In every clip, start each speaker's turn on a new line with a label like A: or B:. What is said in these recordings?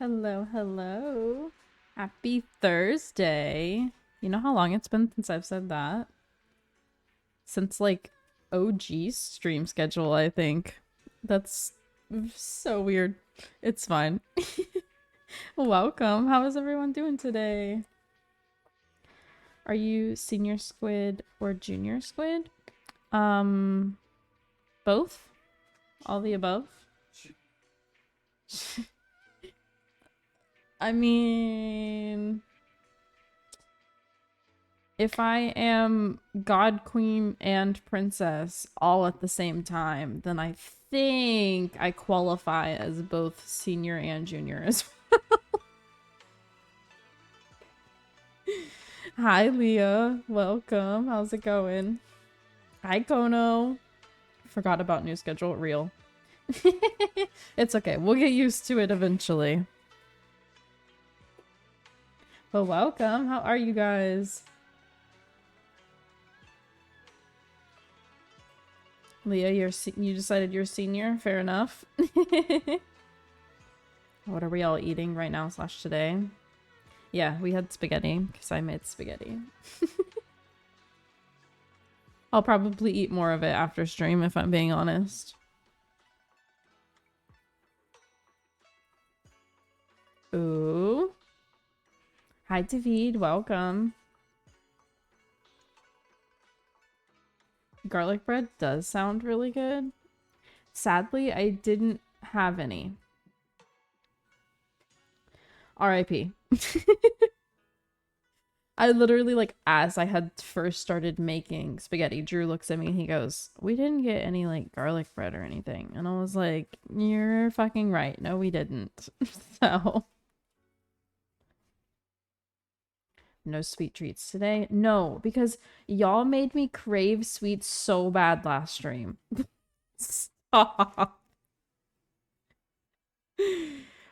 A: Hello, hello. Happy Thursday. You know how long it's been since I've said that? Since like OG stream schedule, I think. That's so weird. It's fine. Welcome. How is everyone doing today? Are you senior squid or junior squid? Um, both? All the above? I mean, if I am God, Queen, and Princess all at the same time, then I think I qualify as both senior and junior as well. Hi, Leah. Welcome. How's it going? Hi, Kono. Forgot about new schedule. Real. It's okay. We'll get used to it eventually. But welcome. How are you guys? Leah, you decided you're senior. Fair enough. What are we all eating right now / today? Yeah, we had spaghetti because I made spaghetti. I'll probably eat more of it after stream if I'm being honest. Ooh. Hi, David. Welcome. Garlic bread does sound really good. Sadly, I didn't have any. RIP. I literally, like, as I had first started making spaghetti, Drew looks at me and he goes, "We didn't get any, like, garlic bread or anything." And I was like, "You're fucking right. No, we didn't." So, no sweet treats today. No, because y'all made me crave sweets so bad last stream. Stop.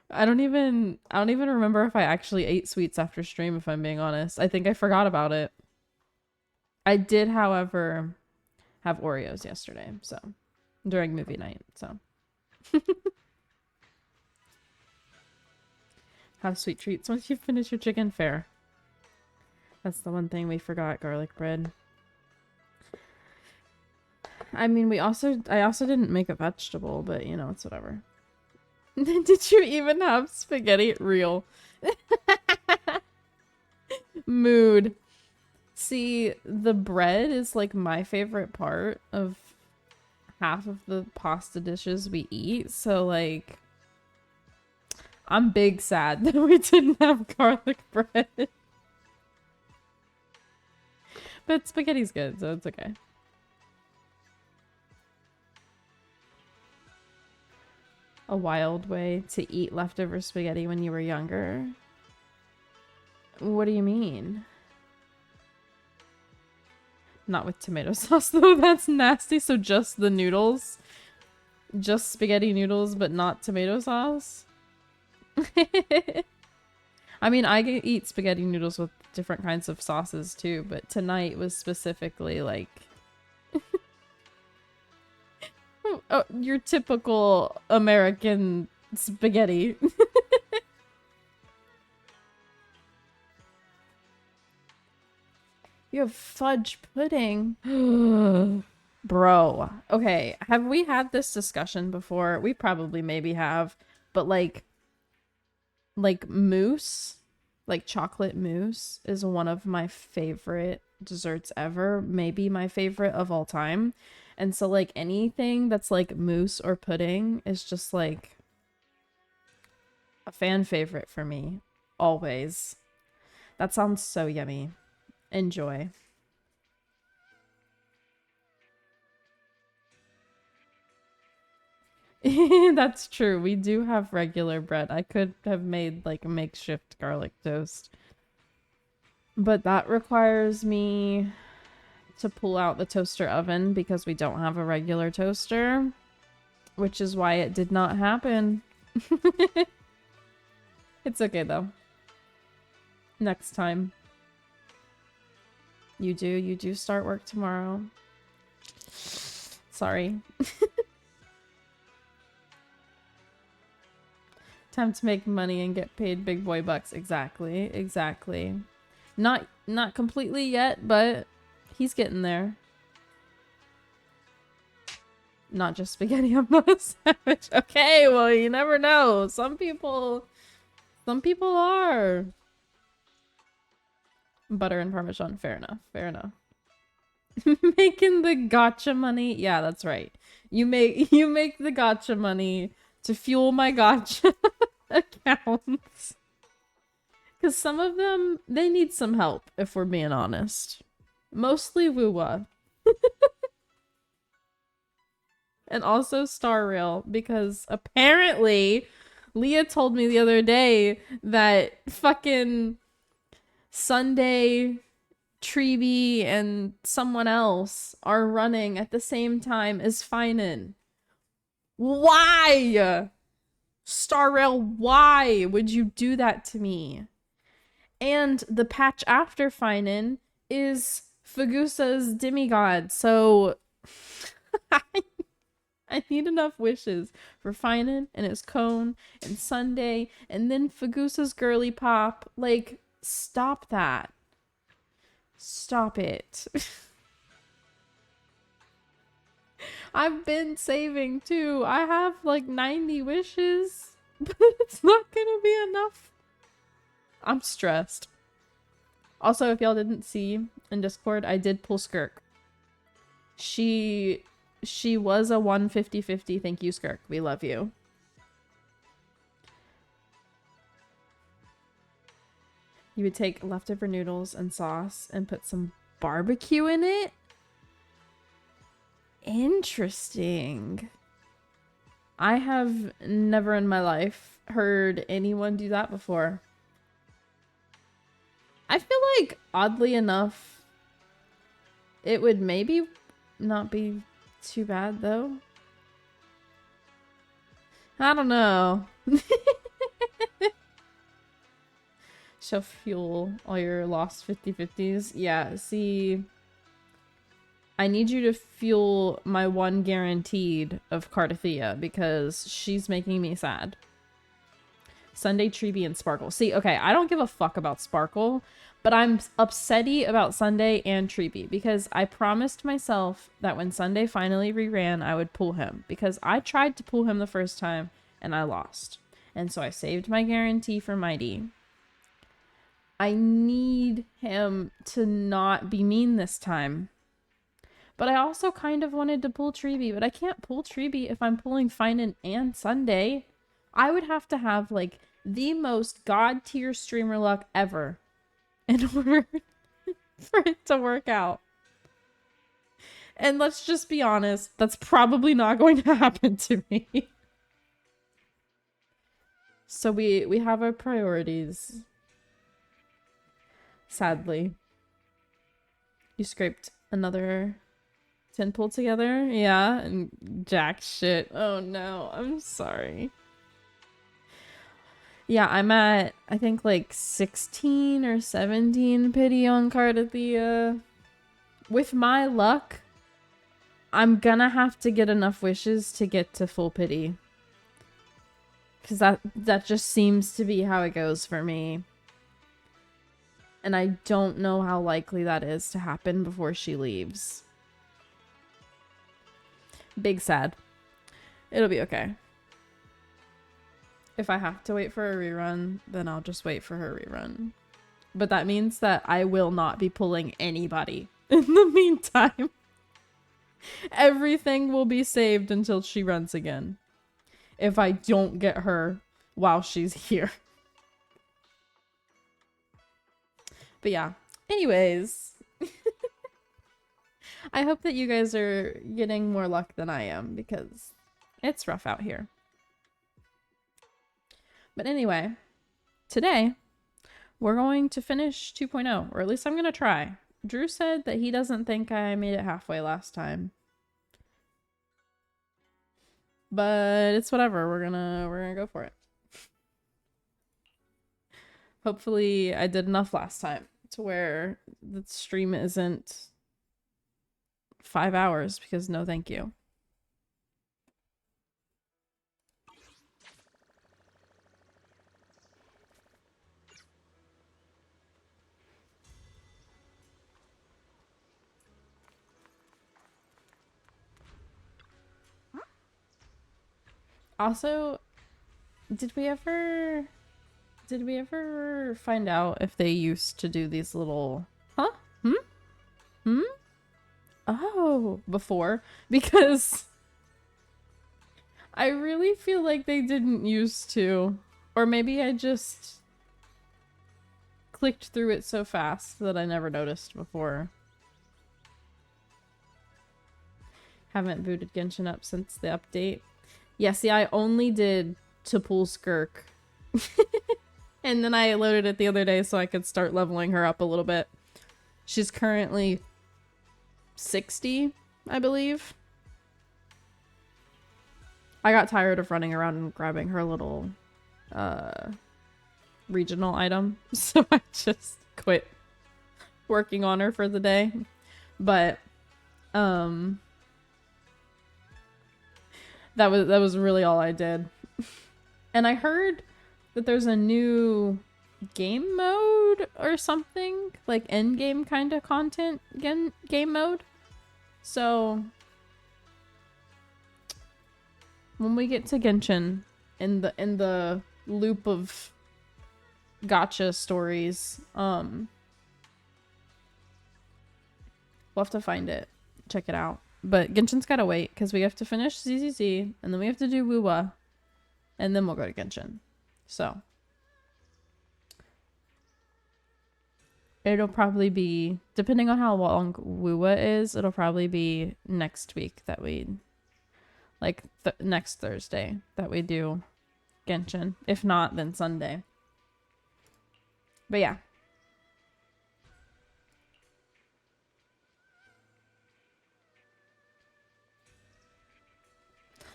A: I don't even remember if I actually ate sweets after stream, if I'm being honest. I think I forgot about it. I did, however, have Oreos yesterday, so during movie night, so have sweet treats once you finish your chicken fair. That's the one thing we forgot, garlic bread. I mean, I also didn't make a vegetable, but you know, it's whatever. Did you even have spaghetti? Real. Mood. See, the bread is like my favorite part of half of the pasta dishes we eat. So like I'm big sad that we didn't have garlic bread. But spaghetti's good, so it's okay. A wild way to eat leftover spaghetti when you were younger. What do you mean? Not with tomato sauce though, that's nasty. So just the noodles? Just spaghetti noodles, but not tomato sauce? I mean, I can eat spaghetti noodles with different kinds of sauces too, but tonight was specifically like oh, your typical American spaghetti. You have fudge pudding. Bro. Okay, have we had this discussion before? We probably maybe have, but like mousse, like chocolate mousse is one of my favorite desserts ever, maybe my favorite of all time. And so like anything that's like mousse or pudding is just like a fan favorite for me always. That sounds so yummy. Enjoy. That's true. We do have regular bread. I could have made like a makeshift garlic toast. But that requires me to pull out the toaster oven because we don't have a regular toaster, which is why it did not happen. It's okay though. Next time. You do start work tomorrow. Sorry. Time to make money and get paid big boy bucks. Exactly. Exactly. Not completely yet, but he's getting there. Not just spaghetti, I'm not a savage. Okay, well, you never know. Some people are. Butter and Parmesan, fair enough, fair enough. Making the gotcha money. Yeah, that's right. You make the gotcha money to fuel my gotcha accounts. Because some of them, they need some help, if we're being honest. Mostly Woowa. And also Star Rail, because apparently Leah told me the other day that fucking Sunday, Treeby, and someone else are running at the same time as Finan. Why? Star Rail, why would you do that to me? And the patch after Finan is Fagusa's demigod, so I need enough wishes for Finan and his cone and Sunday and then Fagusa's girly pop. Like, stop that. Stop it. I've been saving too. I have like 90 wishes, but it's not gonna be enough. I'm stressed. Also, if y'all didn't see in Discord, I did pull Skirk. She was a 150-50. Thank you, Skirk. We love you. You would take leftover noodles and sauce and put some barbecue in it? Interesting. I have never in my life heard anyone do that before. I feel like, oddly enough, it would maybe not be too bad, though. I don't know. She'll fuel all your lost 50-50s. Yeah, see, I need you to fuel my one guaranteed of Cardathea because she's making me sad. Sunday, Treeby, and Sparkle. See, okay, I don't give a fuck about Sparkle, but I'm upsetty about Sunday and Treeby because I promised myself that when Sunday finally reran, I would pull him because I tried to pull him the first time and I lost. And so I saved my guarantee for Mighty. I need him to not be mean this time. But I also kind of wanted to pull Treeby, but I can't pull Treeby if I'm pulling Finan and Sunday. I would have to have, like, the most god-tier streamer luck ever in order for it to work out. And let's just be honest, that's probably not going to happen to me. So we have our priorities. Sadly. You scraped another 10 pull together? Yeah, and jack shit. Oh no, I'm sorry. Yeah, I'm at, I think, like 16 or 17 pity on Cardathea. With my luck, I'm gonna have to get enough wishes to get to full pity. Because that just seems to be how it goes for me. And I don't know how likely that is to happen before she leaves. Big sad. It'll be okay. If I have to wait for a rerun, then I'll just wait for her rerun. But that means that I will not be pulling anybody in the meantime. Everything will be saved until she runs again. If I don't get her while she's here. But yeah. Anyways. I hope that you guys are getting more luck than I am because it's rough out here. But anyway, today we're going to finish 2.0, or at least I'm going to try. Drew said that he doesn't think I made it halfway last time. But it's whatever. We're gonna go for it. Hopefully I did enough last time to where the stream isn't 5 hours because no thank you. Also, did we ever find out if they used to do these little oh before? Because I really feel like they didn't used to, or maybe I just clicked through it so fast that I never noticed before. Haven't booted Genshin up since the update. Yeah, see, I only did to pull Skirk. And then I loaded it the other day so I could start leveling her up a little bit. She's currently 60, I believe. I got tired of running around and grabbing her little regional item, so I just quit working on her for the day. But that was really all I did. And I heard that there's a new game mode or something, like end game kind of content game mode. So when we get to Genshin in the loop of gacha stories, we'll have to find it, check it out. But Genshin's gotta wait because we have to finish ZZZ and then we have to do Wuwa and then we'll go to Genshin. So it'll probably be, depending on how long Wuwa is, it'll probably be next week that we, like next Thursday that we do Genshin. If not, then Sunday. But yeah.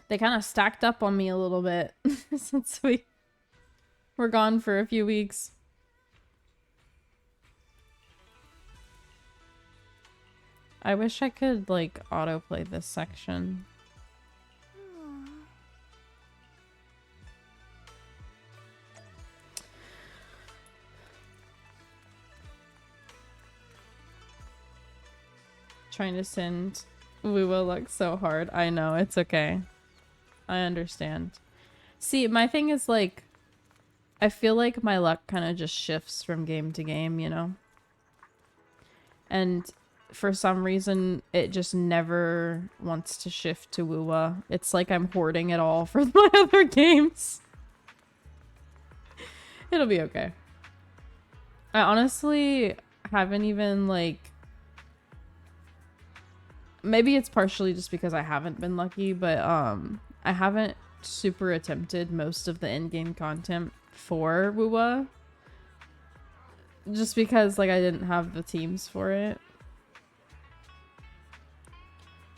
A: They kind of stacked up on me a little bit since we were gone for a few weeks. I wish I could, like, autoplay this section. Trying to send Wuwa luck so hard. I know, it's okay. I understand. See, my thing is, like, I feel like my luck kind of just shifts from game to game, you know? And for some reason, it just never wants to shift to Wuwa. It's like I'm hoarding it all for my other games. It'll be okay. I honestly haven't even, like... Maybe it's partially just because I haven't been lucky, but I haven't super attempted most of the in-game content for Wuwa. Just because, like, I didn't have the teams for it.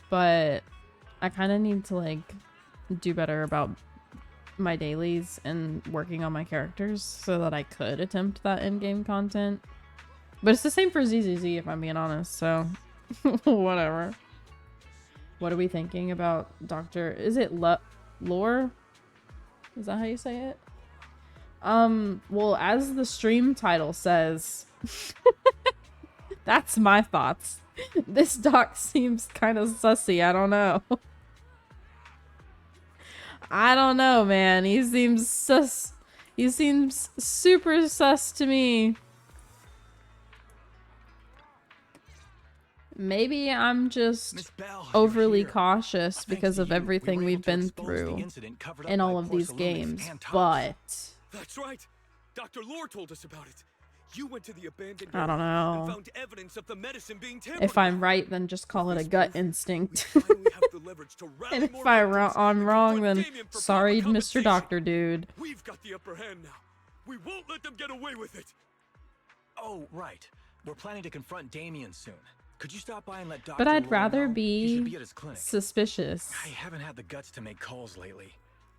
A: But I kind of need to, like, do better about my dailies and working on my characters so that I could attempt that in-game content. But it's the same for ZZZ, if I'm being honest, so whatever. What are we thinking about Dr. Is it Lore? Is that how you say it? Well, as the stream title says, that's my thoughts. This doc seems kind of sussy. I don't know. I don't know, man. He seems sus. He seems super sus to me. Maybe I'm just overly cautious because of everything we've been through in all of these games, but...
B: That's right. Dr. Lore told us about it. You went to the abandoned
A: I don't know.
B: and found evidence of the medicine being tampered
A: If I'm
B: with.
A: right, then just call it a gut instinct.
B: We finally have the leverage to rally
A: And if
B: more
A: I'm
B: victims
A: wrong,
B: and
A: then
B: confront Damien for
A: sorry,
B: proper
A: Mr.
B: compensation.
A: Doctor Dude.
B: We've got the upper hand now. We won't let them get away with it.
C: Oh, right. We're planning to confront Damien soon. Could you stop by and let Dr.
A: But I'd
C: Lore
A: rather
C: know? He should
A: be
C: be at his clinic.
A: suspicious
C: I haven't had the guts to make calls lately.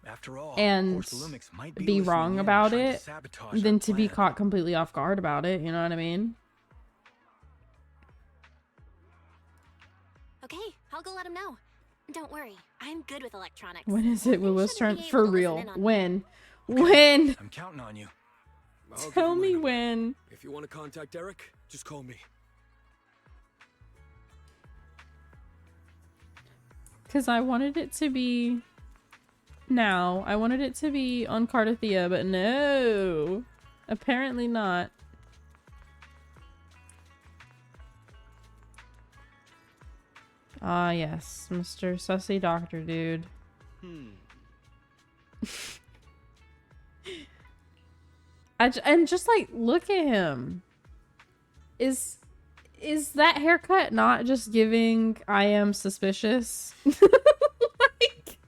C: After all,
A: and
C: Horse Lumix might
A: be
C: listening
A: wrong
C: in,
A: about
C: trying to
A: it
C: sabotage
A: than
C: our
A: to be
C: plan.
A: caught completely off guard about it, you know what I mean?
D: Okay, I'll go let him know. Don't worry, I'm good with electronics.
A: When is it
D: They
A: Wuwa's
D: shouldn't
A: turn?
D: be able
A: For
D: to listen
A: real.
D: in on me.
A: When?
C: Okay,
A: When?
C: I'm counting on you.
B: I'll give
A: Tell
B: you my
A: me
B: number.
A: when.
B: If you want to contact Eric, just call me.
A: Because I wanted it to be now. I wanted it to be on Cardathea, but no. Apparently not. Ah, yes. Mr. Sussy Doctor Dude. And just like, look at him. Is that haircut not just giving I am suspicious? Like,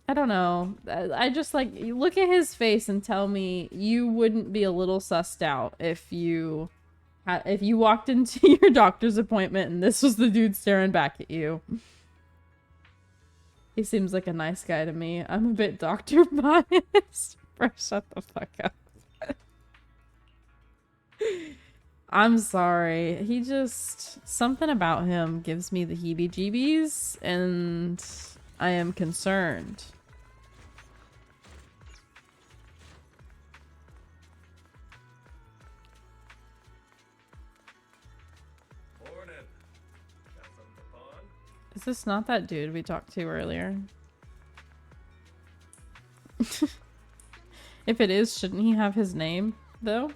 A: I don't know. I just like, you look at his face and tell me you wouldn't be a little sussed out if you walked into your doctor's appointment and this was the dude staring back at you. He seems like a nice guy to me. I'm a bit doctor biased. Bro, shut the fuck up. I'm sorry. He just... Something about him gives me the heebie-jeebies, and I am concerned. Is this not that dude we talked to earlier? If it is, shouldn't he have his name, though?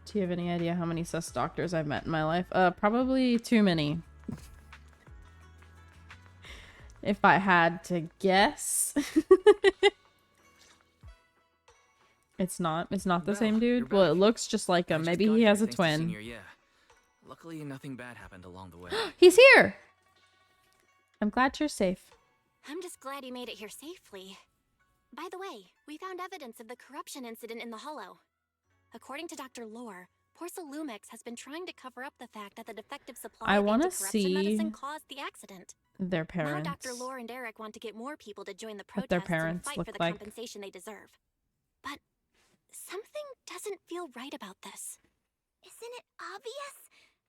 A: Do you have any idea how many sus doctors I've met in my life? Probably too many. If I had to guess. It's not the same dude. Well, it looks just like him. Maybe he has a twin.
E: Yeah. Luckily, nothing bad happened along the way.
A: He's here! I'm glad you're safe.
D: I'm just glad you made it here safely. By the way, we found evidence of the corruption incident in the Hollow. According to Dr. Lore, Lumix has been trying to cover up the fact that the defective supply
A: I
D: of
A: wanna
D: anti-corruption
A: see
D: medicine caused the accident.
A: Their parents.
D: Now Dr. Lore and Eric want to get more people to join the
A: What their
D: protests
A: parents
D: and fight
A: look
D: for the
A: like.
D: compensation they deserve. But something doesn't feel right about this.
F: Isn't it obvious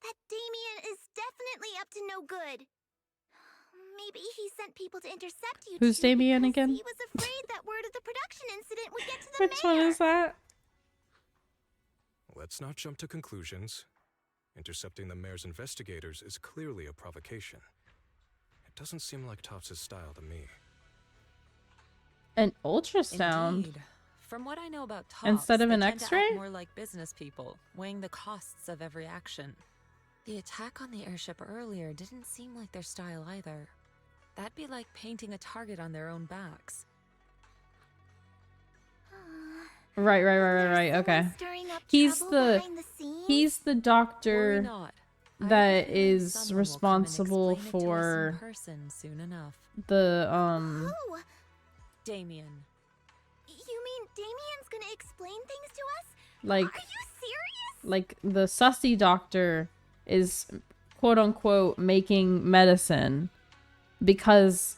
F: that Damien is definitely up to no good? Maybe he sent people to intercept you.
A: Who's
F: two
A: Damien
F: because
A: again?
F: He was afraid that word of the production incident would get to the
A: Which
F: mayor.
A: one is that?
G: Let's not jump to conclusions. Intercepting the mayor's investigators is clearly a provocation. It doesn't seem like Topps' style to me.
A: An ultrasound.
H: Indeed. From what I know about Topps,
A: Instead of
H: they
A: an
H: tend to act
A: X-ray?
H: more like business people, weighing the costs of every action. The attack on the airship earlier didn't seem like their style either. That'd be like painting a target on their own backs.
A: Right.
F: There's
A: Okay.
F: someone stirring up
A: He's
F: trouble
A: the
F: behind the scenes?
A: he's the
H: Worry
A: doctor
H: not. I have a
A: that
H: feeling
A: is
H: someone will come and
A: responsible
H: explain it to us in
A: for
H: person soon enough.
A: the
F: Who?
H: Damien.
F: You mean Damien's gonna explain things to us?
A: like
F: Are you serious?
A: like the sussy doctor is quote unquote making medicine because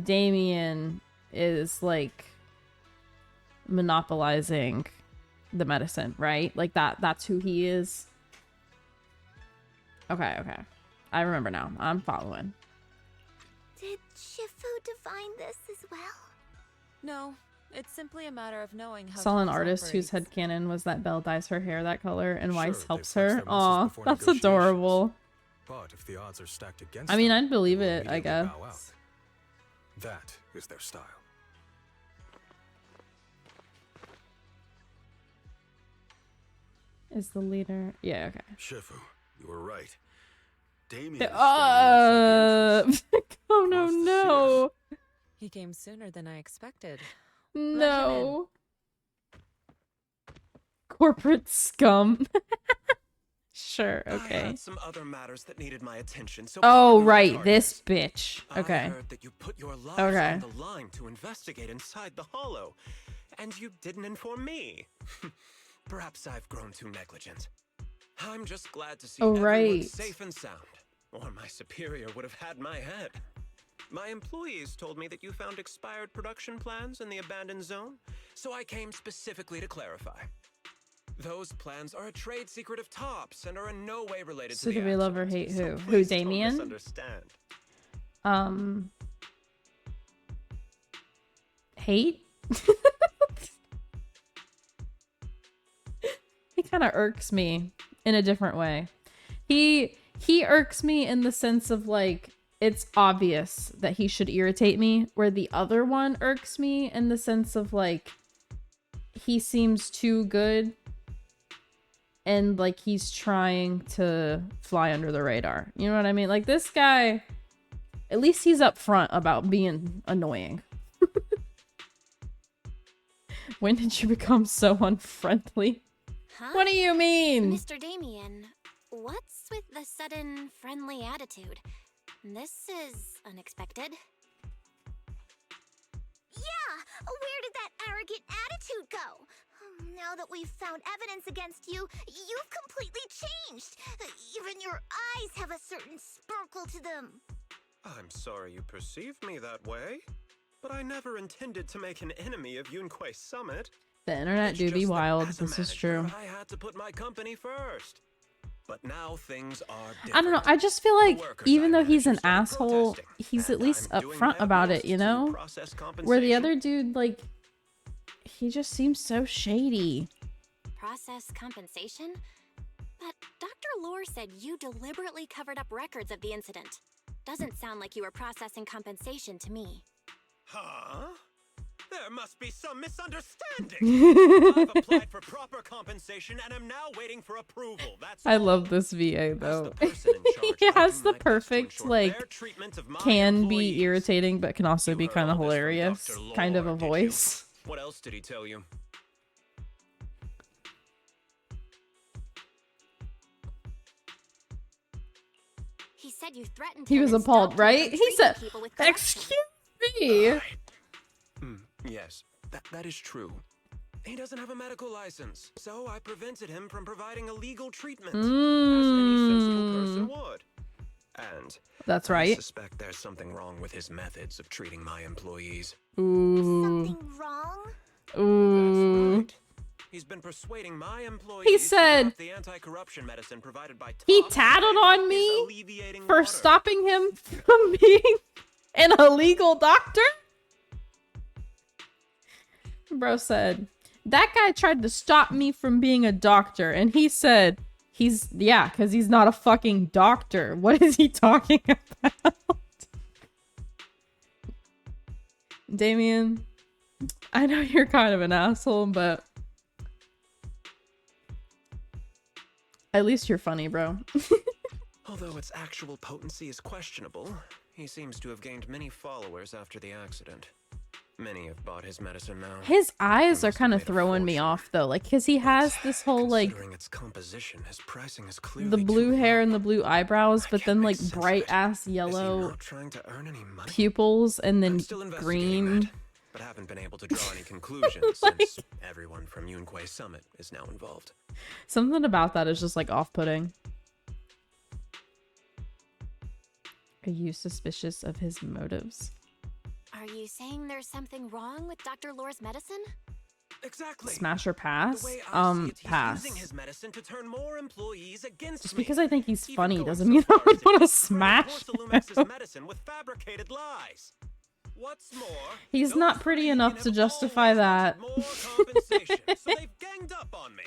A: Damien is like monopolizing the medicine, right? Like that's who he is. Okay. I remember now. I'm following.
F: Did Shifu divine this as well?
H: No, it's simply a matter of knowing how
A: Saw an
H: Topps
A: artist whose
H: operates.
A: headcanon was that Belle dyes her hair that color and
G: Sure,
A: Weiss
G: they
A: helps
G: flex
A: her.
G: their muscles
A: Aw,
G: before
A: that's
G: negotiations.
A: adorable.
G: But if the odds are stacked against
A: I mean,
G: them,
A: I'd believe
G: they will
A: it, I
G: immediately bow
A: guess.
G: out. That is their style.
A: Is the leader? Yeah, okay.
I: Shifu, you were right. Damien
A: The-
I: is standing outside the entrance.
A: oh no,
I: Wants to see
A: no,
H: He came sooner than I expected.
A: no. Corporate scum. Sure,
J: I
A: okay.
J: had some other matters that needed my attention, so
A: Oh,
J: keep moving
A: right,
J: targets.
A: this bitch.
J: I
A: Okay.
J: heard that you put your lives
A: Okay.
J: on the line to investigate inside the Hollow, and you didn't inform me. Perhaps I've grown too negligent. I'm just glad to see
A: Oh,
J: everyone
A: right.
J: safe and sound, or my superior would have had my head. My employees told me that you found expired production plans in the abandoned zone, so I came specifically to clarify. Those plans are a trade secret of Topps and are in no way related
A: So
J: to the
A: do we love or
J: accident,
A: hate
J: so
A: who? Who,
J: please don't
A: Damien?
J: misunderstand.
A: hate. He kind of irks me in a different way. He irks me in the sense of like, it's obvious that he should irritate me, where the other one irks me in the sense of like, he seems too good and like he's trying to fly under the radar. You know what I mean? Like this guy, at least he's upfront about being annoying. When did you become so unfriendly?
D: Huh?
A: What do you mean?
D: Mr. Damien, what's with the sudden friendly attitude? This is unexpected.
F: Yeah, where did that arrogant attitude go? Now that we've found evidence against you, you've completely changed. Even your eyes have a certain sparkle to them.
J: I'm sorry you perceive me that way, but I never intended to make an enemy of Yunquay Summit.
A: The internet
J: It's
A: do be
J: just that
A: wild.
J: as a
A: This is
J: manager,
A: true.
J: I had to put my company first. But now things are different.
A: I don't know. I just feel like
J: The workers
A: even
J: I
A: though he's an
J: manage started
A: asshole,
J: protesting,
A: he's at
J: and
A: least
J: I'm doing
A: upfront
J: my
A: about it,
J: utmost
A: you
J: to
A: know?
J: process
A: Where the
J: compensation.
A: other dude, like, he just seems so shady.
D: Process compensation? But Dr. Lore said you deliberately covered up records of the incident. Doesn't sound like you were processing compensation to me.
J: Huh? There must be some misunderstanding. I've applied for proper compensation and am now waiting for approval. That's
A: I
J: all.
A: love this VA
J: As
A: though.
J: the person in charge,
A: He
J: I
A: has
J: do
A: the
J: my best to
A: perfect,
J: ensure
A: like,
J: fair treatment of my
A: can be
J: employees.
A: irritating but can also
J: You
A: be
J: heard
A: kind of
J: all this from
A: hilarious
J: Dr.
A: kind of a
J: Lore, did you?
A: voice.
J: What else did he tell you?
D: He said you threatened
A: He
D: him
A: was
D: and
A: appalled,
D: stopped him
A: right?
D: from
A: He
D: treating
A: said,
D: people with corruption.
A: "Excuse me."
J: Yes, that is true. He doesn't have a medical license, so I prevented him from providing a legal treatment, as any sensible person would. And
A: That's
J: I
A: right.
J: suspect there's something wrong with his methods of treating my employees.
A: Ooh.
F: Something wrong?
A: Ooh.
J: That's right. He's been persuading my employees to
A: said-
J: give up the anti-corruption medicine provided by
A: He
J: Topps
A: tattled
J: and
A: on
J: is
A: me
J: alleviating
A: for
J: water.
A: stopping him from being an illegal doctor? Bro said, that guy tried to stop me from being a doctor. And he said, because he's not a fucking doctor. What is he talking about? Damien, I know you're kind of an asshole, but at least you're funny, bro.
J: Although its actual potency is questionable, he seems to have gained many followers after the accident. Many have bought his medicine now.
A: His eyes
J: He
A: are
J: must have
A: kind of
J: made a
A: throwing me
J: fortune.
A: off though, like, because he has this whole like
J: Considering its composition, his pricing is clearly
A: the blue
J: too
A: hair
J: low.
A: and the blue eyebrows,
J: I
A: but
J: can't
A: then
J: make
A: like
J: sense of
A: bright
J: it.
A: ass
J: Is he
A: yellow
J: not trying to earn any money?
A: pupils and then
J: I'm still investigating
A: green.
J: that, but haven't been able to draw any conclusions
A: Like-
J: since everyone from Yunquay Summit is now involved.
A: Something about that is just like off-putting. Are you suspicious of his motives?
D: Are you saying there's something wrong with Dr. Lore's medicine?
J: Exactly.
A: Smash or pass?
J: The way I see it, he's
A: Pass.
J: using his medicine to turn more employees against
A: Just
J: me.
A: because I think he's
J: Even
A: funny
J: going
A: doesn't
J: so
A: mean I
J: far as
A: would want to
J: discredit
A: smash
J: Porcelumex's
A: him.
J: medicine with fabricated lies. What's more,
A: He's
J: those
A: not pretty
J: three
A: enough
J: have
A: to justify
J: always
A: that.
J: wanted more compensation, so they've ganged up on me.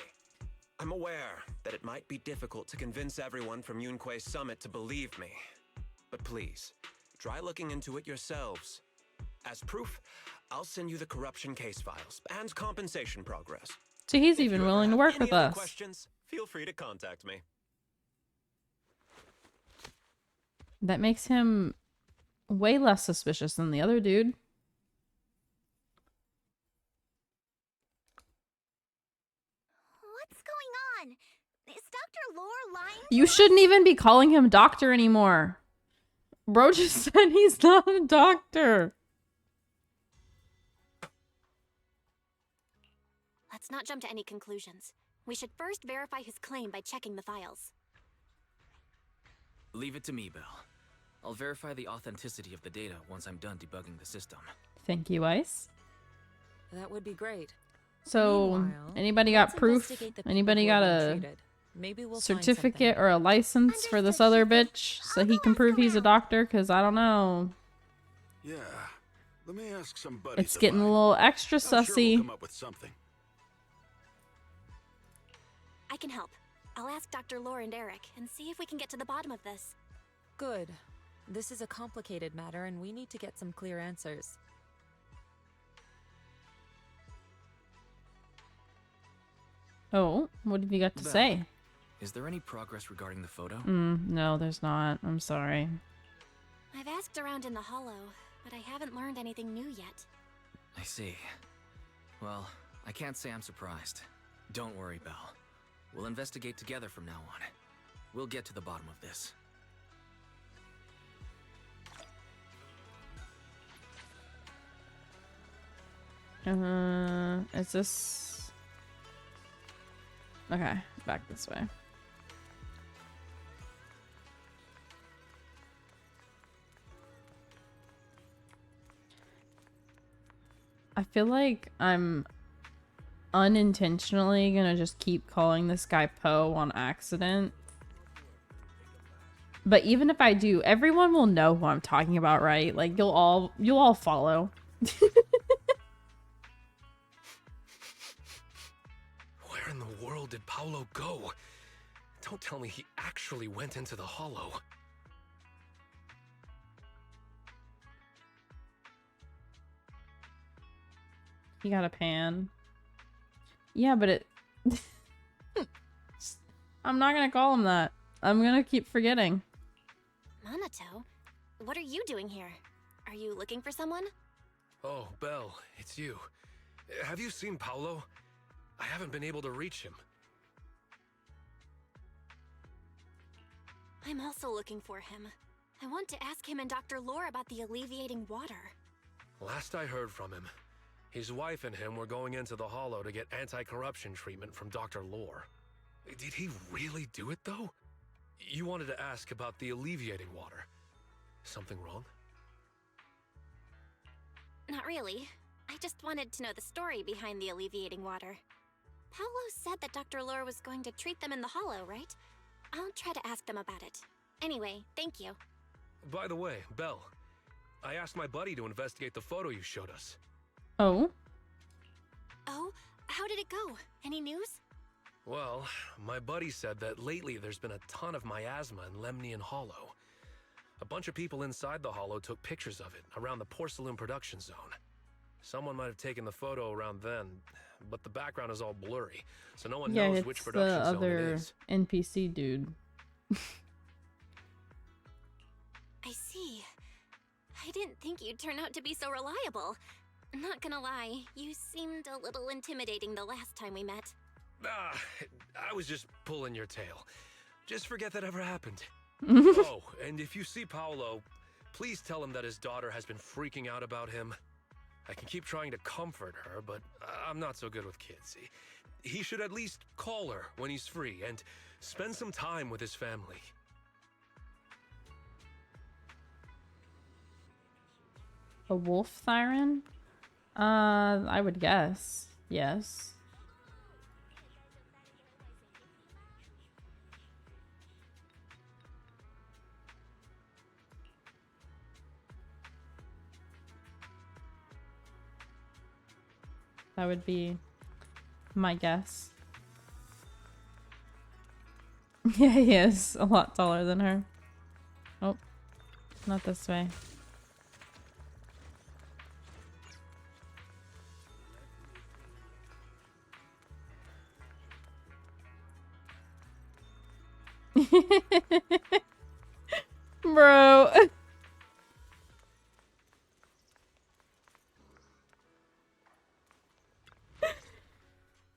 J: I'm aware that it might be difficult to convince everyone from Yunquay Summit to believe me. But please, try looking into it yourselves. As proof, I'll send you the corruption case files and compensation progress.
A: So he's
J: If you
A: even
J: ever
A: willing to
J: have
A: work
J: any
A: with
J: other
A: us.
J: questions, feel free to contact me.
A: That makes him way less suspicious than the other dude.
F: What's going on? Is Dr. Lore lying?
A: You shouldn't even be calling him doctor anymore. Bro just said he's not a doctor.
D: Let's not jump to any conclusions. We should first verify his claim by checking the files.
E: Leave it to me, Belle. I'll verify the authenticity of the data once I'm done debugging the system.
A: Thank you, Ice.
H: That would be great.
A: So,
H: Meanwhile,
A: anybody got
H: let's
A: proof?
H: investigate the people
A: Anybody
H: who
A: got
H: have been
A: a
H: treated. Maybe we'll find
A: certificate
H: something.
A: or a license for this other bitch so he can prove he's a doctor? Because I don't know.
I: Yeah, Let me ask some buddies
A: It's
I: of
A: getting a
I: mine.
A: little extra
I: I'm sure we'll
A: sussy.
I: come up with something.
D: I can help. I'll ask Dr. Lore and Eric and see if we can get to the bottom of this.
H: Good. This is a complicated matter, and we need to get some clear answers.
A: Oh, what have you got to
E: Belle,
A: say?
E: Is there any progress regarding the photo?
A: No, there's not. I'm sorry.
D: I've asked around in the Hollow, but I haven't learned anything new yet.
E: I see. Well, I can't say I'm surprised. Don't worry, Belle. We'll investigate together from now on. We'll get to the bottom of this.
A: Is this... Okay, back this way. I feel like I'm unintentionally gonna just keep calling this guy Poe on accident. But even if I do, everyone will know who I'm talking about, right? Like you'll all follow.
B: Where in the world did Paolo go? Don't tell me he actually went into the Hollow.
A: You got a pan. Yeah, but it... I'm not gonna call him that. I'm gonna keep forgetting.
D: Minato, what are you doing here? Are you looking for someone?
B: Oh, Belle, it's you. Have you seen Paolo? I haven't been able to reach him.
D: I'm also looking for him. I want to ask him and Dr. Lore about the alleviating water.
B: Last I heard from him, his wife and him were going into the Hollow to get anti-corruption treatment from Dr. Lore. Did he really do it, though? You wanted to ask about the alleviating water. Something wrong?
D: Not really. I just wanted to know the story behind the alleviating water. Paolo said that Dr. Lore was going to treat them in the Hollow, right? I'll try to ask them about it. Anyway, thank you.
B: By the way, Belle, I asked my buddy to investigate the photo you showed us.
A: Oh?
D: Oh, how did it go? Any news?
B: Well, my buddy said that lately there's been a ton of miasma in Lemnian Hollow. A bunch of people inside the Hollow took pictures of it around the porcelain production zone. Someone might have taken the photo around then, but the background is all blurry, so no one
A: Yeah,
B: knows
A: it's
B: which
A: the
B: production zone it
A: other
B: is.
A: NPC dude.
D: I see. I didn't think you'd turn out to be so reliable. Not gonna lie, you seemed a little intimidating the last time we met.
B: Ah, I was just pulling your tail. Just forget that ever happened. Oh, and if you see Paolo, please tell him that his daughter has been freaking out about him. I can keep trying to comfort her, but I'm not so good with kids. He should at least call her when he's free and spend some time with his family.
A: A wolf siren? I would guess. Yes. That would be my guess. Yeah, he is a lot taller than her. Oh, not this way. Bro.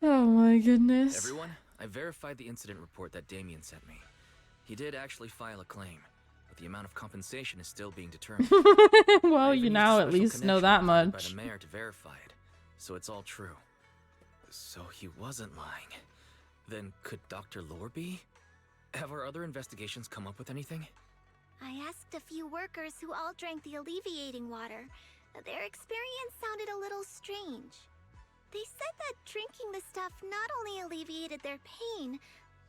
A: Oh my goodness.
E: Everyone, I verified the incident report that Damien sent me. He did actually file a claim, but the amount of compensation is still being determined.
A: Well,
E: I
A: you
E: even
A: now
E: used a
A: at
E: special
A: least know
E: connection
A: that
E: provided
A: much.
E: by the mayor to verify it, so it's all true. So he wasn't lying. Then could Dr. Lore be? Have our other investigations come up with anything?
F: I asked a few workers who all drank the alleviating water. Their experience sounded a little strange. They said that drinking the stuff not only alleviated their pain,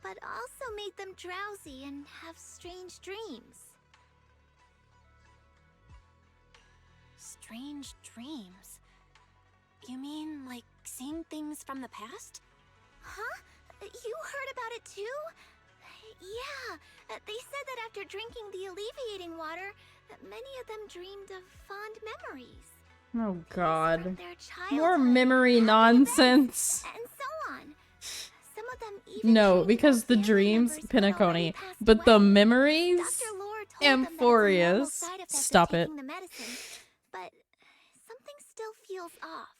F: but also made them drowsy and have strange dreams.
D: Strange dreams. You mean, like, seeing things from the past?
F: Huh? You heard about it too? Yeah, they said that after drinking the alleviating water, many of them dreamed of fond memories.
A: Oh god.
F: From their
A: More
F: childhood,
A: memory
F: happy
A: nonsense.
F: events, and so on. Some of them even
A: No,
F: dreamed
A: because
F: about
A: the
F: family
A: dreams,
F: members who had already
A: Pinaconi,
F: passed
A: but the
F: away.
A: memories,
F: Dr. Lore told them that it's a normal
A: Amphorias.
F: side effect of
A: Stop it.
F: taking the medicine, but something still feels off.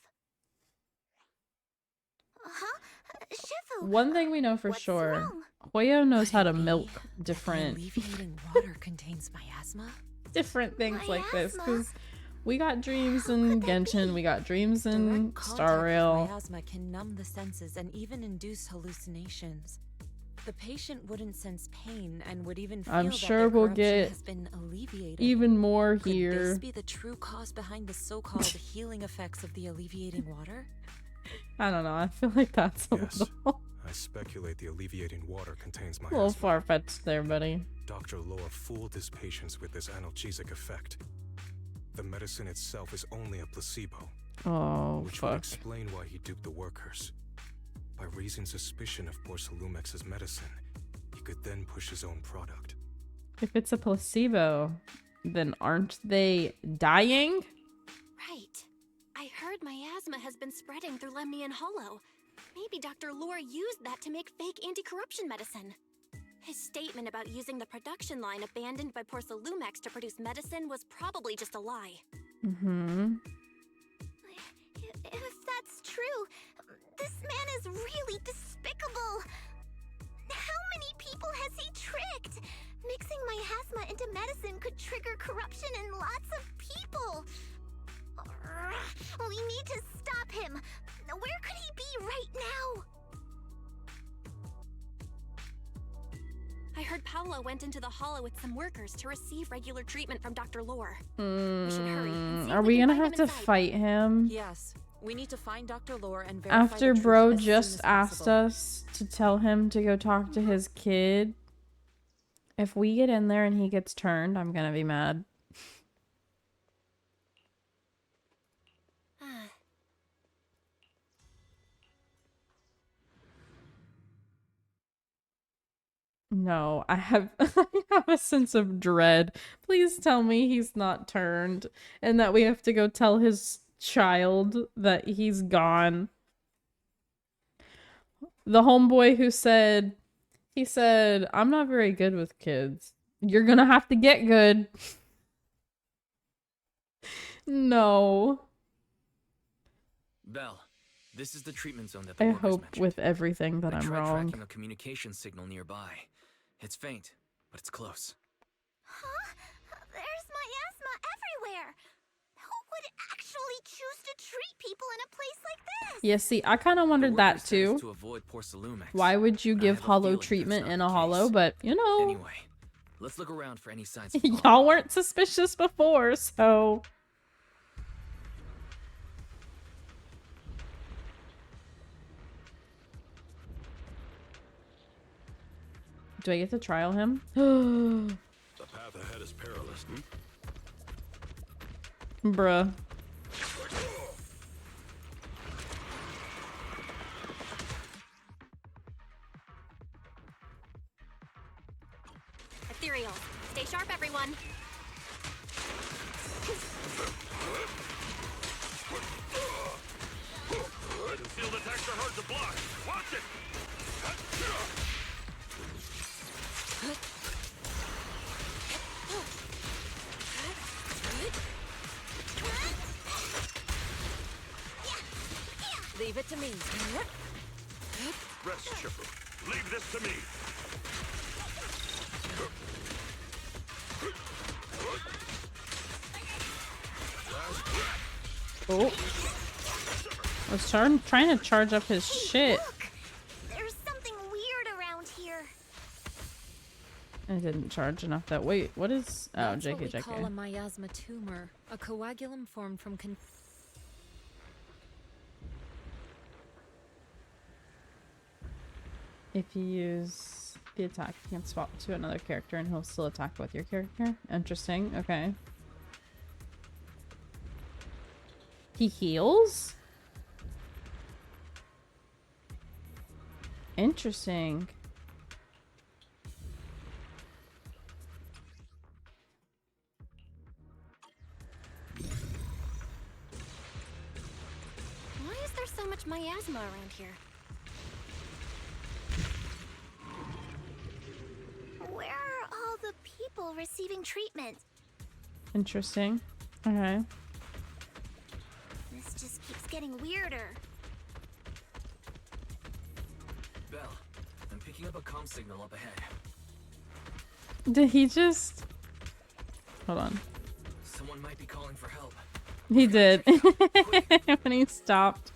F: Huh? Shifu,
A: One thing we know for
F: what's
A: sure,
F: wrong?
A: Hoyo knows
H: Could
A: how
H: it
A: to
H: be
A: milk
H: that the
A: different
H: alleviating water contains miasma?
A: different things like this,
F: Miasma?
A: because we got dreams
F: How
A: in
F: could that
A: Genshin,
F: be?
A: we got dreams in
H: Direct contact
A: Star
H: with
A: Rail.
H: miasma can numb the senses and even induce hallucinations. The patient wouldn't sense pain and would even feel
A: I'm
H: that
A: sure
H: their
A: we'll
H: corruption
A: get
H: has been alleviated.
A: even more
H: Could this
A: here.
H: be the true cause behind the so-called healing effects of the alleviating water?
A: I don't know, I feel like that's a
G: Yes.
A: little,
G: I speculate the alleviating water contains
A: a little
G: miasma.
A: far-fetched there, buddy.
G: Dr. Lore fooled his patients with this analgesic effect. The medicine itself is only a placebo,
A: Oh,
G: which would
A: fuck.
G: explain why he duped the workers. By raising suspicion of Porcelumex's medicine, he could then push his own product.
A: If it's a placebo, then aren't they dying?
D: Right. I heard miasma has been spreading through Lemnian Hollow. Maybe Dr. Lore used that to make fake anti-corruption medicine. His statement about using the production line abandoned by Porcelumex to produce medicine was probably just a lie.
A: Mm-hmm.
F: If that's true, this man is really despicable. How many people has he tricked? Mixing miasma into medicine could trigger corruption in lots of people. We need to stop him. Where could he be right now?
D: I heard Paolo went into the hollow with some workers to receive regular treatment from Dr. Lore. We should hurry and see if
A: Are we
D: can
A: gonna
D: find
A: have
D: him
A: to
D: inside.
A: fight him?
H: Yes, we need to find Dr. Lore and verify
A: After
H: the truth
A: bro
H: as soon
A: just
H: as
A: asked
H: possible.
A: us to tell him to go talk to his kid. If we get in there and he gets turned, I'm gonna be mad. No, I have I have a sense of dread. Please tell me he's not turned and that we have to go tell his child that he's gone. The homeboy who said, he said, I'm not very good with kids. You're gonna have to get good. No.
E: Belle, this is the treatment zone that the
A: I
E: workers
A: hope
E: mentioned.
A: with everything that
E: I
A: I'm
E: tried
A: wrong.
E: tracking a communication signal nearby. It's faint, but it's close.
F: Huh? There's miasma everywhere. Who would actually choose to treat people in a place like this?
A: Yeah, see, I kind of
E: The
A: wondered that
E: workers said it's
A: too.
E: to avoid Porcelumex.
A: Why would you
E: I
A: give
E: have a
A: hollow
E: feeling that's
A: treatment
E: not
A: in
E: the
A: a hollow?
E: case.
A: But, you know,
E: Anyway, let's look around for any signs of
A: y'all weren't suspicious before, so... Do I get to trial him?
I: The path ahead is perilous.
A: Bruh.
D: Ethereal. Stay sharp, everyone.
I: Concealed attacks are hard to block. Watch it!
H: Leave it to me.
I: Rest, Chipper. Leave this to me.
A: Oh. I was trying to charge up his shit.
F: Look! There's something weird around here.
A: I didn't charge enough that. Wait, what is... Oh,
H: That's what we
A: JK,
H: call a
A: JK.
H: miasma tumor, a coagulum formed from
A: If you use the attack, you can swap to another character and he'll still attack with your character. Interesting, okay. He heals? Interesting.
D: Why is there so much miasma around here?
F: Where are all the people receiving treatment?
A: Interesting. Okay.
F: This just keeps getting weirder.
E: Belle, I'm picking up a comm signal up ahead.
A: Did he just... Hold on.
E: Someone might be calling for help.
A: He did. When he stopped.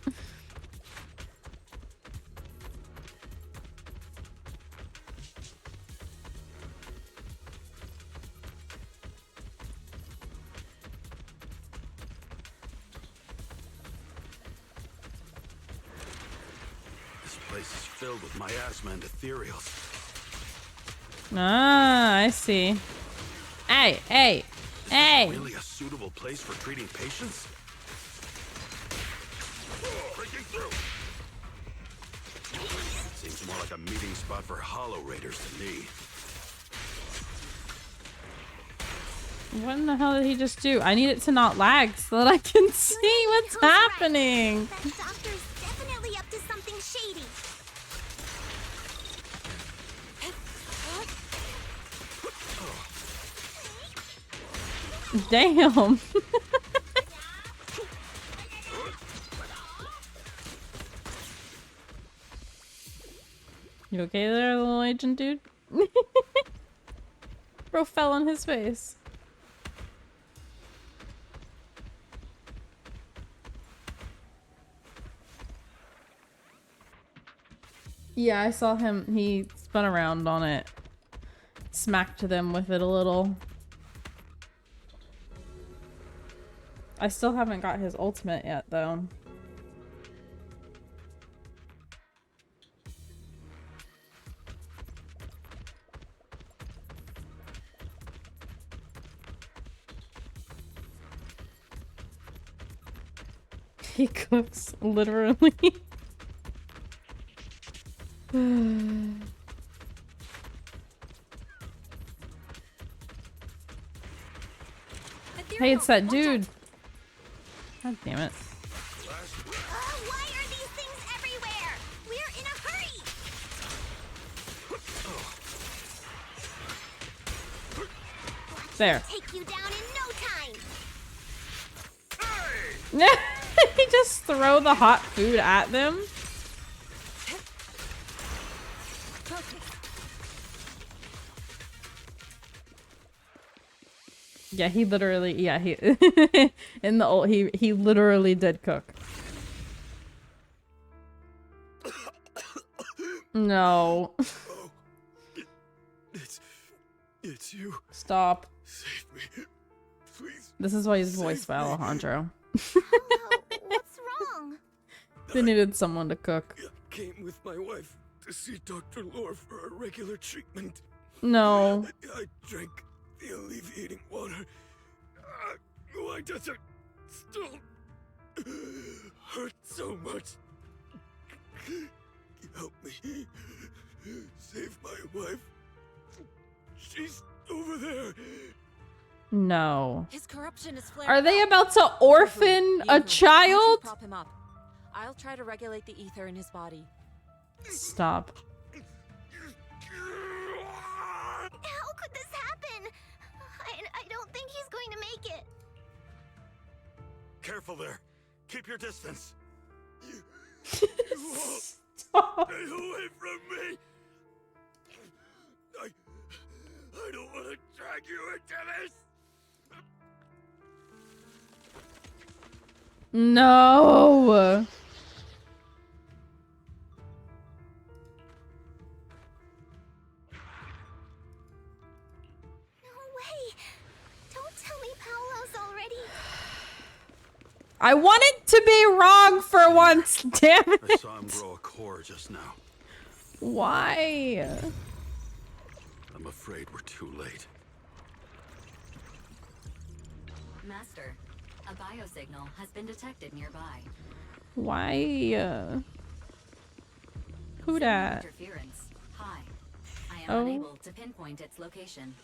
I: This place is filled with miasma and ethereals.
A: Ah, I see. Hey, hey, hey!
I: Really a suitable place for treating patients? Breaking through! Seems more like a meeting spot for hollow raiders to me.
A: What in the hell did he just do? I need it to not lag so that I can see what's happening.
F: That doctor's definitely up to something shady.
A: Damn. You okay there, little agent dude? Bro fell on his face. Yeah, I saw him. He spun around on it. Smacked them with it a little. I still haven't got his ultimate yet, though. He cooks, literally. Hey, it's that dude. God damn it.
F: Why are these things everywhere? We're in a hurry.
A: There.
F: Take you down in no time.
A: He just throw the hot food at them. Yeah, he literally, yeah, he in the old, he literally did cook. No.
I: Oh, it's you.
A: Stop.
I: Save me, please.
A: This is why he's voiced by Alejandro.
F: Hello, what's wrong?
A: They needed someone to cook.
I: I came with my wife to see Dr. Lore for a regular treatment.
A: No.
I: I drank the alleviating water. Why does it still hurt so much? Help me. Save my wife. She's over there.
A: No.
H: His corruption is flaring
A: Are they
H: up.
A: about to orphan a
H: You
A: child?
H: prop him up. I'll try to regulate the ether in his body.
A: Stop.
F: How could this happen? I don't think he's going to make it.
I: Careful there. Keep your distance.
A: Stop.
I: Get away from me. I don't want to drag you into this.
A: No. I want it to be wrong for once, damn
I: I
A: it.
I: saw him grow a core just now.
A: Why?
I: I'm afraid we're too late.
K: Master, A biosignal has been detected nearby.
A: Why? Who dat?
K: Interference. Hi. I am
A: Oh.
K: unable to pinpoint its location.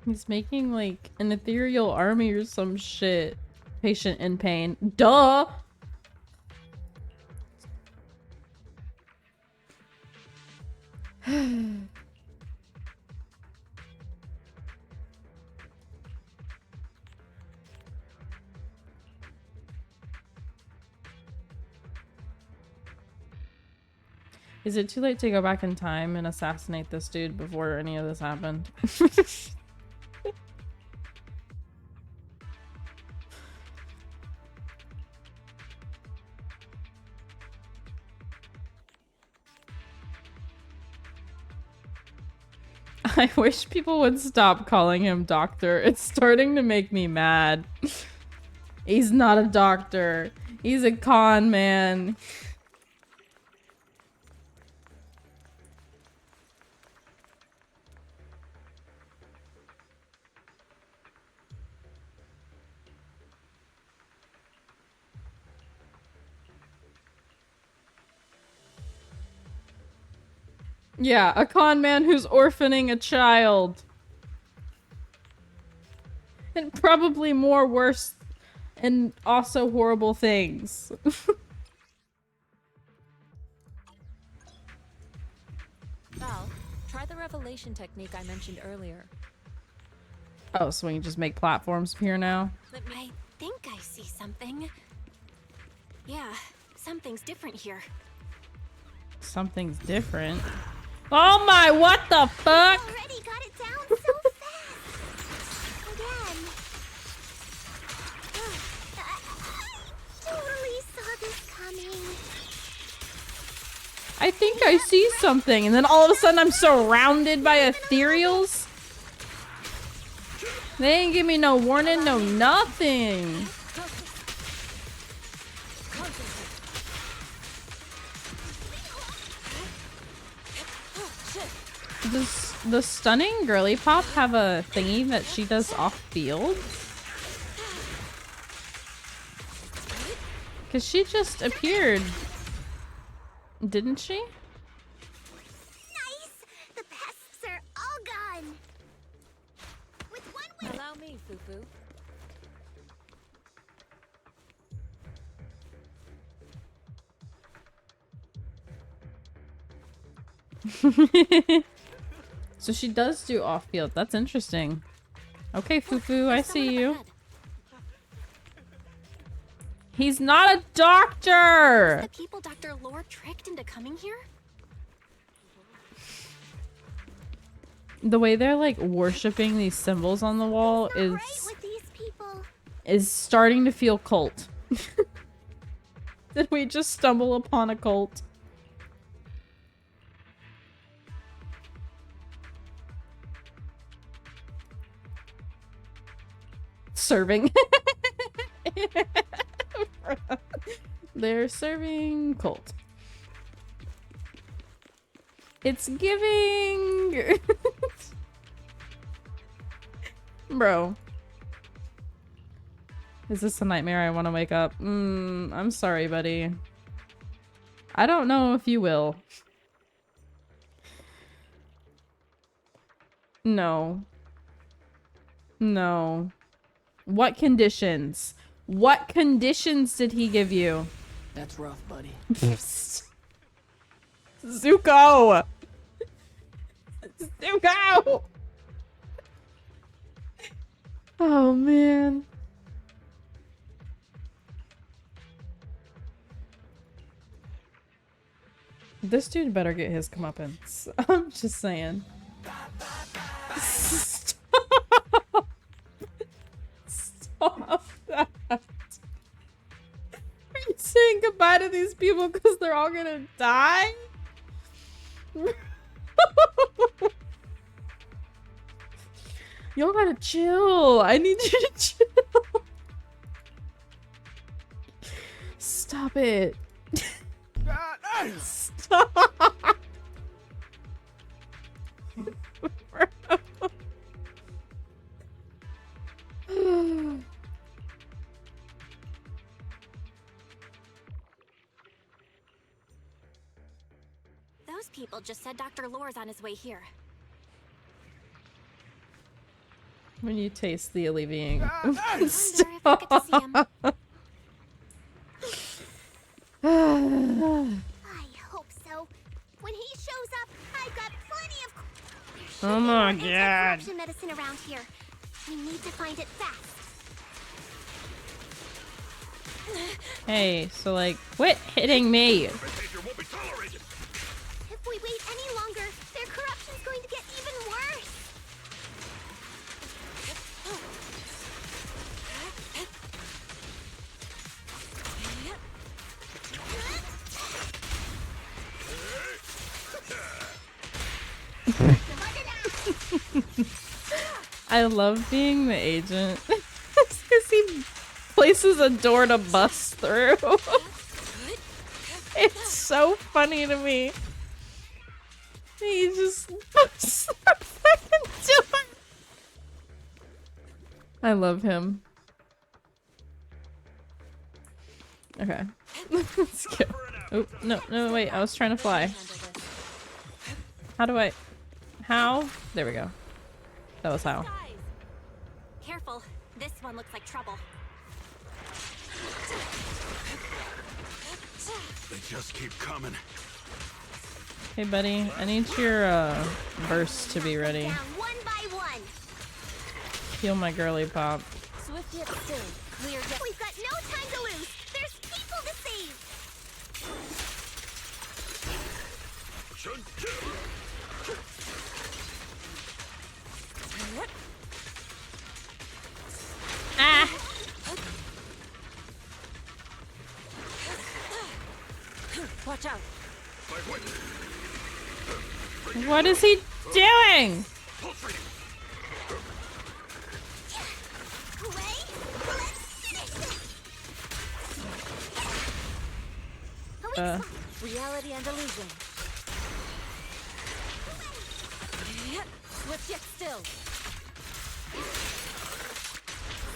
A: He's making like an ethereal army or some shit. Patient in pain. Duh! Is it too late to go back in time and assassinate this dude before any of this happened? I wish people would stop calling him doctor. It's starting to make me mad. He's not a doctor. He's a con man. Yeah, a con man who's orphaning a child. And probably more worse and also horrible things.
H: Val, try the revelation technique I mentioned earlier.
A: Oh, so we can just make platforms appear now?
D: I think I see something. Yeah, something's different here.
A: Something's different. Oh my, what the fuck?
F: Already got it down so fast. Again. I totally saw this coming.
A: I think I see something, and then all of a sudden I'm surrounded by ethereals? They ain't give me no warning, no nothing. Does the stunning girly pop have a thingy that she does off field? Cause she just appeared, didn't she?
F: Nice! The pests are all gone. With one win.
H: Allow me, Fufu.
A: So she does do off field. That's interesting. Okay, Fufu, I see you. He's not a doctor!
D: The people Dr. Lore tricked into coming here?
A: The way they're like worshipping these symbols on the wall
F: Right
A: is
F: with these people.
A: starting to feel cult. Did we just stumble upon a cult? Serving. They're serving cult. It's giving. Bro. Is this a nightmare I want to wake up? I'm sorry, buddy. I don't know if you will. No. No. What conditions? What conditions did he give you?
L: That's rough, buddy.
A: Zuko! Zuko! Oh, man. This dude better get his comeuppance. I'm just saying. Stop. Stop that. Are you saying goodbye to these people because they're all gonna die? Y'all gotta chill. I need you to chill. Stop it. Stop.
D: Those people just said Dr. Lore's on his way here.
A: When you taste the alleviating.
D: Stop.
F: I hope so. When he shows up, I've got plenty of. There should
A: Oh
F: be more
A: my God.
F: anti-corruption medicine around here. We need to find it fast.
A: Hey, so like, quit hitting me.
I: Behavior won't be tolerated.
F: If we wait any longer, their corruption's going to get even worse.
A: I love being the agent. Because he places a door to bust through. It's so funny to me. He just busts through the fucking door. I love him. Okay. Let's go. Oh, no, wait. I was trying to fly. How do I... How? There we go. That was how.
D: Careful. This one looks like trouble.
I: They just keep coming.
A: Hey, buddy. I need your burst to be ready.
F: Down one by one.
A: Heal my girly pop.
F: Swift yet still. Clear yet. We've got no time to lose. There's people to save.
A: Ah!
H: Watch out.
A: What is he doing?
H: Reality and illusion. Swift yet still.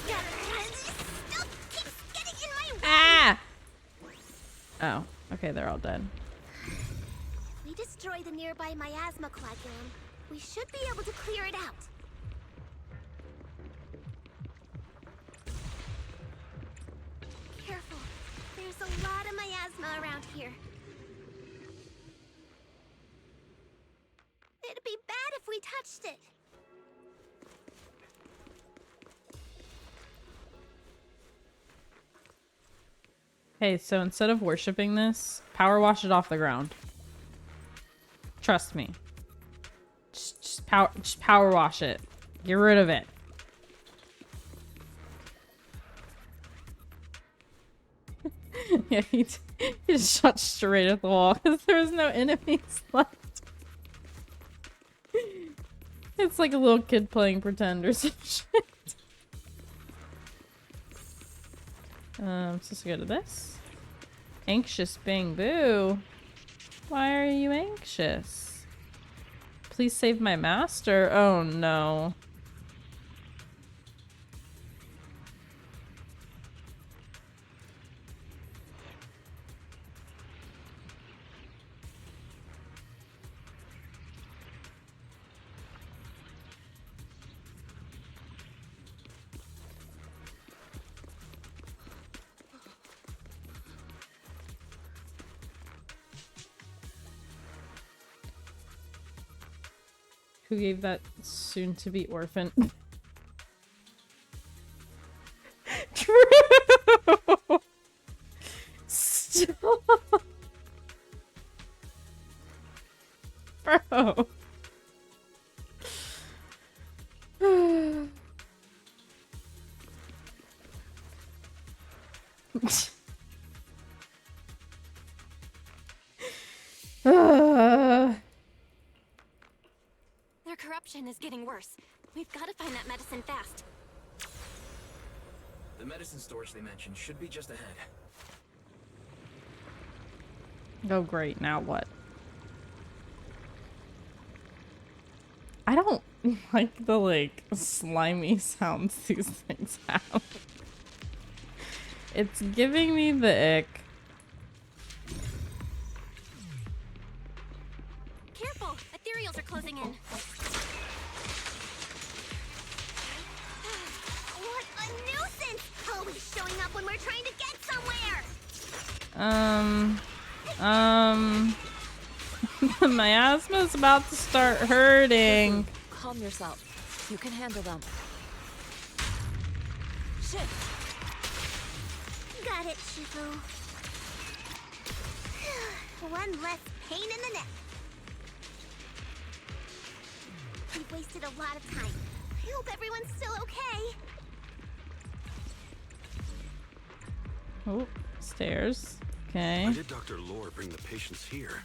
F: Stuff keeps getting in my way.
A: Ah! Oh, okay, they're all dead.
F: If we destroy the nearby miasma coagulum, we should be able to clear it out. Careful. There's a lot of miasma around here. It'd be bad if we touched it.
A: Hey, so instead of worshipping this, power wash it off the ground. Trust me. Just power wash it. Get rid of it. Yeah, he just shot straight at the wall because there was no enemies left. It's like a little kid playing pretend or some shit. Supposed to go to this. Anxious Bang Boo. Why are you anxious? Please save my master. Oh no. Who gave that soon-to-be orphan? True! Stop! Bro!
D: Their corruption is getting worse. We've got to find that medicine fast.
E: The medicine storage they mentioned should be just ahead.
A: Oh, great. Now what? I don't like the, like, slimy sounds these things have. It's giving me the ick.
D: Careful! Ethereals are closing in.
F: What a nuisance! Always showing up when we're trying to get somewhere!
A: My asthma's about to start hurting.
H: Calm yourself. You can handle them. Shit!
F: Got it, Shifu. One less pain in the neck. We've wasted a lot of time. I hope everyone's still okay.
A: Oh, stairs. Okay.
I: Why did Dr. Lore bring the patients here?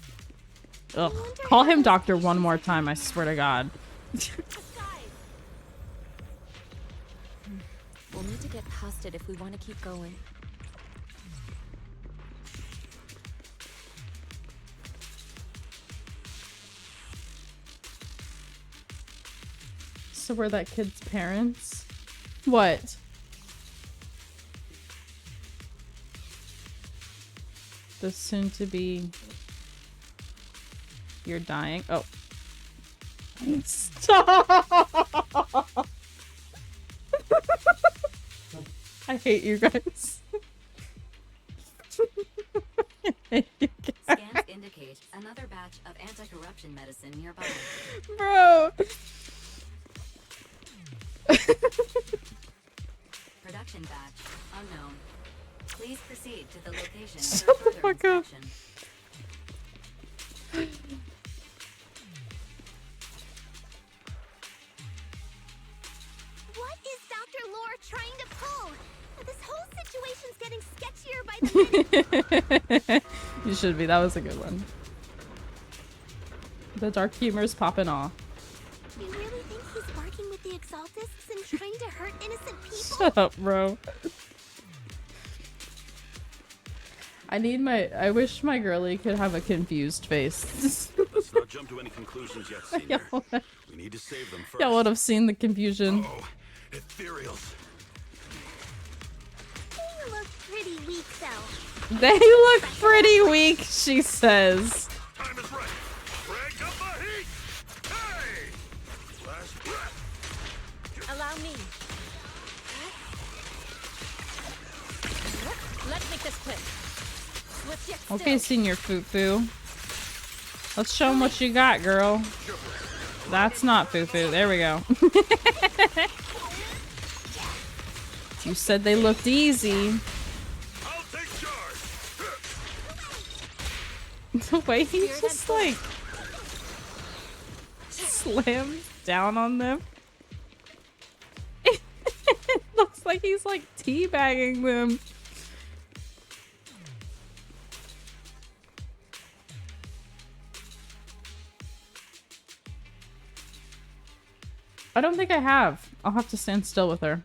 A: Ugh. Call him doctor one more time, I swear to God.
H: We'll need to get past it if we want to keep going.
A: So were that kid's parents? What? The soon to be... You're dying? Oh. Stop! I hate you guys. I hate you guys.
K: Scans indicate another batch of anti-corruption medicine nearby.
A: Bro!
K: Production batch unknown. Please proceed to the location
A: Shut
K: for
A: the
K: further
A: fuck up.
K: inspection.
F: What is Dr. Lore trying to pull? This whole situation's getting sketchier by the minute.
A: You should be. That was a good one. The dark humor's popping off.
F: You really think he's working with the Exaltists and trying to hurt innocent people?
A: Shut up, bro. I wish my girly could have a confused face.
I: Let's not jump to any conclusions yet, Senior. We need to save them first.
A: Y'all would have seen the confusion.
I: Oh, ethereals.
F: They look pretty weak, though.
A: They look pretty weak, she says.
I: Time is right. Crank up the heat. Hey! Last breath.
H: Allow me. Let's make this quick. Swift yet still.
A: Okay, Senior Foo-Foo. Let's show them what you got, girl. That's not Foo-Foo. There we go. You said they looked easy.
I: I'll take charge.
A: The way he just, like, slams down on them. It looks like he's, like, teabagging them. I don't think I have. I'll have to stand still with her.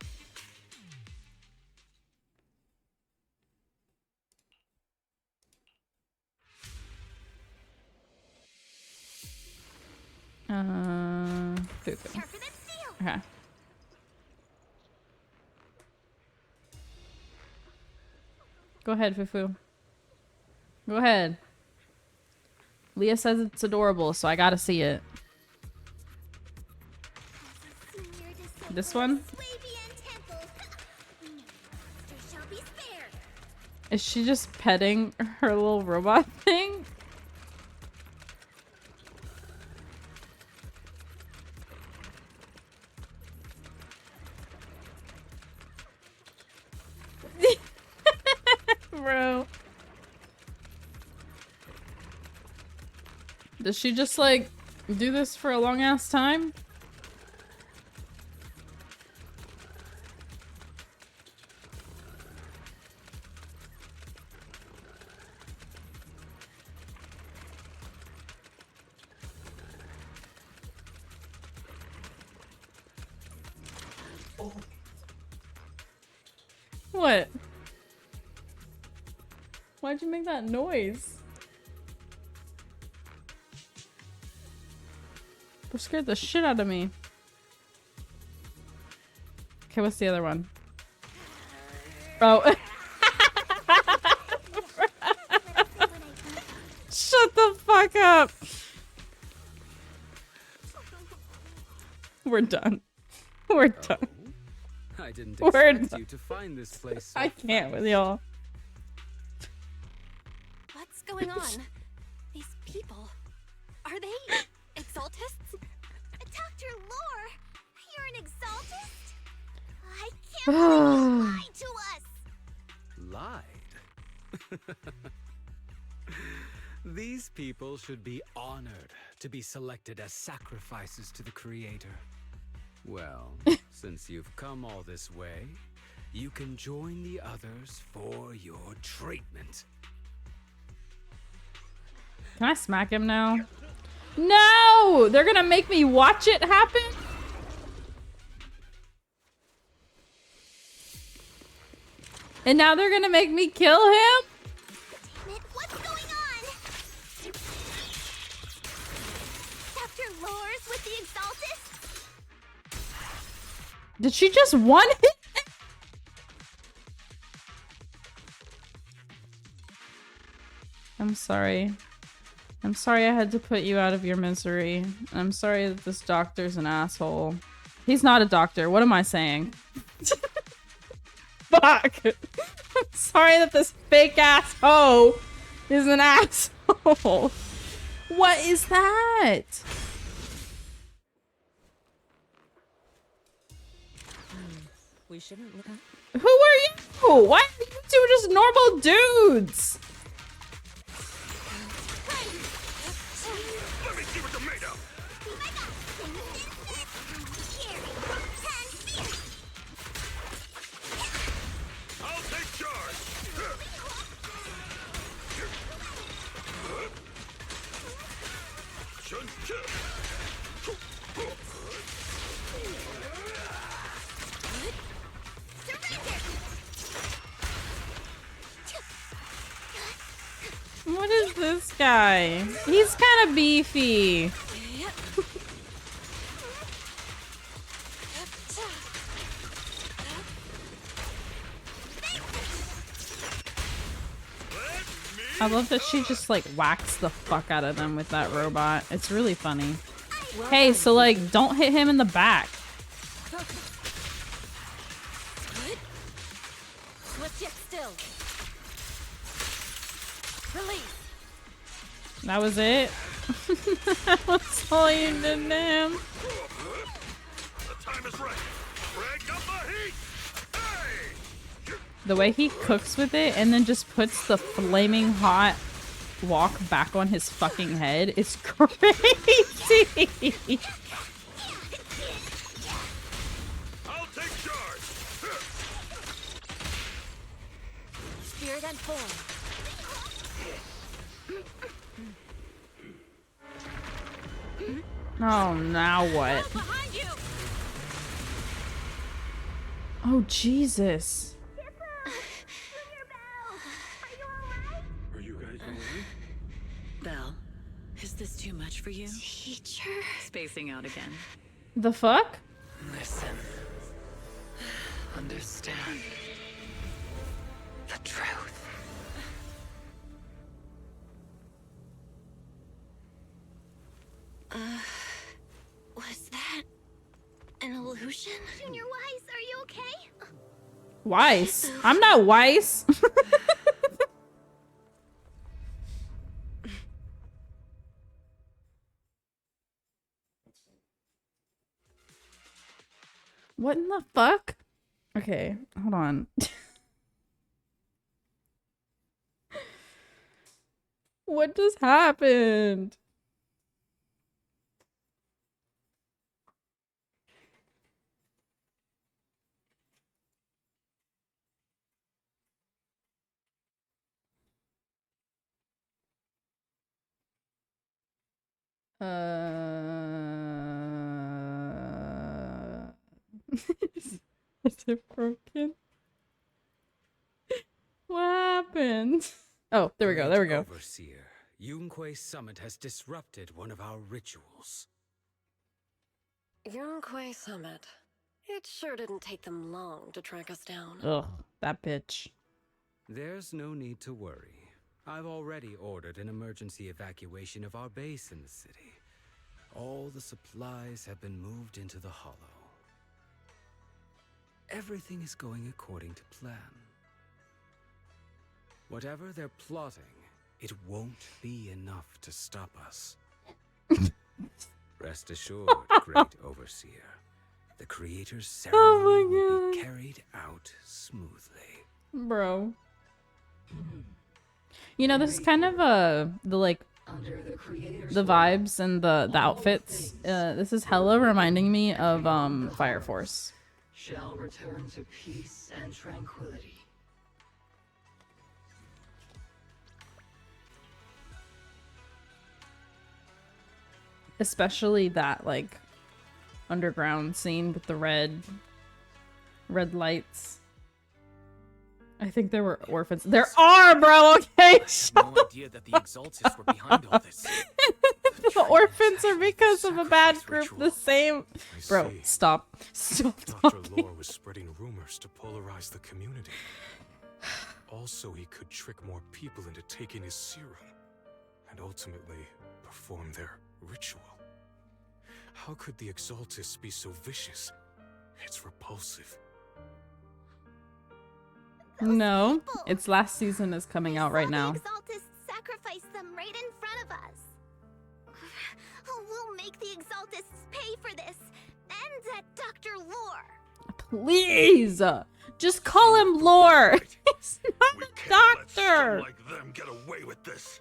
A: Foo-Foo. Okay. Go ahead, Foo-Foo. Go ahead. Leah says it's adorable, so I gotta see it. This one? Is she just petting her little robot thing? Bro. Does she just, like, do this for a long ass time? What? Why'd you make that noise? That scared the shit out of me. Okay, what's the other one? Oh. Shut the fuck up. We're done. We're done.
L: I didn't
A: We're
L: expect
A: done.
L: you to find this place so
A: I can't with y'all.
D: What's going on? These people. Are they exaltists?
F: Dr. Lore, you're an exaltist? I can't believe you lied to us!
L: Lied? These people should be honored to be selected as sacrifices to the Creator. Well, since you've come all this way, you can join the others for your treatment.
A: Can I smack him now? No! They're gonna make me watch it happen? And now they're gonna make me kill him?
F: Damn it, what's going on? Dr. Lore's with the exaltists?
A: Did she just one hit? I'm sorry. I'm sorry I had to put you out of your misery. I'm sorry that this doctor's an asshole. He's not a doctor. What am I saying? Fuck! I'm sorry that this fake ass hoe is an asshole. What is that?
H: We shouldn't look.
A: Who are you? Why are you two just normal dudes?
I: Let me see what you're made of. I'll take charge.
A: What is this guy? He's kind of beefy. I love that she just like whacks the fuck out of them with that robot. It's really funny. Hey, so like, don't hit him in the back.
H: Swift yet still. Release.
A: That was it? That was all you did to him.
I: The time is right. Crank up the heat. Hey!
A: The way he cooks with it and then just puts the flaming hot wok back on his fucking head is crazy.
I: I'll take charge.
H: Spirit and form.
A: Oh, now what?
H: Behind you.
A: Oh, Jesus.
I: Are you guys all right?
K: Belle, is this too much for you?
F: Teacher?
K: Spacing out again.
A: The fuck?
K: Listen. Understand. The truth.
D: Was that an illusion?
F: Junior Wise, are you okay?
A: Weiss. I'm not Weiss. What in the fuck? Okay, hold on. What just happened? Is it broken? What happened? Oh, there we go. There we go.
L: Overseer, Yunque's summit has disrupted one of our rituals.
M: Yunque Summit. It sure didn't take them long to track us down.
A: Ugh, that bitch.
L: There's no need to worry. I've already ordered an emergency evacuation of our base in the city. All the supplies have been moved into the hollow. Everything is going according to plan. Whatever they're plotting, it won't be enough to stop us. Rest assured, Great Overseer. The Creator's ceremony will be carried out smoothly.
A: Bro. You know, this is kind of the vibes and the outfits. This is hella reminding me of Fire Force.
N: Shall return to peace and tranquility.
A: Especially that like underground scene with the red lights. I think there were orphans. There are, bro. Okay.
E: No idea that the Exaltists were behind all this.
A: The orphans are because of a bad group. The same. Bro, stop. Stop
G: Dr.
A: talking.
G: Lore was spreading rumors to polarize the community. Also, he could trick more people into taking his serum, and ultimately perform their ritual. How could the Exaltists be so vicious? It's repulsive.
A: No, its last season is coming out right now.
F: The Exaltists sacrifice them right in front of us. We'll make the Exaltists pay for this. And that Dr. Lore.
A: Please, just call him Lore. He's not
I: We
A: a
I: can't let
A: doctor.
I: scum like them get away with this.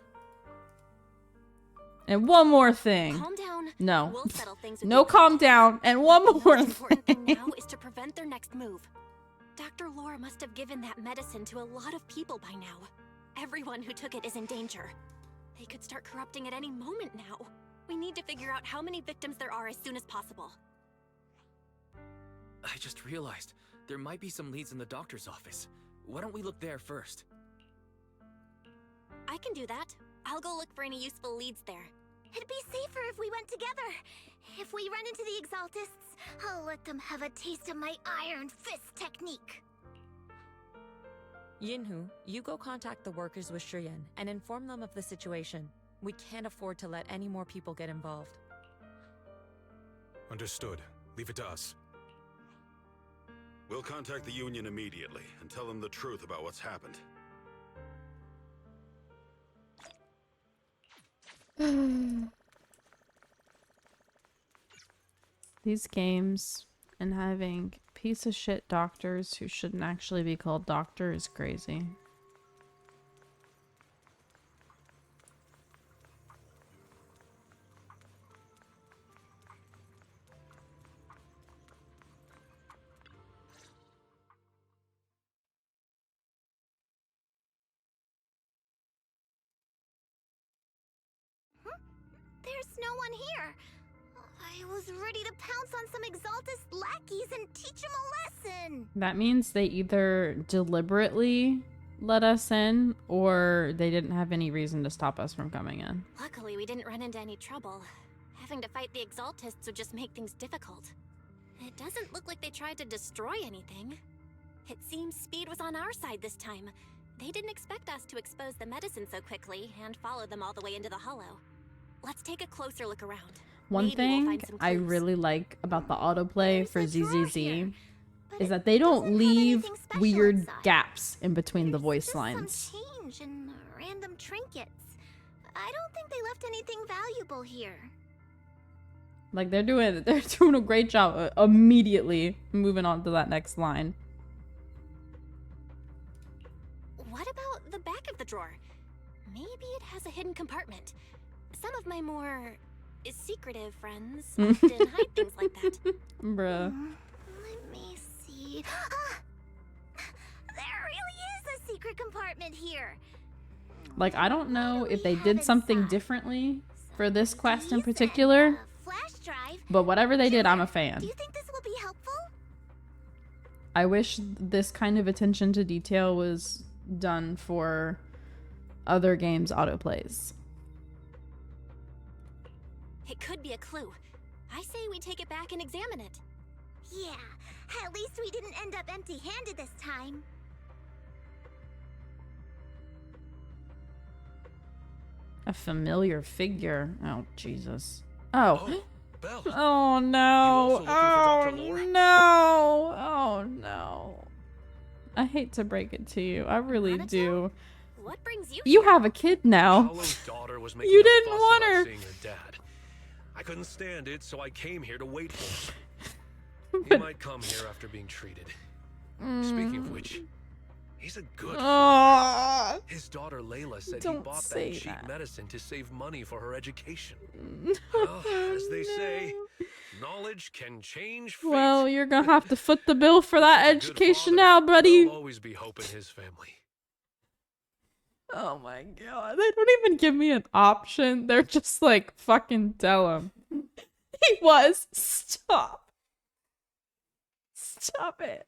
A: And one more thing.
D: Calm down.
A: No.
D: We'll settle things with
A: No,
D: you.
A: calm down. And one
D: The
A: more
D: most important thing
A: thing.
D: now is to prevent their next move. Dr. Lore must have given that medicine to a lot of people by now. Everyone who took it is in danger. They could start corrupting at any moment now. We need to figure out how many victims there are as soon as possible.
E: I just realized there might be some leads in the doctor's office. Why don't we look there first?
D: I can do that. I'll go look for any useful leads there.
F: It'd be safer if we went together. If we run into the Exaltists, I'll let them have a taste of my Iron Fist technique.
H: Yinhu, you go contact the workers with Shiyan and inform them of the situation. We can't afford to let any more people get involved.
G: Understood. Leave it to us.
I: We'll contact the Union immediately and tell them the truth about what's happened.
A: These games and having piece of shit doctors who shouldn't actually be called doctor is crazy.
F: There's no one here. I was ready to pounce on some Exaltist lackeys and teach them a lesson.
A: That means they either deliberately let us in or they didn't have any reason to stop us from coming in.
D: Luckily, we didn't run into any trouble. Having to fight the Exaltists would just make things difficult. It doesn't look like they tried to destroy anything. It seems speed was on our side this time. They didn't expect us to expose the medicine so quickly and follow them all the way into the hollow. Let's take a closer look around.
A: One
D: Maybe we'll
A: thing
D: find some
A: I
D: clues.
A: really like about the autoplay for ZZZ
F: but
A: is
F: it
A: that they don't
F: doesn't have
A: leave
F: anything special
A: weird
F: inside.
A: gaps in between the voice
F: Just
A: lines.
F: some change and random trinkets. I don't think they left anything valuable here.
A: Like they're doing a great job immediately moving on to that next line.
D: What about the back of the drawer? Maybe it has a hidden compartment. Some of my more secretive friends often hide things like that.
A: Bruh.
F: Let me see. There really is a secret compartment here.
A: Like I don't know if they did something differently for this quest in
F: He said,
A: particular,
F: flash drive.
A: but whatever they did, I'm a fan.
F: Do you think this will be helpful?
A: I wish this kind of attention to detail was done for other games autoplays.
D: It could be a clue. I say we take it back and examine it.
F: Yeah, at least we didn't end up empty-handed this time.
A: A familiar figure. Oh, Jesus. Oh.
B: Belle.
A: Oh, no.
B: You also looking for
A: Oh,
B: Dr. Lore?
A: no. Oh, no. I hate to break it to you. I really do.
D: What brings you
A: You
D: here?
A: have a kid now.
B: Paolo's daughter was making
A: You
B: a
A: didn't
B: fuss
A: want
B: about
A: her.
B: seeing her dad. I couldn't stand it, so I came here to wait for him. He might come here after being treated. Speaking of which, he's a good father. His daughter Layla said he
A: Don't
B: bought
A: say
B: that cheap
A: that.
B: medicine to save money for her education. Well, as they say, knowledge can change fate.
A: Well, you're gonna have to foot the bill for that
B: A good
A: education
B: father,
A: now, buddy.
B: There'll always be hope in his family.
A: Oh my god. They don't even give me an option. They're just like, fucking tell him. He was. Stop. Stop it.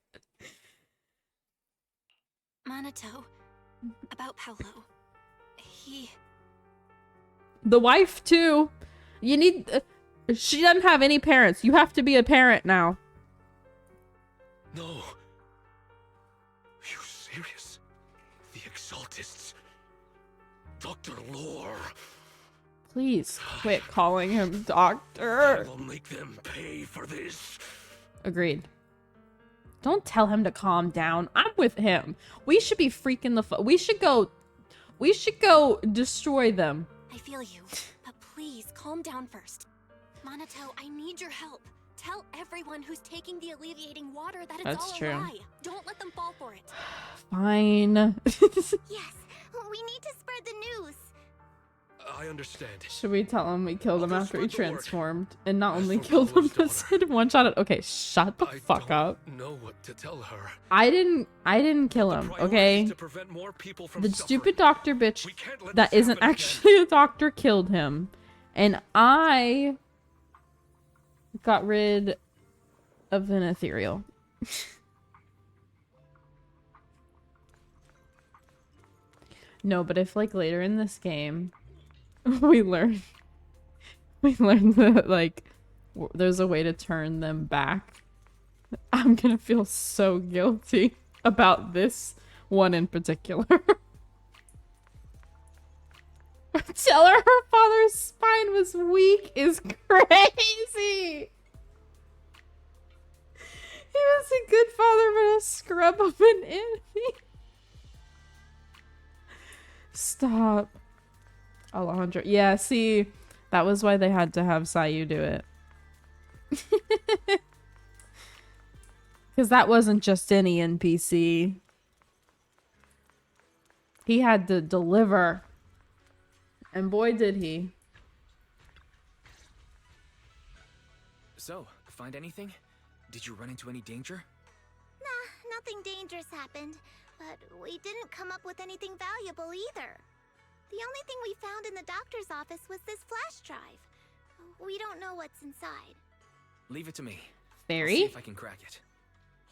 D: Minato, about Paolo. He...
A: The wife, too. You need... she doesn't have any parents. You have to be a parent now.
B: No. You serious? The Exaltists. Dr. Lore.
A: Please quit calling him doctor.
B: I will make them pay for this.
A: Agreed. Don't tell him to calm down. I'm with him. We should be freaking the we should go destroy them.
D: I feel you, but please calm down first. Minato, I need your help. Tell everyone who's taking the alleviating water that it's
A: That's
D: all
A: true.
D: a lie. Don't let them fall for it.
A: Fine.
F: Yes, we need to spread the news.
B: I understand.
A: Should we tell him we killed him
B: I'll go
A: after he
B: spread the word.
A: transformed? And not
B: As
A: only
B: for
A: killed him,
B: Paolo's
A: but
B: daughter,
A: said one shot at... Okay, shut the
B: I
A: fuck
B: don't
A: up.
B: know what to tell her.
A: I didn't kill him,
B: Priority
A: okay?
B: is to prevent more people from
A: The
B: suffering.
A: stupid doctor bitch
B: We can't let
A: that
B: this
A: isn't
B: happen
A: actually a doctor killed him. And I got rid of an ethereal. No, but if like later in this game we learn that like there's a way to turn them back, I'm gonna feel so guilty about this one in particular. Tell her father's spine was weak is crazy. He was a good father, but a scrub of an enemy. Stop. Alejandro. Yeah, see, that was why they had to have Sayu do it. Because that wasn't just any NPC. He had to deliver. And boy, did he.
E: So, find anything? Did you run into any danger?
F: Nah, nothing dangerous happened, but we didn't come up with anything valuable either. The only thing we found in the doctor's office was this flash drive. We don't know what's inside.
E: Leave it to me.
A: Fairy?
E: I'll see if I can crack it.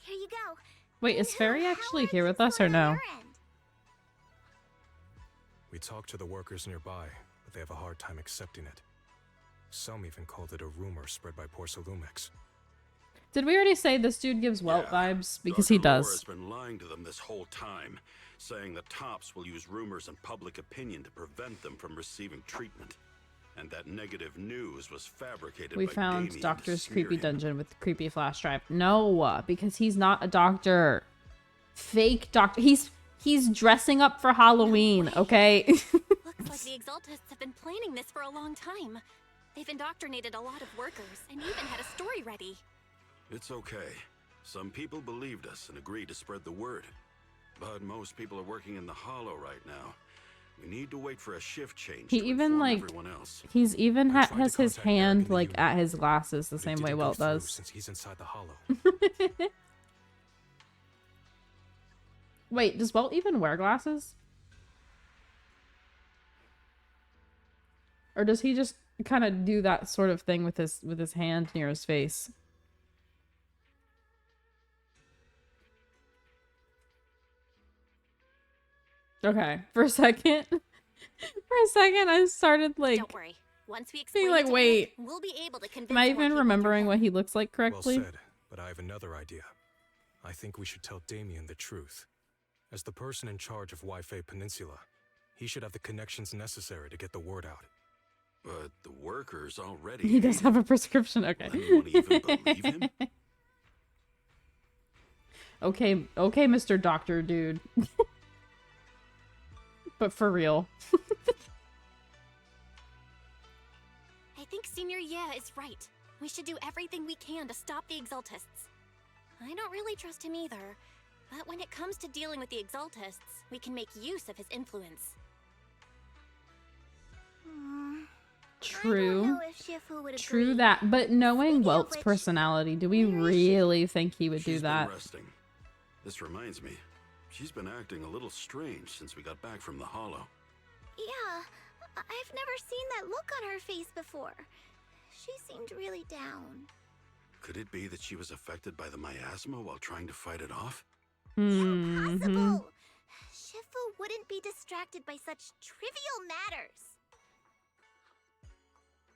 F: Here you go.
A: Wait, is Fairy actually here with us or no?
G: We talked to the workers nearby, but they have a hard time accepting it. Some even called it a rumor spread by Porcelumex.
A: Did we already say this dude gives Welt vibes? Because he
I: Dr. Lore
A: does.
I: has been lying to them this whole time, saying the Tops will use rumors and public opinion to prevent them from receiving treatment. And that negative news was fabricated
A: We
I: by
A: found
I: Damien to
A: Doctor's
I: smear
A: creepy
I: him.
A: dungeon with creepy flash drive. No, because he's not a doctor. Fake doctor. He's dressing up for Halloween, okay?
D: Looks like the Exaltists have been planning this for a long time. They've indoctrinated a lot of workers and even had a story ready.
I: It's okay. Some people believed us and agreed to spread the word. But most people are working in the Hollow right now. We need to wait for a shift change
A: He
I: to
A: even
I: inform
A: like
I: everyone else.
A: he's even
G: I tried to
A: has his
G: contact Eric
A: hand
G: in the
A: like
G: unit,
A: at his glasses the
G: but it
A: same way
G: didn't go
A: Welt
G: through
A: does.
G: Since he's inside the Hollow.
A: Wait, does Welt even wear glasses? Or does he just kind of do that sort of thing with his hand near his face? Okay, for a second, I started like
D: Don't worry. Once we
A: being
D: explain
A: like,
D: it to
A: wait,
D: Eric, we'll be able to convince
A: am I
D: more
A: even
D: people
A: remembering
D: through
A: what
D: him.
A: he looks like
G: Well
A: correctly?
G: said, but I have another idea. I think we should tell Damien the truth. As the person in charge of Wi-Fi Peninsula, he should have the connections necessary to get the word out.
I: But the workers already
A: He does
I: hate
A: have
I: him.
A: a prescription. Okay.
I: Will anyone even believe him?
A: Okay, Mr. Doctor, dude. But for real.
D: I think Senior Yeah is right. We should do everything we can to stop the Exaltists. I don't really trust him either, but when it comes to dealing with the Exaltists, we can make use of his influence.
A: True.
F: I don't know if Shifu would
A: True
F: agree.
A: that. But knowing
F: Speaking of
A: Welt's
F: which,
A: personality, do we really think he would do
I: She's
A: that?
I: been resting. This reminds me, she's been acting a little strange since we got back from the Hollow.
F: Yeah, I've never seen that look on her face before. She seemed really down.
I: Could it be that she was affected by the miasma while trying to fight it off?
F: Impossible! Shifu wouldn't be distracted by such trivial matters.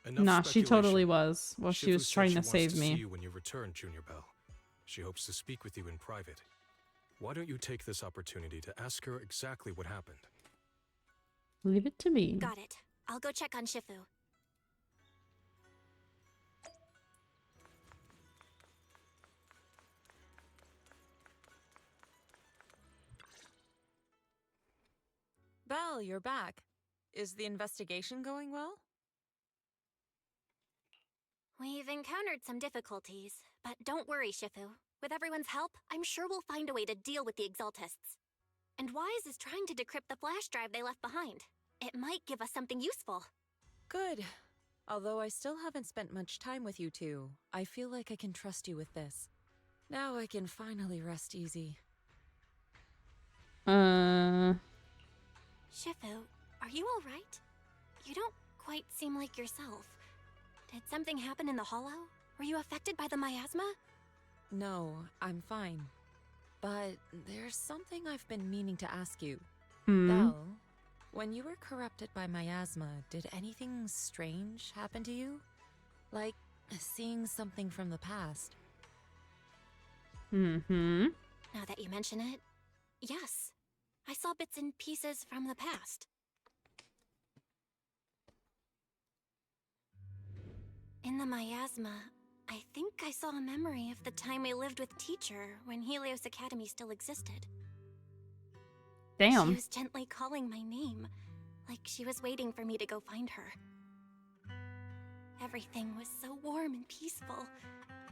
G: Enough
A: Nah, she totally
G: speculation.
A: was. Well, she
G: Shifu
A: was
G: said
A: trying
G: she
A: to
G: wants
A: save
G: see
A: me.
G: you when you return, Junior Bell. She hopes to speak with you in private. Why don't you take this opportunity to ask her exactly what happened?
A: Leave it to me.
D: Got it. I'll go check on Shifu.
H: Belle, you're back. Is the investigation going well?
D: We've encountered some difficulties, but don't worry, Shifu. With everyone's help, I'm sure we'll find a way to deal with the Exaltists. And Wise is trying to decrypt the flash drive they left behind. It might give us something useful.
H: Good. Although I still haven't spent much time with you two, I feel like I can trust you with this. Now I can finally rest easy.
D: Shifu, are you alright? You don't quite seem like yourself. Did something happen in the Hollow? Were you affected by the miasma?
H: No, I'm fine. But there's something I've been meaning to ask you.
A: Hmm.
H: Belle, when you were corrupted by miasma, did anything strange happen to you? Like seeing something from the past?
A: Mm-hmm.
D: Now that you mention it, yes. I saw bits and pieces from the past. In the miasma, I think I saw a memory of the time I lived with Teacher when Helios Academy still existed.
A: Damn.
D: She was gently calling my name, like she was waiting for me to go find her. Everything was so warm and peaceful.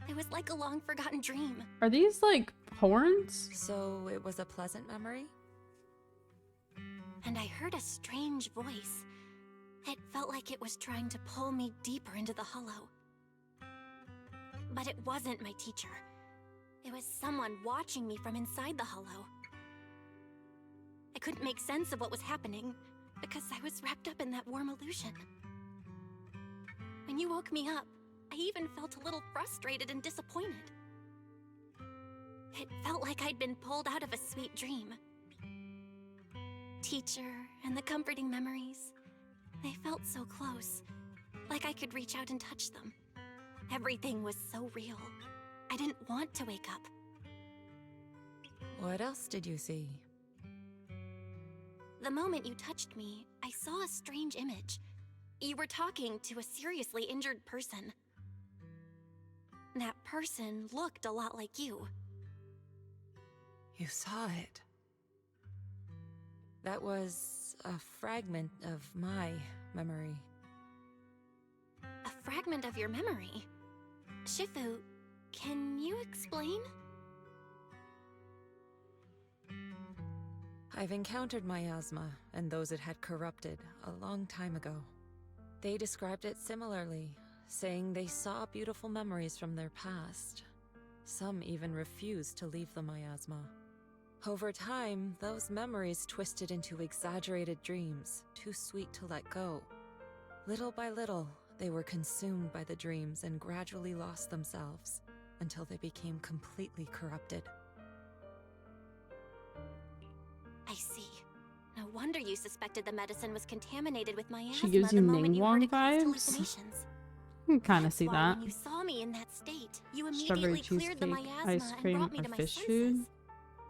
D: It was like a long-forgotten dream.
A: Are these like horns?
H: So it was a pleasant memory?
D: And I heard a strange voice. It felt like it was trying to pull me deeper into the Hollow. But it wasn't my teacher. It was someone watching me from inside the Hollow. I couldn't make sense of what was happening because I was wrapped up in that warm illusion. When you woke me up, I even felt a little frustrated and disappointed. It felt like I'd been pulled out of a sweet dream. Teacher and the comforting memories, they felt so close, like I could reach out and touch them. Everything was so real. I didn't want to wake up.
H: What else did you see?
D: The moment you touched me, I saw a strange image. You were talking to a seriously injured person. That person looked a lot like you.
H: You saw it. That was a fragment of my memory.
D: A fragment of your memory? Shifu, can you explain?
H: I've encountered miasma and those it had corrupted a long time ago. They described it similarly, saying they saw beautiful memories from their past. Some even refused to leave the miasma. Over time, those memories twisted into exaggerated dreams, too sweet to let go. Little by little, they were consumed by the dreams and gradually lost themselves, until they became completely corrupted.
D: I see. No wonder you suspected the medicine was contaminated with miasma
A: She gives
D: the
A: you
D: moment you heard
A: Ningguang
D: it caused
A: vibes.
D: hallucinations.
A: You can kind of
D: That's
A: see
D: why
A: that.
D: when you saw me in that state, you
A: Strawberry
D: immediately cleared the
A: cheesecake,
D: miasma
A: ice
D: and
A: cream,
D: brought me
A: or
D: to my
A: fish
D: senses.
A: food.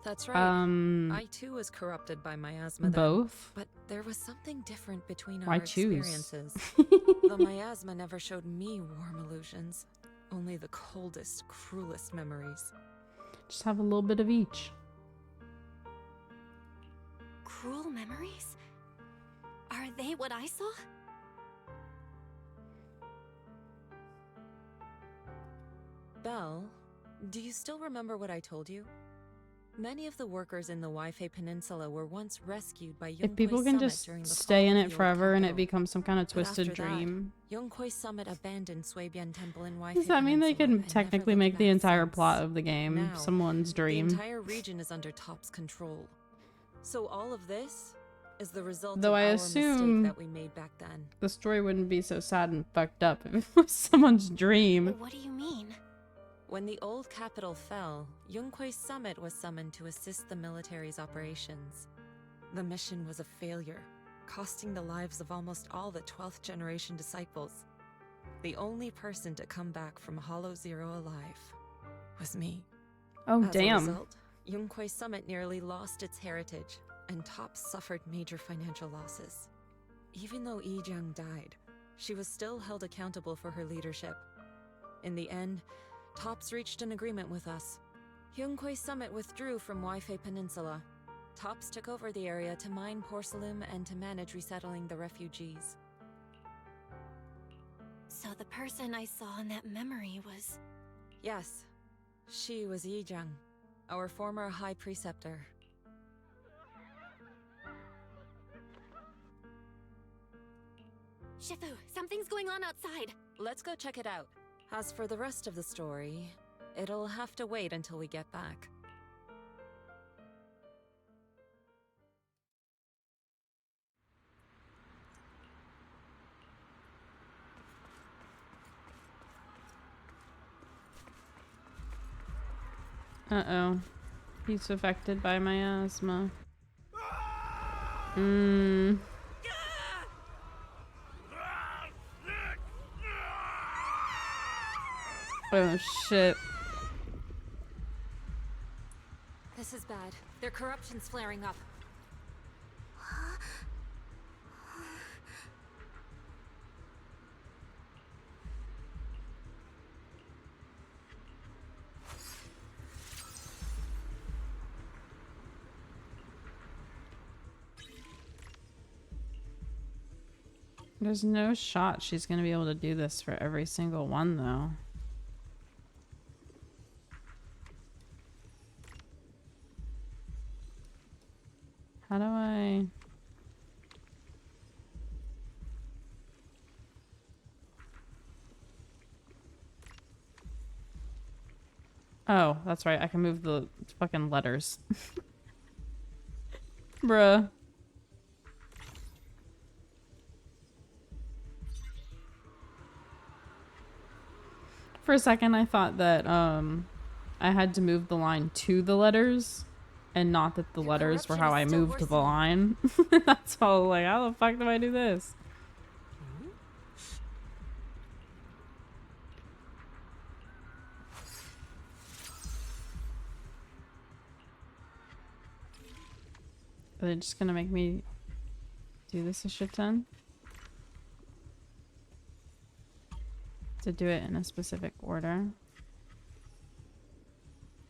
H: That's right. I too was corrupted by miasma then.
A: Both?
H: But there was something different between
A: Why
H: our
A: choose?
H: experiences. The miasma never showed me warm illusions, only the coldest, cruelest memories.
A: Just have a little bit of each.
D: Cruel memories? Are they what I saw?
H: Belle, do you still remember what I told you? Many of the workers in the Waifei Peninsula were once rescued by
A: If
H: Yunquei
A: people can
H: Summit
A: just
H: during the
A: stay
H: fall
A: in
H: of
A: it
H: the old
A: forever and it
H: capital.
A: becomes some kind of
H: But
A: twisted
H: after that,
A: dream.
H: Yunquei Summit abandoned Suibian Temple in Waifei
A: Does that mean they
H: Peninsula
A: can
H: and
A: technically
H: never
A: make
H: looked
A: the
H: back
A: entire
H: since.
A: plot of the game
H: Now,
A: someone's dream?
H: The entire region is under Top's control. So all of this is the result
A: Though
H: of
A: I
H: our
A: assume
H: mistake that we made back then.
A: the story wouldn't be so sad and fucked up if it was someone's dream.
D: What do you mean?
H: When the old capital fell, Yunquei Summit was summoned to assist the military's operations. The mission was a failure, costing the lives of almost all the 12th generation disciples. The only person to come back from Hollow Zero alive was me.
A: Oh,
H: As
A: damn.
H: a result, Yunquei Summit nearly lost its heritage, and Top suffered major financial losses. Even though Yi Jiang died, she was still held accountable for her leadership. In the end, Tops reached an agreement with us. Yunquei Summit withdrew from Waifei Peninsula. Tops took over the area to mine porcelain and to manage resettling the refugees.
D: So the person I saw in that memory was...
H: Yes, she was Yi Jiang, our former High Preceptor.
D: Shifu, something's going on outside.
H: Let's go check it out. As for the rest of the story, it'll have to wait until we get back.
A: Uh-oh. He's affected by miasma. Oh, shit.
O: This is bad. Their corruption's flaring up.
A: There's no shot she's gonna be able to do this for every single one, though. How do I... Oh, that's right. I can move the fucking letters. Bruh. For a second, I thought that I had to move the line to the letters, and not that the letters were how I moved the line. That's all. Like, how the fuck do I do this? Are they just gonna make me do this a shit ton? To do it in a specific order.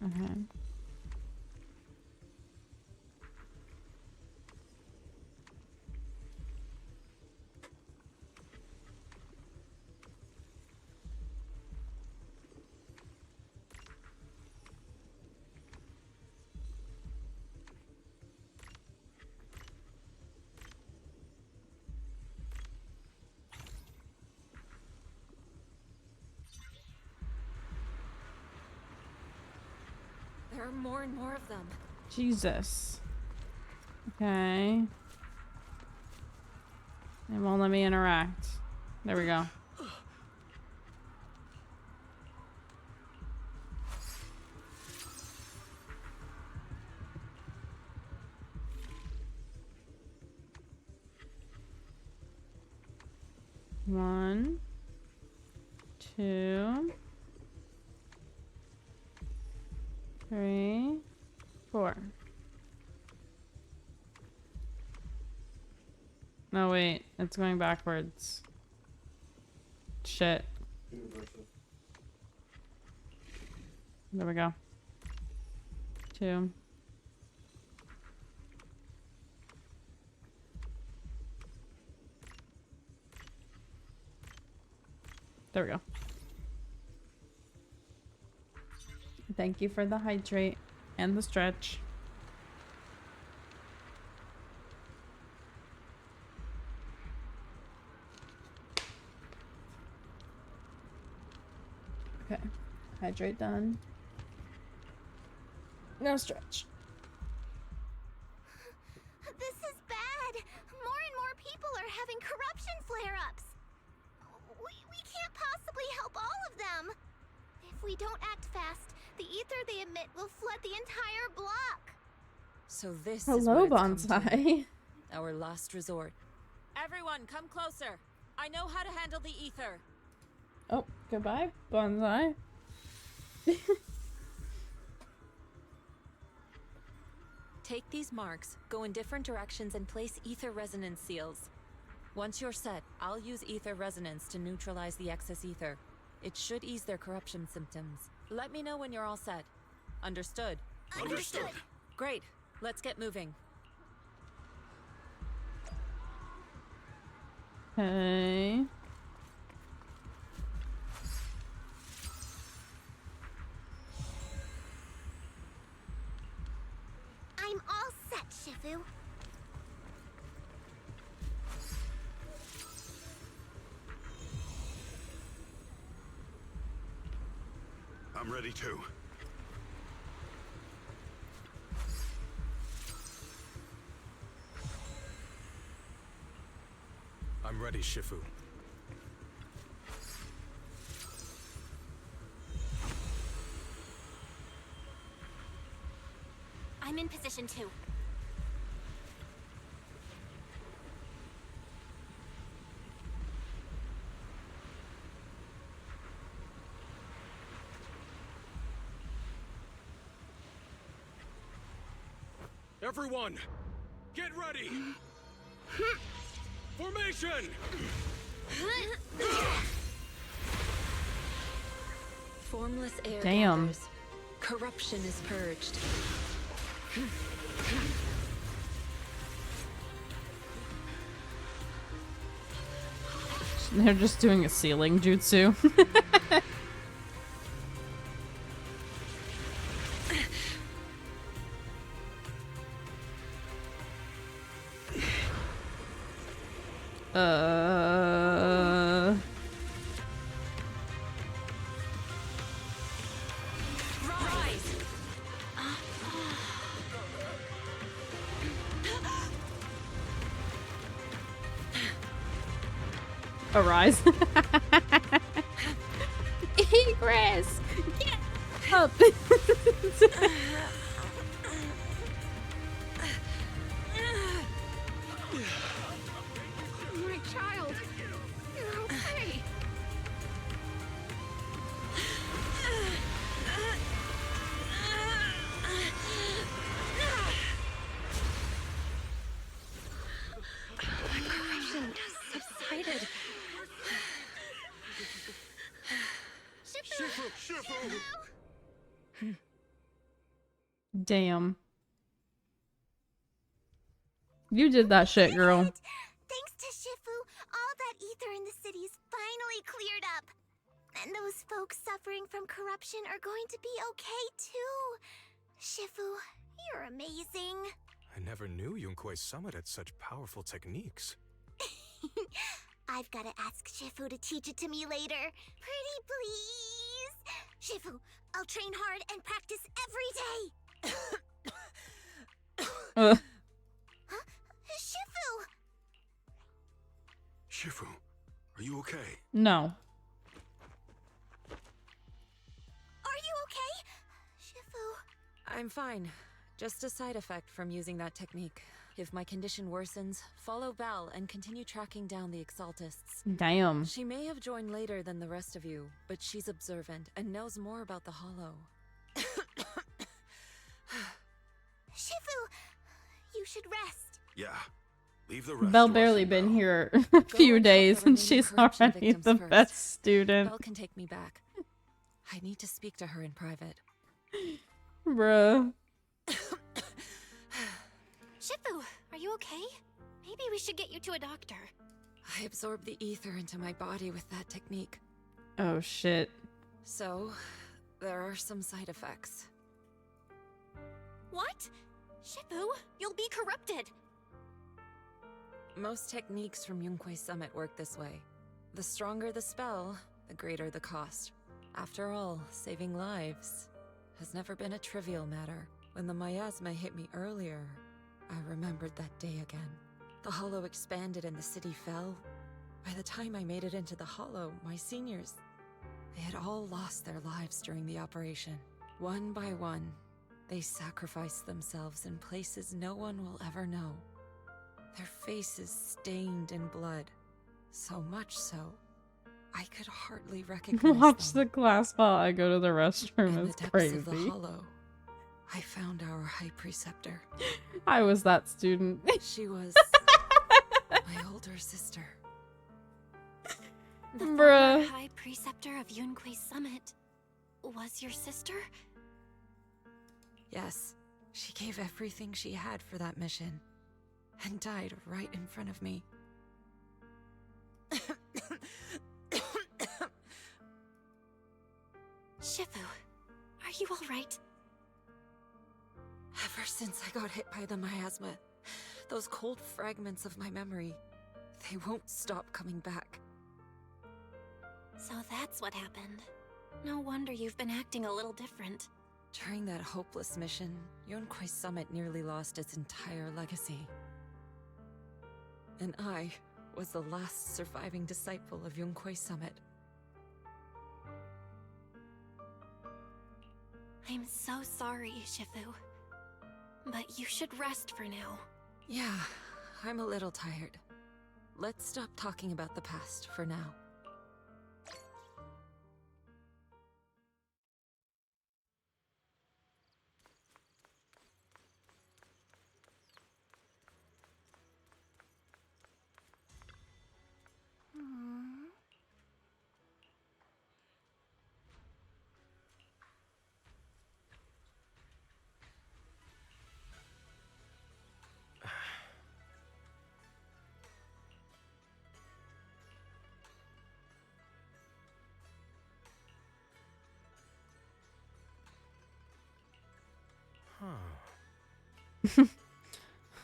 A: Okay.
O: There are more and more of them.
A: Jesus. Okay. They won't let me interact. There we go. 1, 2, 3, 4. No, wait. It's going backwards. Shit. There we go. 2. There we go. Thank you for the hydrate and the stretch. Okay. Hydrate done. No stretch.
F: This is bad. More and more people are having corruption flare-ups. We can't possibly help all of them. If we don't act fast, the ether they emit will flood the entire block.
H: So this
A: Hello,
H: is what it's come to.
A: Bonsai.
H: Our last resort. Everyone, come closer. I know how to handle the ether.
A: Oh, goodbye, Bonsai.
H: Take these marks, go in different directions, and place ether resonance seals. Once you're set, I'll use ether resonance to neutralize the excess ether. It should ease their corruption symptoms. Let me know when you're all set. Understood?
I: Understood.
H: Great. Let's get moving.
A: Okay.
F: I'm all set, Shifu.
I: I'm ready too.
G: I'm ready, Shifu.
D: I'm in position too.
B: Everyone, get ready! Formation!
H: Formless air
A: Damn.
H: gathers. Corruption is purged.
A: They're just doing a sealing jutsu. Arise. Egress! Get up!
M: My child, you're okay. My corruption has subsided.
A: Damn. You did that shit, girl.
F: Thanks to Shifu, all that ether in the city's finally cleared up. And those folks suffering from corruption are going to be okay too. Shifu, you're amazing.
G: I never knew Yunquei Summit had such powerful techniques.
F: I've got to ask Shifu to teach it to me later. Pretty please. Shifu, I'll train hard and practice every day. Huh? Shifu!
I: Shifu, are you okay?
A: No.
F: Are you okay? Shifu.
H: I'm fine. Just a side effect from using that technique. If my condition worsens, follow Val and continue tracking down the Exaltists.
A: Damn.
H: She may have joined later than the rest of you, but she's observant and knows more about the Hollow.
F: Shifu, you should rest.
I: Yeah. Leave the rest
A: Belle
I: to us
A: barely
I: and
A: been
I: Belle.
A: here a few
H: and help
A: days
H: the
A: and
H: remaining
A: she's
H: corruption
A: already
H: victims
A: the
H: first.
A: best student.
H: Belle can take me back. I need to speak to her in private.
A: Bruh.
D: Shifu, are you okay? Maybe we should get you to a doctor.
H: I absorbed the ether into my body with that technique.
A: Oh shit.
H: So, there are some side effects.
D: What? Shifu, you'll be corrupted.
H: Most techniques from Yunque's Summit work this way. The stronger the spell, the greater the cost. After all, saving lives has never been a trivial matter. When the miasma hit me earlier, I remembered that day again. The Hollow expanded and the city fell. By the time I made it into the Hollow, my seniors, they had all lost their lives during the operation. One by one, they sacrificed themselves in places no one will ever know. Their faces stained in blood, so much so, I could hardly recognize
A: Watch
H: them.
A: the class while I go to the restroom.
H: In
A: It's
H: the depths
A: crazy.
H: of the Hollow, I found our High Preceptor.
A: I was that student.
H: She was my older sister.
D: The
A: Bruh.
D: former High Preceptor of Yunque's Summit was your sister?
H: Yes, she gave everything she had for that mission, and died right in front of me.
D: Shifu, are you alright?
H: Ever since I got hit by the miasma, those cold fragments of my memory, they won't stop coming back.
D: So that's what happened. No wonder you've been acting a little different.
H: During that hopeless mission, Yunque's Summit nearly lost its entire legacy. And I was the last surviving disciple of Yunque's Summit.
D: I'm so sorry, Shifu. But you should rest for now.
H: Yeah, I'm a little tired. Let's stop talking about the past for now.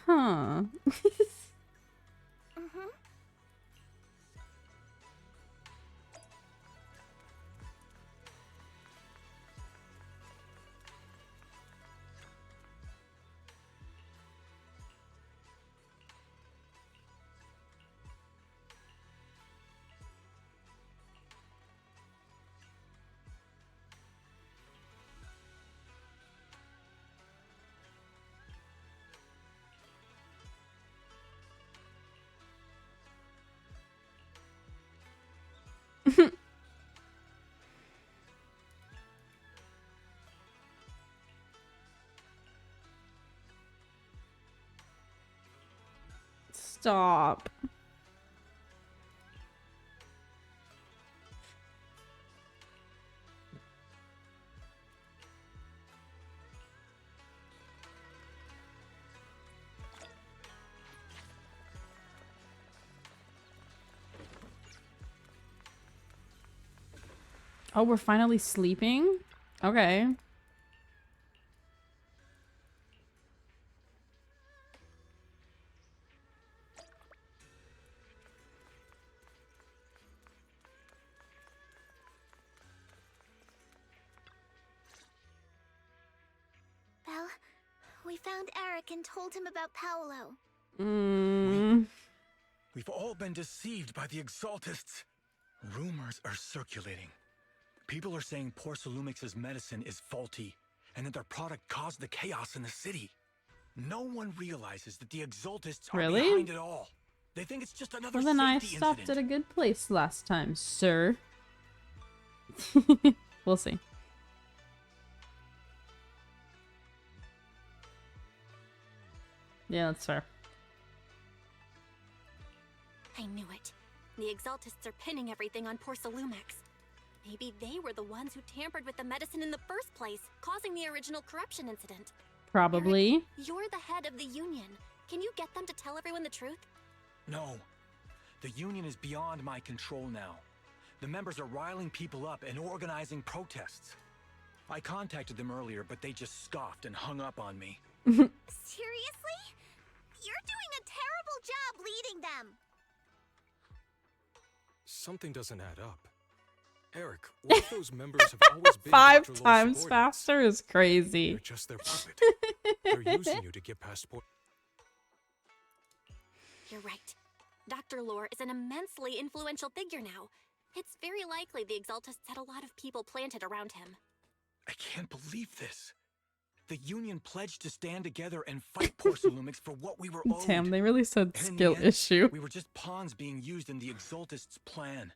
A: Huh. Stop. Oh, we're finally sleeping? Okay.
F: Belle, we found Eric and told him about Paolo.
C: We've all been deceived by the Exaltists. Rumors are circulating. People are saying Porcelumix's medicine is faulty, and that their product caused the chaos in the city. No one realizes that the Exaltists are
A: Really?
C: behind it all. They think it's just another
A: Well, then I
C: safety
A: stopped
C: incident.
A: at a good place last time, sir. We'll see. Yeah, that's fair.
D: I knew it. The Exaltists are pinning everything on poor Lumex. Maybe they were the ones who tampered with the medicine in the first place, causing the original corruption incident.
A: Probably.
D: Eric, you're the head of the Union. Can you get them to tell everyone the truth?
C: No. The Union is beyond my control now. The members are riling people up and organizing protests. I contacted them earlier, but they just scoffed and hung up on me.
F: Seriously? You're doing a terrible job leading them.
G: Something doesn't add up. Eric, what if those members have always been
A: Five
G: Dr. Lore's
A: times
G: subordinates?
A: faster is crazy.
G: You're just their puppet. They're using you to get past point.
D: You're right. Dr. Lore is an immensely influential figure now. It's very likely the Exaltists had a lot of people planted around him.
C: I can't believe this. The Union pledged to stand together and fight poor Lumix for what we were owed.
A: Damn, they really said
C: And in the
A: skill
C: end,
A: issue.
C: We were just pawns being used in the Exaltists' plan.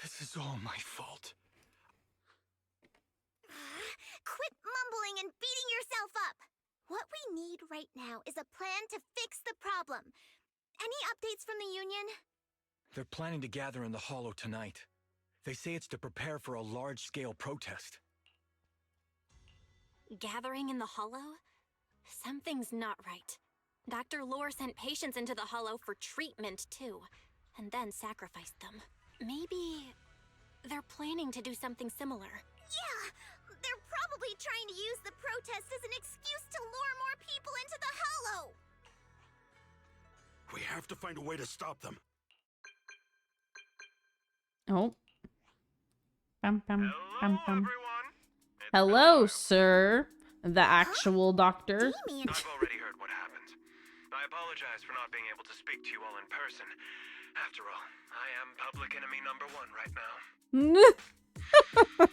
C: This is all my fault.
F: Quit mumbling and beating yourself up. What we need right now is a plan to fix the problem. Any updates from the Union?
C: They're planning to gather in the Hollow tonight. They say it's to prepare for a large-scale protest.
D: Gathering in the Hollow? Something's not right. Dr. Lore sent patients into the Hollow for treatment, too, and then sacrificed them. Maybe they're planning to do something similar.
F: Yeah, they're probably trying to use the protest as an excuse to lure more people into the Hollow.
I: We have to find a way to stop them.
A: Oh. Bum, bum, bum, bum. Hello, sir. The actual doctor.
J: I've already heard what happened. I apologize for not being able to speak to you all in person. After all, I am public enemy #1 right now.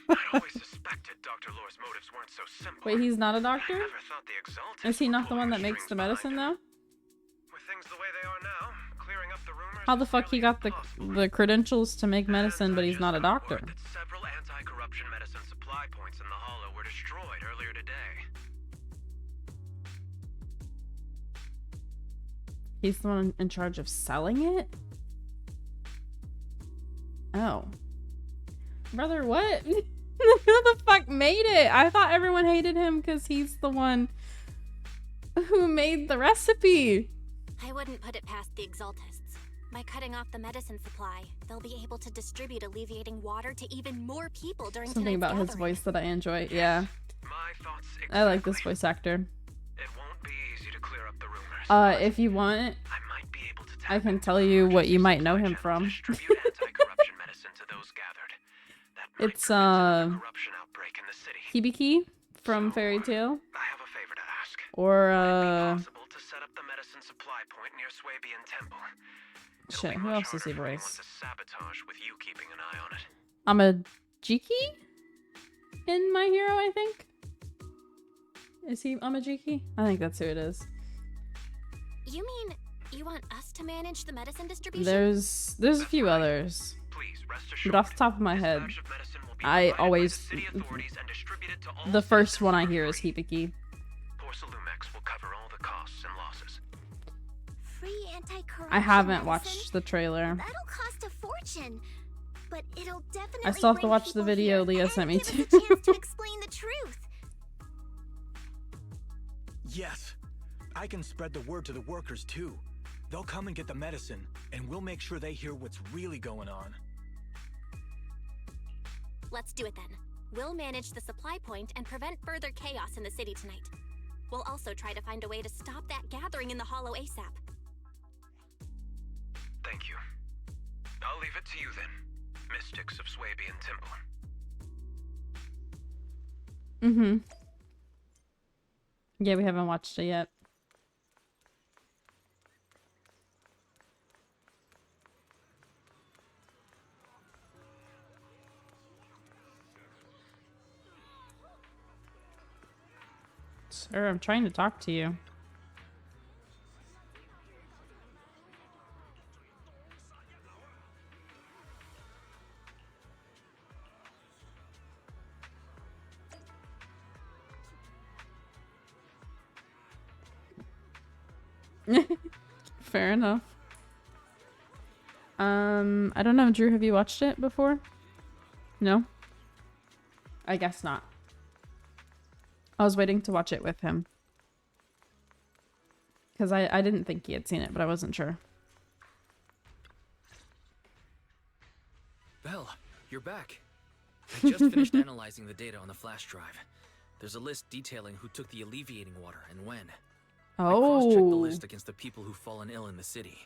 J: I always suspected Dr. Lore's motives weren't so simple.
A: Wait, he's not a doctor?
J: I never thought the Exalted
A: Is he not the one that makes the medicine, though?
J: With things the way they are now, clearing up the rumors.
A: How the fuck he got the credentials to make medicine, but he's not a doctor?
J: Several anti-corruption medicine supply points in the Hollow were destroyed earlier today.
A: He's the one in charge of selling it? Oh. Brother, what? Who the fuck made it? I thought everyone hated him because he's the one who made the recipe.
D: I wouldn't put it past the Exaltists. By cutting off the medicine supply, they'll be able to distribute alleviating water to even more people during
A: Something
D: tonight's
A: about his
D: gathering.
A: voice that I enjoy. Yeah.
J: My thoughts
A: I like this voice actor.
J: It won't be easy to clear up the rumors.
A: If you want, I can tell you what you might know him from.
J: Anti-corruption medicine to those gathered.
A: It's Hibiki from Fairy Tale.
J: I have a favor to ask.
A: Or
J: Possible to set up the medicine supply point near Swabian Temple.
A: shit, who else does he voice?
J: To sabotage with you keeping an eye on it.
A: Amajiki? In My Hero, I think? Is he Amajiki? I think that's who it is.
D: You mean you want us to manage the medicine distribution?
A: There's a few others. But off the top of my head, I always... The first one I hear is Hibiki.
J: Porcelumex will cover all the costs and losses.
F: Free anti-corruption
A: I haven't
F: medicine?
A: watched the trailer.
F: That'll cost a fortune, but it'll definitely
A: I still have to
F: bring
A: watch the
F: people
A: video
F: here
A: Leah sent me
F: and
A: to.
F: give us a chance to explain the truth.
C: Yes, I can spread the word to the workers too. They'll come and get the medicine, and we'll make sure they hear what's really going on.
D: Let's do it then. We'll manage the supply point and prevent further chaos in the city tonight. We'll also try to find a way to stop that gathering in the Hollow ASAP.
J: Thank you. I'll leave it to you then, Mystics of Swabian Temple.
A: Mm-hmm. Yeah, we haven't watched it yet. Sir, I'm trying to talk to you. Fair enough. I don't know, Drew, have you watched it before? No? I guess not. I was waiting to watch it with him. Because I didn't think he had seen it, but I wasn't sure.
E: Belle, you're back. I just finished analyzing the data on the flash drive. There's a list detailing who took the alleviating water and when. I cross-checked the list against the people who've fallen ill in the city.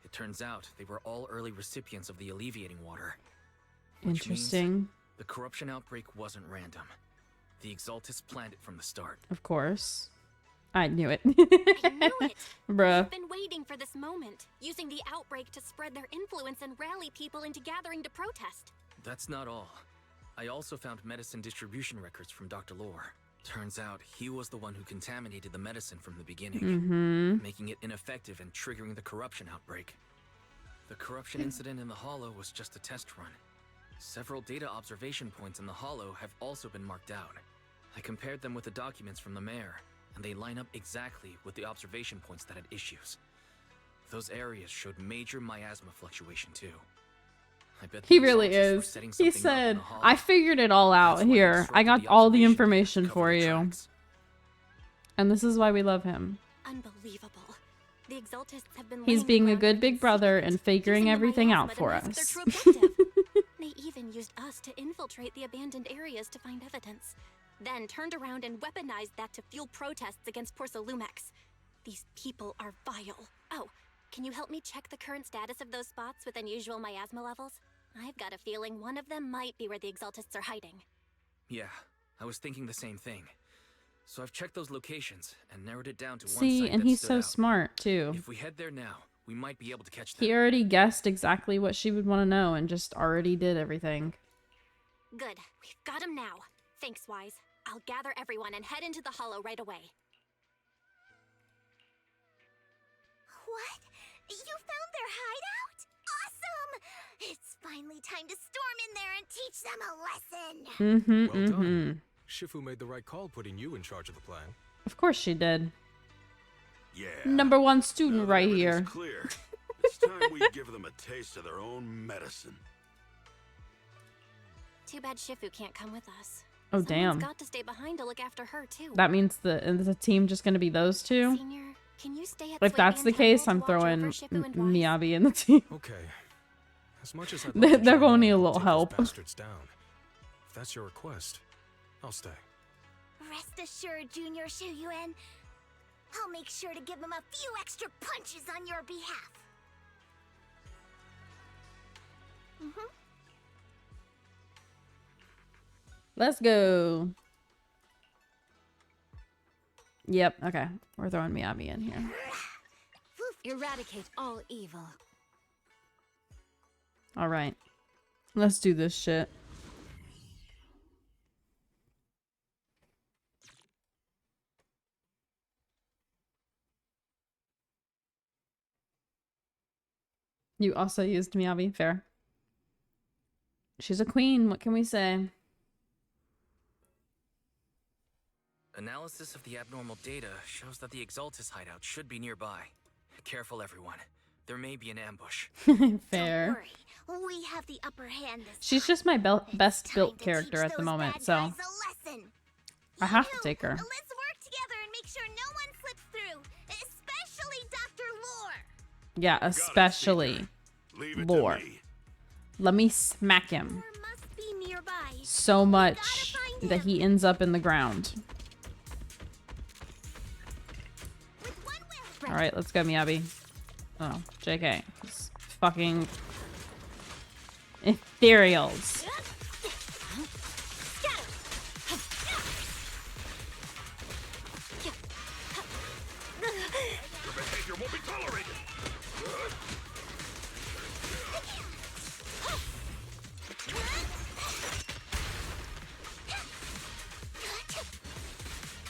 E: It turns out they were all early recipients of the alleviating water.
A: Interesting.
E: The corruption outbreak wasn't random. The Exaltists planned it from the start.
A: Of course. I knew it.
D: I knew it.
A: Bruh.
D: They've been waiting for this moment, using the outbreak to spread their influence and rally people into gathering to protest.
E: That's not all. I also found medicine distribution records from Dr. Lore. Turns out he was the one who contaminated the medicine from the beginning, making it ineffective and triggering the corruption outbreak. The corruption incident in the Hollow was just a test run. Several data observation points in the Hollow have also been marked out. I compared them with the documents from the mayor, and they line up exactly with the observation points that had issues. Those areas showed major miasma fluctuation too. I bet
A: He really is. He said, I figured it all out here. I got all the information for you. And this is why we love him.
D: Unbelievable. The Exaltists have been
A: He's being a good big brother and figuring everything out for us.
D: They even used us to infiltrate the abandoned areas to find evidence. Then turned around and weaponized that to fuel protests against Porsa Lumex. These people are vile. Oh, can you help me check the current status of those spots with unusual miasma levels? I've got a feeling one of them might be where the Exaltists are hiding.
E: Yeah, I was thinking the same thing. So I've checked those locations and narrowed it down to one
A: See,
E: site
A: and
E: that
A: he's
E: stood
A: so
E: out.
A: smart too.
E: If we head there now, we might be able to catch them.
A: He already guessed exactly what she would want to know and just already did everything.
D: Good. We've got him now. Thanks, Wise. I'll gather everyone and head into the Hollow right away.
F: What? You found their hideout? Awesome! It's finally time to storm in there and teach them a lesson.
G: Well done. Shifu made the right call putting you in charge of the plan.
A: Of course she did.
I: Yeah.
A: Number one student right here.
I: Everything's clear. It's time we give them a taste of their own medicine.
D: Too bad Shifu can't come with us.
A: Oh,
D: Someone's
A: damn.
D: got to stay behind to look after her too.
A: That means the team just going to be those two?
D: Senior, can you stay at
A: If that's the
D: Swabian
A: case,
D: Temple
A: I'm
D: to watch over
A: throwing
D: Shifu and Wise?
A: Miyabi in the team.
G: Okay. As much as I'd
A: They're
G: like to
A: gonna
G: join
A: need a
G: in,
A: little
G: take those
A: help.
G: bastards down. If that's your request, I'll stay.
F: Rest assured, Junior Shuyuan. I'll make sure to give them a few extra punches on your behalf.
A: Let's go. Yep, okay. We're throwing Miyabi in here.
O: Eradicate all evil.
A: Alright. Let's do this shit. You also used Miyabi. Fair. She's a queen. What can we say?
E: Analysis of the abnormal data shows that the Exaltis hideout should be nearby. Careful, everyone. There may be an ambush.
A: Fair.
F: Don't worry. We have the upper hand this
A: She's just my best built character at the moment, so I have to take her.
F: Let's work together and make sure no one slips through, especially Dr. Lore.
A: Yeah, especially Lore. Let me smack him so much that he ends up in the ground. Alright, let's go, Miyabi. Oh, JK. It's fucking ethereals.
B: Your behavior won't be tolerated.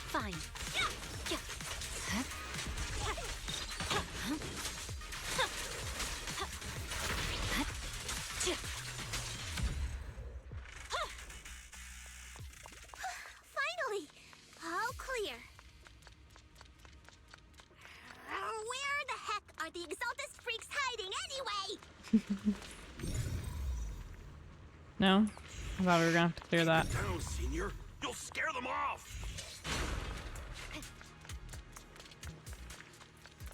O: Fine.
A: No? I thought we were gonna have to clear that.
I: Down, Senior. You'll scare them off.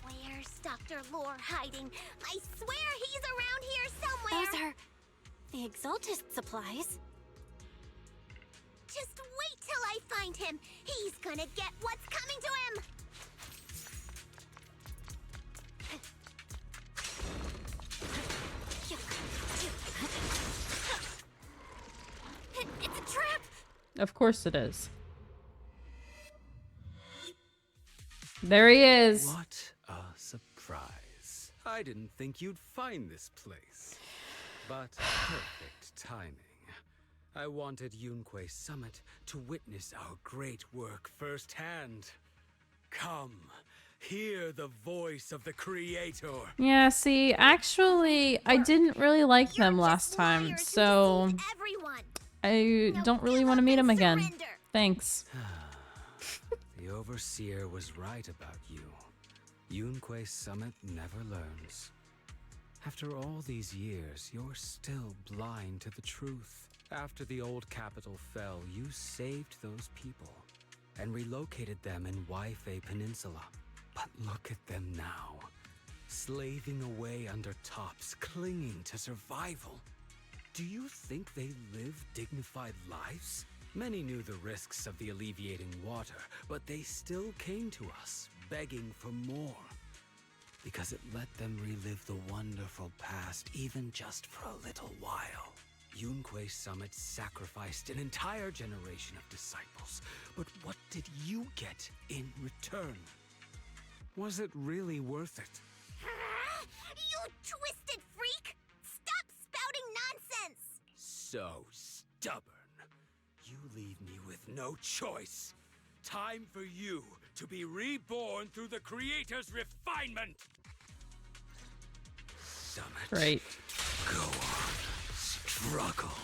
F: Where's Dr. Lore hiding? I swear he's around here somewhere!
D: Those are the Exaltist supplies.
F: Just wait till I find him! He's gonna get what's coming to him!
D: It's a trap!
A: Of course it is. There he is.
L: What a surprise. I didn't think you'd find this place. But perfect timing. I wanted Yunque Summit to witness our great work firsthand. Come, hear the voice of the Creator.
A: Yeah, see, actually, I didn't really like them last time, so I don't really want to meet him again. Thanks.
L: The Overseer was right about you. Yunque Summit never learns. After all these years, you're still blind to the truth. After the old capital fell, you saved those people and relocated them in Waifei Peninsula. But look at them now, slaving away under tops, clinging to survival. Do you think they live dignified lives? Many knew the risks of the alleviating water, but they still came to us, begging for more. Because it let them relive the wonderful past, even just for a little while. Yunque Summit sacrificed an entire generation of disciples, but what did you get in return? Was it really worth it?
F: You twisted freak! Stop spouting nonsense!
L: So stubborn. You leave me with no choice. Time for you to be reborn through the Creator's refinement. Summit.
A: Great.
L: Go on. Struggle.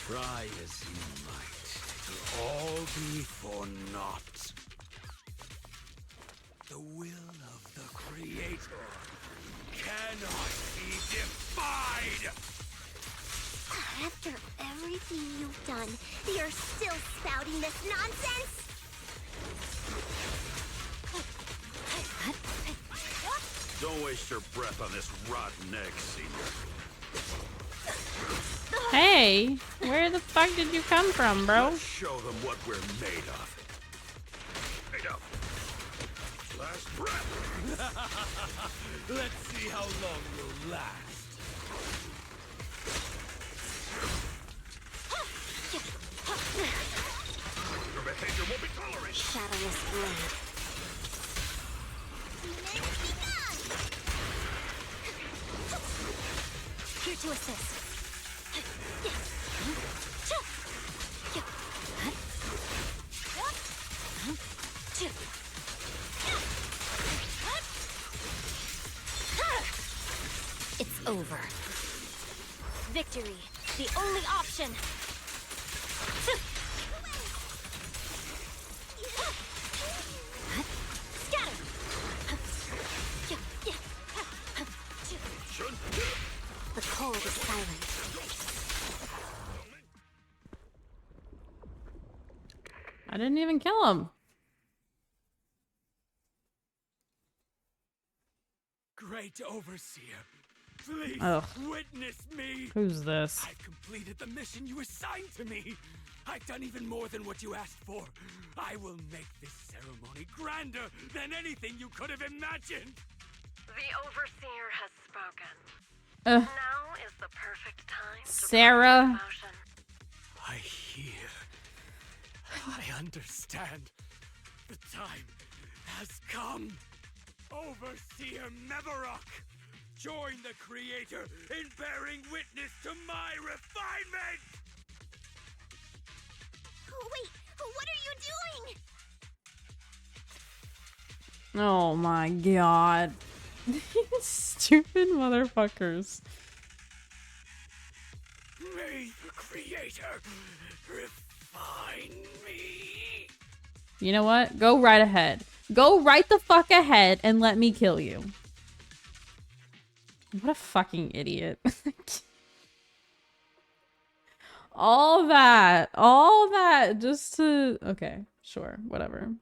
L: Try as you might. It'll all be for naught. The will of the Creator cannot be defied!
F: After everything you've done, you're still spouting this nonsense?
I: Don't waste your breath on this rotten egg, Senior.
A: Hey, where the fuck did you come from, bro?
I: Let's show them what we're made of. Made of. Last breath.
L: Let's see how long you'll last.
I: Your behavior won't be tolerated.
D: Shadowless blade.
F: Here to assist.
D: It's over. Victory, the only option. The cold is silent.
A: I didn't even kill him.
L: Great Overseer, please
A: Ugh.
L: witness me.
A: Who's this?
L: I've completed the mission you assigned to me. I've done even more than what you asked for. I will make this ceremony grander than anything you could have imagined.
M: The Overseer has spoken.
A: Ugh.
M: Now is the perfect time to
A: Sarah.
M: bring promotion.
L: I hear. I understand. The time has come. Overseer Mevarok, join the Creator in bearing witness to my refinement!
F: Wait, what are you doing?
A: Oh my god. These stupid motherfuckers.
L: May the Creator refine me.
A: You know what? Go right ahead. Go right the fuck ahead and let me kill you. What a fucking idiot. All that just to... Okay, sure, whatever.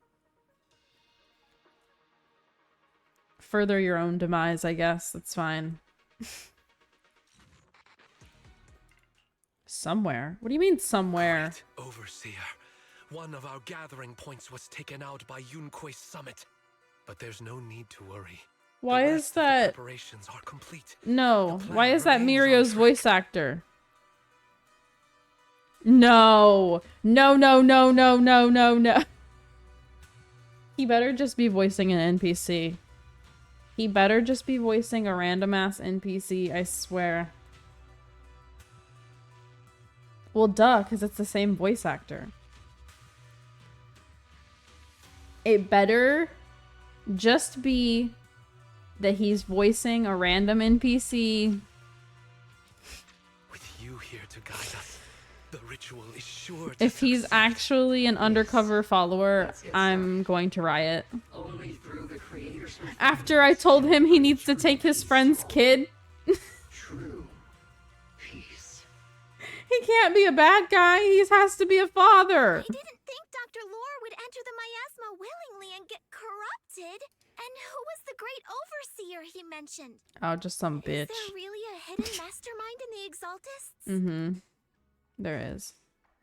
A: Further your own demise, I guess. That's fine. Somewhere? What do you mean somewhere?
B: Great Overseer. One of our gathering points was taken out by Yunque's summit. But there's no need to worry.
A: Why
B: The
A: is
B: rest of the
A: that...
B: preparations are complete.
A: No.
B: The
A: Why
B: plan
A: is that
B: remains on
A: Mirio's
B: track.
A: voice actor? No. No, no, no, no, no, no, no. He better just be voicing an NPC. He better just be voicing a random ass NPC, I swear. Well, duh, because it's the same voice actor. It better just be that he's voicing a random NPC.
B: With you here to guide us, the ritual is sure to
A: If he's
B: succeed.
A: actually an undercover follower, I'm going to riot.
N: Only through the creator's
A: After I told him he needs to take his friend's kid.
N: true peace.
A: He can't be a bad guy. He has to be a father.
F: I didn't think Dr. Lore would enter the miasma willingly and get corrupted. And who was the great overseer he mentioned?
A: Oh, just some bitch.
F: Is there really a hidden mastermind in the Exaltists?
A: Mm-hmm. There is.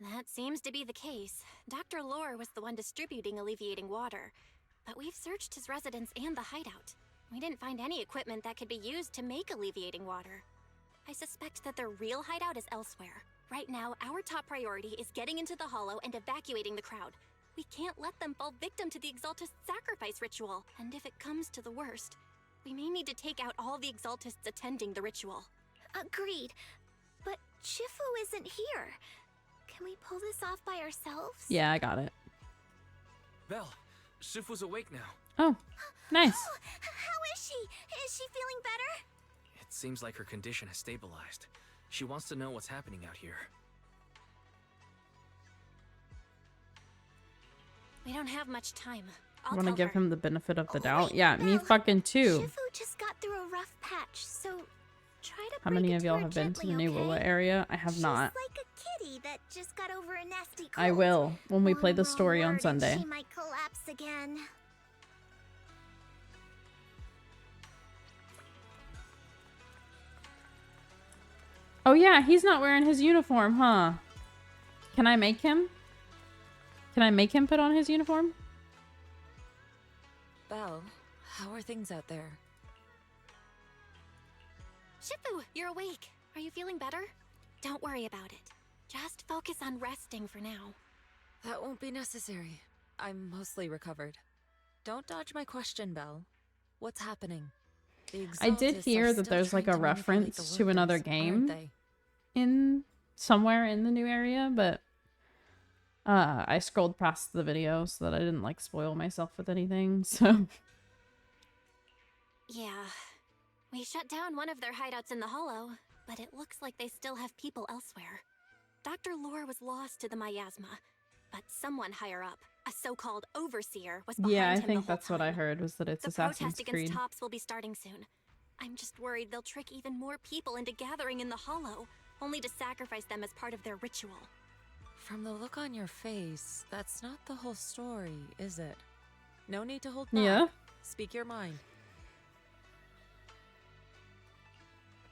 D: That seems to be the case. Dr. Lore was the one distributing alleviating water. But we've searched his residence and the hideout. We didn't find any equipment that could be used to make alleviating water. I suspect that their real hideout is elsewhere. Right now, our top priority is getting into the hollow and evacuating the crowd. We can't let them fall victim to the Exaltist sacrifice ritual. And if it comes to the worst, we may need to take out all the Exaltists attending the ritual.
F: Agreed. But Shifu isn't here. Can we pull this off by ourselves?
A: Yeah, I got it.
E: Belle, Shifu's awake now.
A: Oh, nice.
F: Oh, how is she? Is she feeling better?
E: It seems like her condition has stabilized. She wants to know what's happening out here.
D: We don't have much time.
A: I want to give him the benefit of the
F: Oh,
A: doubt.
F: wait,
A: Yeah, me
F: Belle.
A: fucking too.
F: Shifu just got through a rough patch, so try to
A: How
F: break
A: many
F: it
A: of
F: to
A: y'all
F: her
A: have been to the
F: gently,
A: New
F: okay?
A: Rula area? I have
F: She's
A: not.
F: like a kitty that just got over a nasty cold.
A: I will when we play the
F: One
A: story
F: wrong
A: on
F: word and
A: Sunday.
F: She might collapse again.
A: Oh yeah, he's not wearing his uniform, huh? Can I make him? Can I make him put on his uniform?
H: Belle, how are things out there?
D: Shifu, you're awake. Are you feeling better? Don't worry about it. Just focus on resting for now.
H: That won't be necessary. I'm mostly recovered. Don't dodge my question, Belle. What's happening? The
A: I did
H: Exaltists
A: hear
H: are
A: that
H: still
A: there's like a
H: trying to manipulate
A: reference
H: the
A: to another
H: workers, aren't
A: game
H: they?
A: in somewhere in the new area, but I scrolled past the video so that I didn't like spoil myself with anything. So
D: Yeah. We shut down one of their hideouts in the hollow, but it looks like they still have people elsewhere. Dr. Lore was lost to the miasma, but someone higher up, a so-called overseer, was behind
A: yeah, I
D: him the
A: think
D: whole
A: that's what I
D: time.
A: heard was that it's
D: The
A: Assassin's
D: protest against
A: Creed.
D: Tops will be starting soon. I'm just worried they'll trick even more people into gathering in the hollow, only to sacrifice them as part of their ritual.
H: From the look on your face, that's not the whole story, is it? No need to hold back.
A: Yeah.
H: Speak your mind.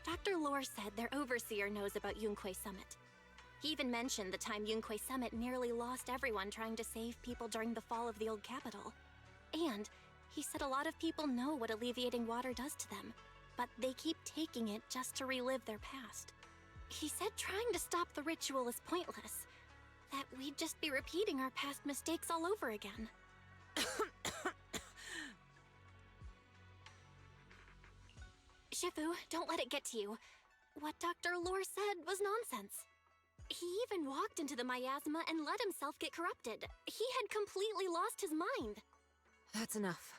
D: Dr. Lore said their overseer knows about Yunque's summit. He even mentioned the time Yunque's summit nearly lost everyone trying to save people during the fall of the old capital. And he said a lot of people know what alleviating water does to them, but they keep taking it just to relive their past. He said trying to stop the ritual is pointless, that we'd just be repeating our past mistakes all over again. Shifu, don't let it get to you. What Dr. Lore said was nonsense. He even walked into the miasma and let himself get corrupted. He had completely lost his mind.
H: That's enough.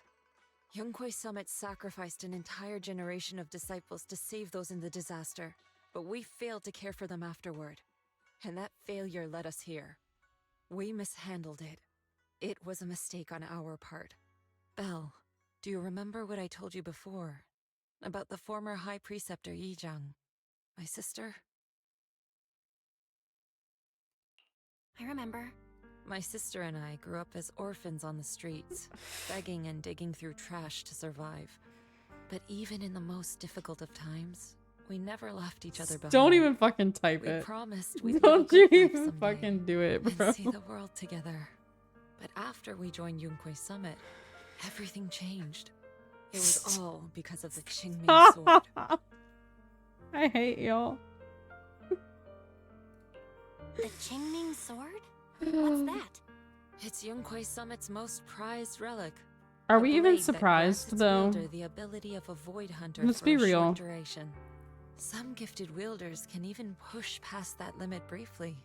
H: Yunque's summit sacrificed an entire generation of disciples to save those in the disaster, but we failed to care for them afterward. And that failure led us here. We mishandled it. It was a mistake on our part. Belle, do you remember what I told you before? About the former High Preceptor Yijang, my sister?
D: I remember.
H: My sister and I grew up as orphans on the streets, begging and digging through trash to survive. But even in the most difficult of times, we never left each other behind.
A: Don't even fucking type it.
H: We promised we'd
A: Don't
H: live a
A: you
H: good life
A: even
H: someday
A: fucking do it, bro.
H: and see the world together. But after we joined Yunquei Summit, everything changed. It was all because of the Qingming sword.
A: I hate y'all.
D: The Qingming sword? What's that?
H: It's Yunquei Summit's most prized relic.
A: Are
H: A
A: we even
H: blade that
A: surprised,
H: grants its
A: though?
H: wielder the ability of a void hunter
A: Let's
H: for
A: be
H: a
A: real.
H: short duration. Some gifted wielders can even push past that limit briefly.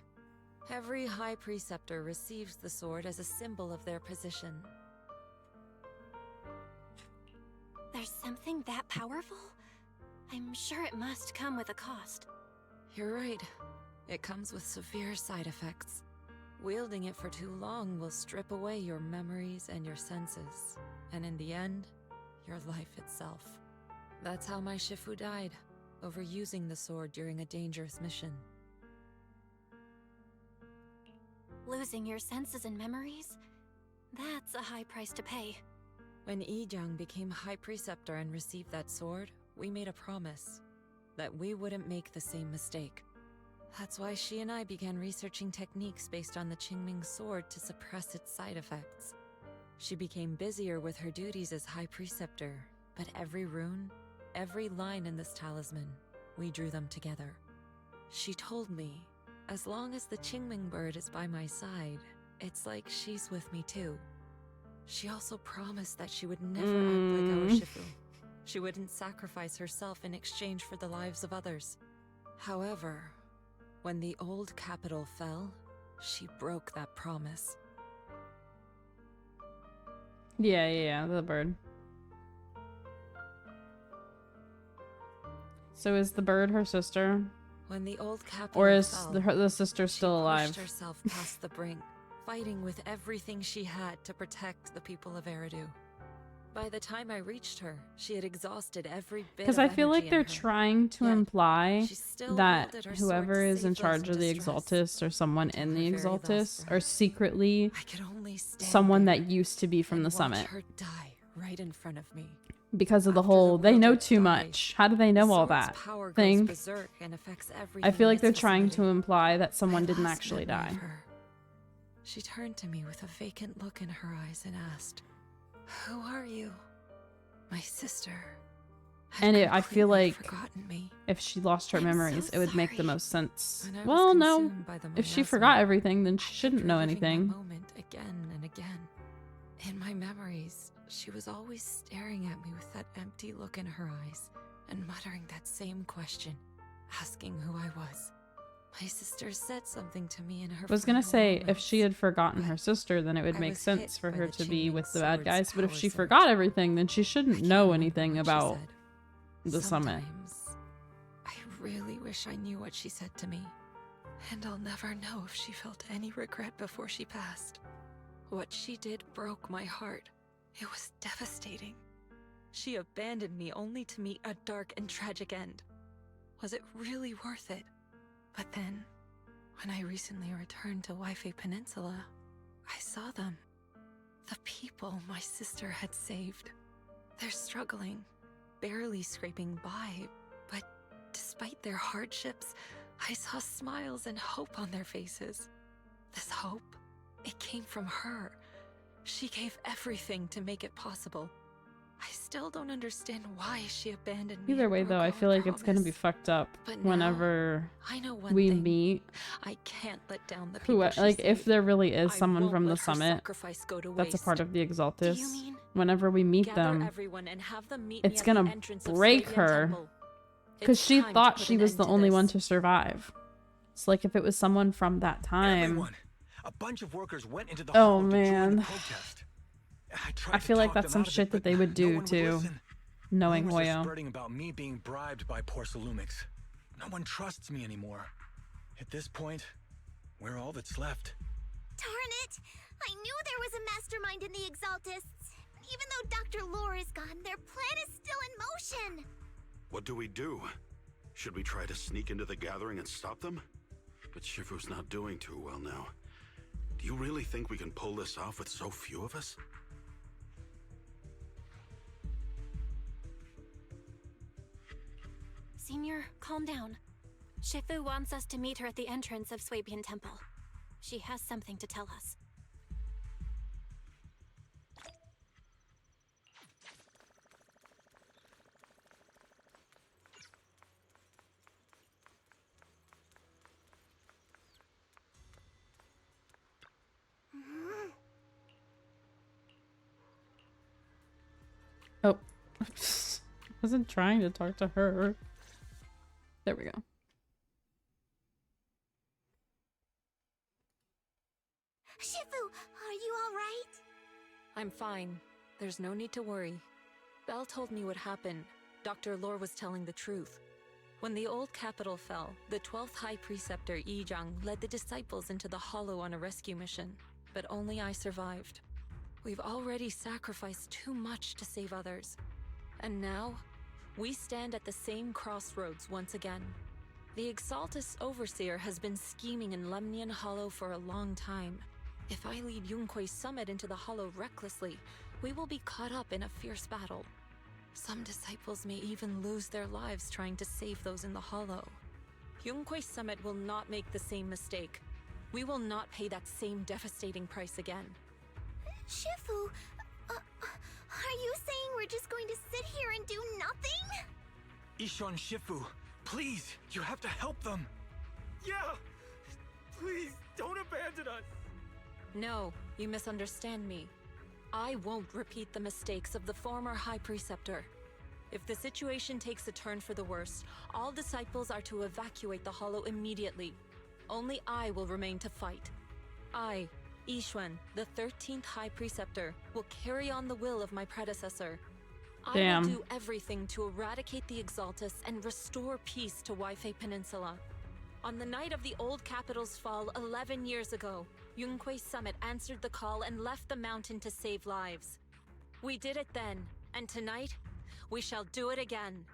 H: Every High Preceptor receives the sword as a symbol of their position.
D: There's something that powerful? I'm sure it must come with a cost.
H: You're right. It comes with severe side effects. Wielding it for too long will strip away your memories and your senses, and in the end, your life itself. That's how my Shifu died, overusing the sword during a dangerous mission.
D: Losing your senses and memories? That's a high price to pay.
H: When Yijiang became High Preceptor and received that sword, we made a promise that we wouldn't make the same mistake. That's why she and I began researching techniques based on the Qingming sword to suppress its side effects. She became busier with her duties as High Preceptor, but every rune, every line in this talisman, we drew them together. She told me, as long as the Qingming bird is by my side, it's like she's with me too. She also promised that she would never act like our Shifu. She wouldn't sacrifice herself in exchange for the lives of others. However, when the old capital fell, she broke that promise.
A: Yeah, the bird. So is the bird her sister?
H: When the old capital
A: Or is
H: fell,
A: the sister still
H: she
A: alive?
H: pushed herself past the brink, fighting with everything she had to protect the people of Eridu. By the time I reached her, she had exhausted every bit of
A: Because I feel like
H: energy
A: they're
H: in her.
A: trying to
H: Yet,
A: imply
H: she still
A: that
H: wielded her sword
A: whoever
H: to
A: is in
H: save those
A: charge of the
H: distress.
A: Exaltist or someone in the
H: her very last
A: Exaltist
H: breath.
A: are secretly
H: I could only stand
A: someone
H: there
A: that used to be from
H: and
A: the
H: watch
A: summit.
H: her die right in front of me.
A: Because of the
H: After
A: whole, they know
H: wielder
A: too
H: dies,
A: much. How do they know all
H: sword's
A: that
H: power goes
A: thing?
H: berserk and affects
A: I
H: everything
A: feel
H: in
A: like they're
H: its
A: trying to
H: vicinity.
A: imply that someone
H: I
A: didn't
H: last
A: actually
H: memory of
A: die.
H: her. She turned to me with a vacant look in her eyes and asked, "Who are you?" My sister. had
A: And I feel
H: completely
A: like
H: forgotten me.
A: if she lost her
H: I'm so
A: memories, it would make the
H: sorry.
A: most sense.
H: When I was
A: Well, no.
H: consumed by the
A: If she
H: miasma,
A: forgot everything, then she
H: I
A: shouldn't
H: kept
A: know
H: reliving that
A: anything.
H: moment again and again. In my memories, she was always staring at me with that empty look in her eyes and muttering that same question, asking who I was. My sister said something to me in her
A: I was gonna
H: final
A: say, if
H: moments.
A: she had forgotten her sister, then it would
H: I
A: make
H: was
A: sense
H: hit
A: for
H: by
A: her
H: the
A: to be
H: Qingming
A: with the bad
H: sword's
A: guys, but if
H: power
A: she
H: surge.
A: forgot everything, then she shouldn't know anything
H: what she
A: about
H: said.
A: the summit.
H: Sometimes, I really wish I knew what she said to me. And I'll never know if she felt any regret before she passed. What she did broke my heart. It was devastating. She abandoned me only to meet a dark and tragic end. Was it really worth it? But then, when I recently returned to Waifei Peninsula, I saw them. The people my sister had saved. They're struggling, barely scraping by, but despite their hardships, I saw smiles and hope on their faces. This hope, it came from her. She gave everything to make it possible. I still don't understand why she abandoned me.
A: Either
H: and
A: way,
H: broke
A: though, I
H: our
A: feel like it's gonna be
H: promise.
A: fucked up
H: But now,
A: whenever
H: I know one
A: we
H: thing.
A: meet
H: I can't let down the
A: who,
H: people she
A: like, if
H: saved.
A: there really is
H: I
A: someone
H: won't
A: from the
H: let her
A: summit
H: sacrifice go to
A: that's a
H: waste.
A: part of the
H: Do
A: Exaltist,
H: you mean?
A: whenever we meet
H: Gather
A: them,
H: everyone and have them meet
A: it's
H: me at the
A: gonna
H: entrance of
A: break
H: Stadium
A: her
H: Temple.
A: because
H: It's
A: she
H: time to
A: thought
H: put
A: she
H: an
A: was
H: end
A: the
H: to
A: only
H: this.
A: one to survive. It's like if it was someone from that time.
C: Everyone, a bunch of workers went into the
A: Oh
C: hall to join the
A: man,
C: protest.
A: I feel like that's some shit that they would do
C: would
A: too,
C: listen.
A: knowing
C: Rumors are
A: Hoyo.
C: spreading about me being bribed by Porcelumix. No one trusts me anymore. At this point, we're all that's left.
F: Darn it! I knew there was a mastermind in the Exaltists. Even though Dr. Lore is gone, their plan is still in motion.
I: What do we do? Should we try to sneak into the gathering and stop them? But Shifu's not doing too well now. Do you really think we can pull this off with so few of us?
D: Senior, calm down. Shifu wants us to meet her at the entrance of Swabian Temple. She has something to tell us.
A: Oh. I wasn't trying to talk to her. There we go.
F: Shifu, are you alright?
H: I'm fine. There's no need to worry. Belle told me what happened. Dr. Lore was telling the truth. When the old capital fell, the 12th High Preceptor Yi Zhang led the disciples into the Hollow on a rescue mission, but only I survived. We've already sacrificed too much to save others. And now, we stand at the same crossroads once again. The Exaltus Overseer has been scheming in Lemnian Hollow for a long time. If I lead Yunque's summit into the Hollow recklessly, we will be caught up in a fierce battle. Some disciples may even lose their lives trying to save those in the Hollow. Yunque's summit will not make the same mistake. We will not pay that same devastating price again.
F: Shifu, are you saying we're just going to sit here and do nothing?
C: Ishan Shifu, please, you have to help them.
J: Yeah! Please, don't abandon us!
H: No, you misunderstand me. I won't repeat the mistakes of the former High Preceptor. If the situation takes a turn for the worse, all disciples are to evacuate the Hollow immediately. Only I will remain to fight. I, Yixuan, the 13th High Preceptor, will carry on the will of my predecessor.
A: Damn.
H: I will do everything to eradicate the Exaltus and restore peace to Waifei Peninsula. On the night of the old capital's fall 11 years ago, Yunque's summit answered the call and left the mountain to save lives. We did it then, and tonight, we shall do it again.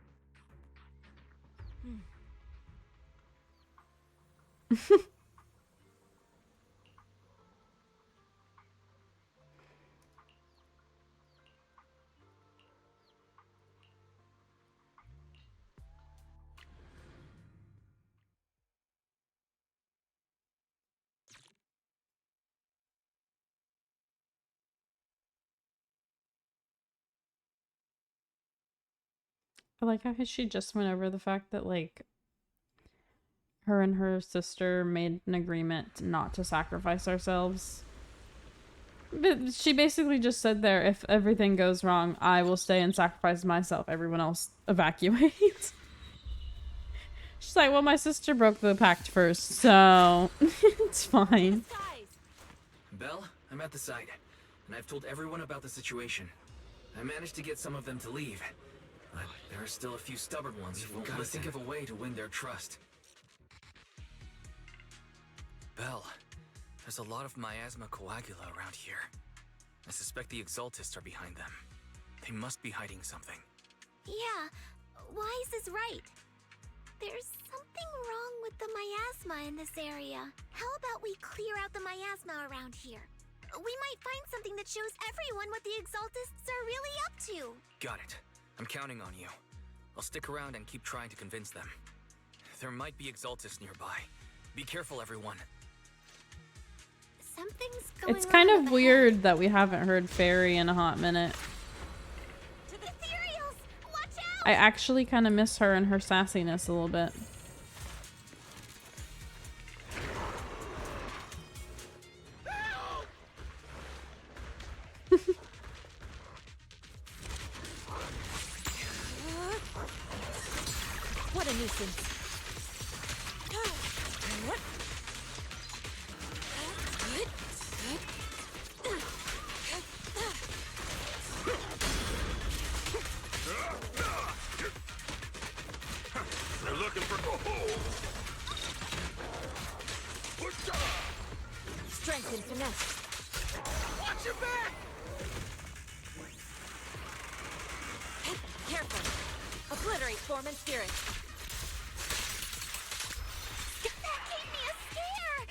A: I like how she just went over the fact that, like, her and her sister made an agreement not to sacrifice ourselves. But she basically just said there, if everything goes wrong, I will stay and sacrifice myself. Everyone else evacuates. She's like, well, my sister broke the pact first, so it's fine.
E: Belle, I'm at the site, and I've told everyone about the situation. I managed to get some of them to leave, but there are still a few stubborn ones who won't listen. Think of a way to win their trust. Belle, there's a lot of miasma coagula around here. I suspect the Exaltists are behind them. They must be hiding something.
F: Yeah, Wise is right. There's something wrong with the miasma in this area. How about we clear out the miasma around here? We might find something that shows everyone what the Exaltists are really up to.
E: Got it. I'm counting on you. I'll stick around and keep trying to convince them. There might be Exaltists nearby. Be careful, everyone.
F: Something's going
A: It's kind
F: on
A: of weird that we haven't heard Fairy in a hot minute.
F: Ethereals, watch out!
A: I actually kind of miss her and her sassiness a little bit.
H: What a nuisance.
I: They're looking for...
O: Strength and finesse.
J: Watch your back!
O: Careful. Obliterate form and spirit.
F: That gave me a scare!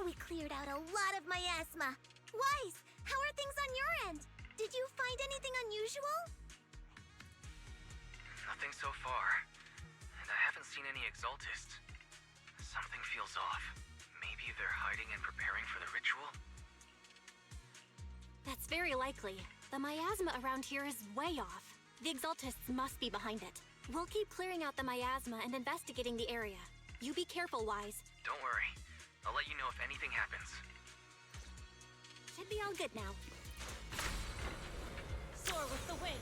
F: We cleared out a lot of miasma. Wise, how are things on your end? Did you find anything unusual?
E: Nothing so far. And I haven't seen any exaltists. Something feels off. Maybe they're hiding and preparing for the ritual?
D: That's very likely. The miasma around here is way off. The exaltists must be behind it. We'll keep clearing out the miasma and investigating the area. You be careful, Wise.
E: Don't worry. I'll let you know if anything happens.
D: Should be all good now.
O: Soar with the wind.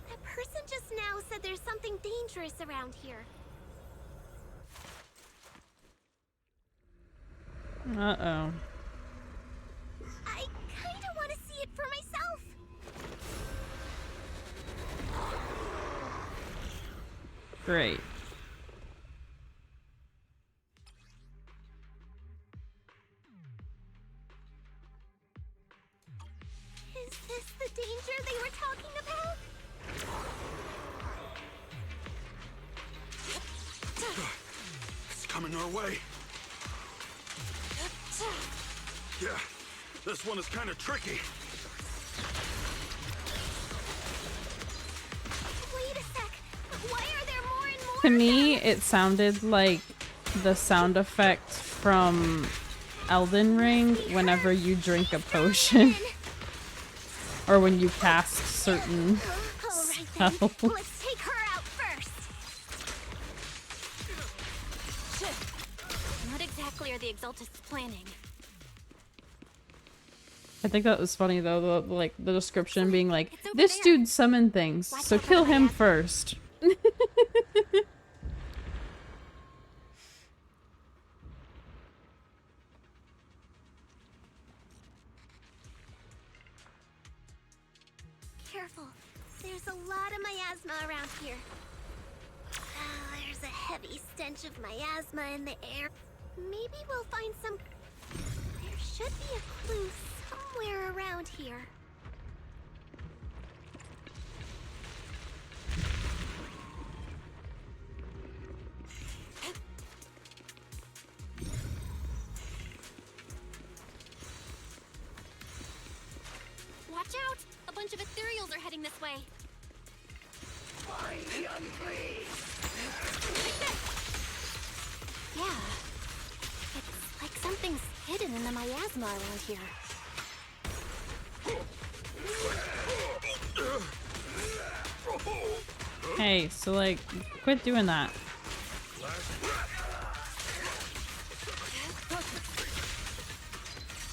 F: That person just now said there's something dangerous around here.
A: Uh-oh.
F: I kinda want to see it for myself.
A: Great.
F: Is this the danger they were talking about?
I: It's coming our way. Yeah, this one is kind of tricky.
F: Wait a sec. Why are there more and more?
A: To me, it sounded like the sound effect from Elden Ring whenever you drink a potion. Or when you cast certain spells.
F: Let's take her out first.
D: What exactly are the exaltists planning?
A: I think that was funny though, the description being like, this dude summoned things, so kill him first.
F: Careful. There's a lot of miasma around here. There's a heavy stench of miasma in the air. Maybe we'll find some... There should be a clue somewhere around here.
D: Watch out! A bunch of ethereals are heading this way.
N: Find the unclean.
D: Yeah. It's like something's hidden in the miasma around here.
A: Hey, so like, quit doing that.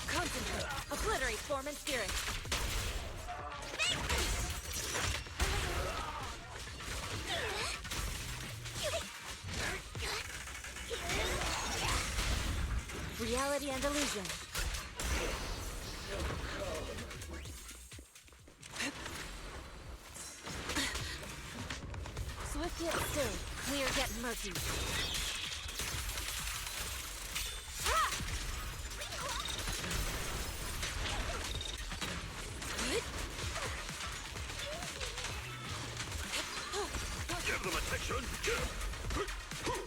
O: Concentrate. Obliterate form and spirit. Reality and illusion. Swift yet still, clear yet murky.
I: Give them attention.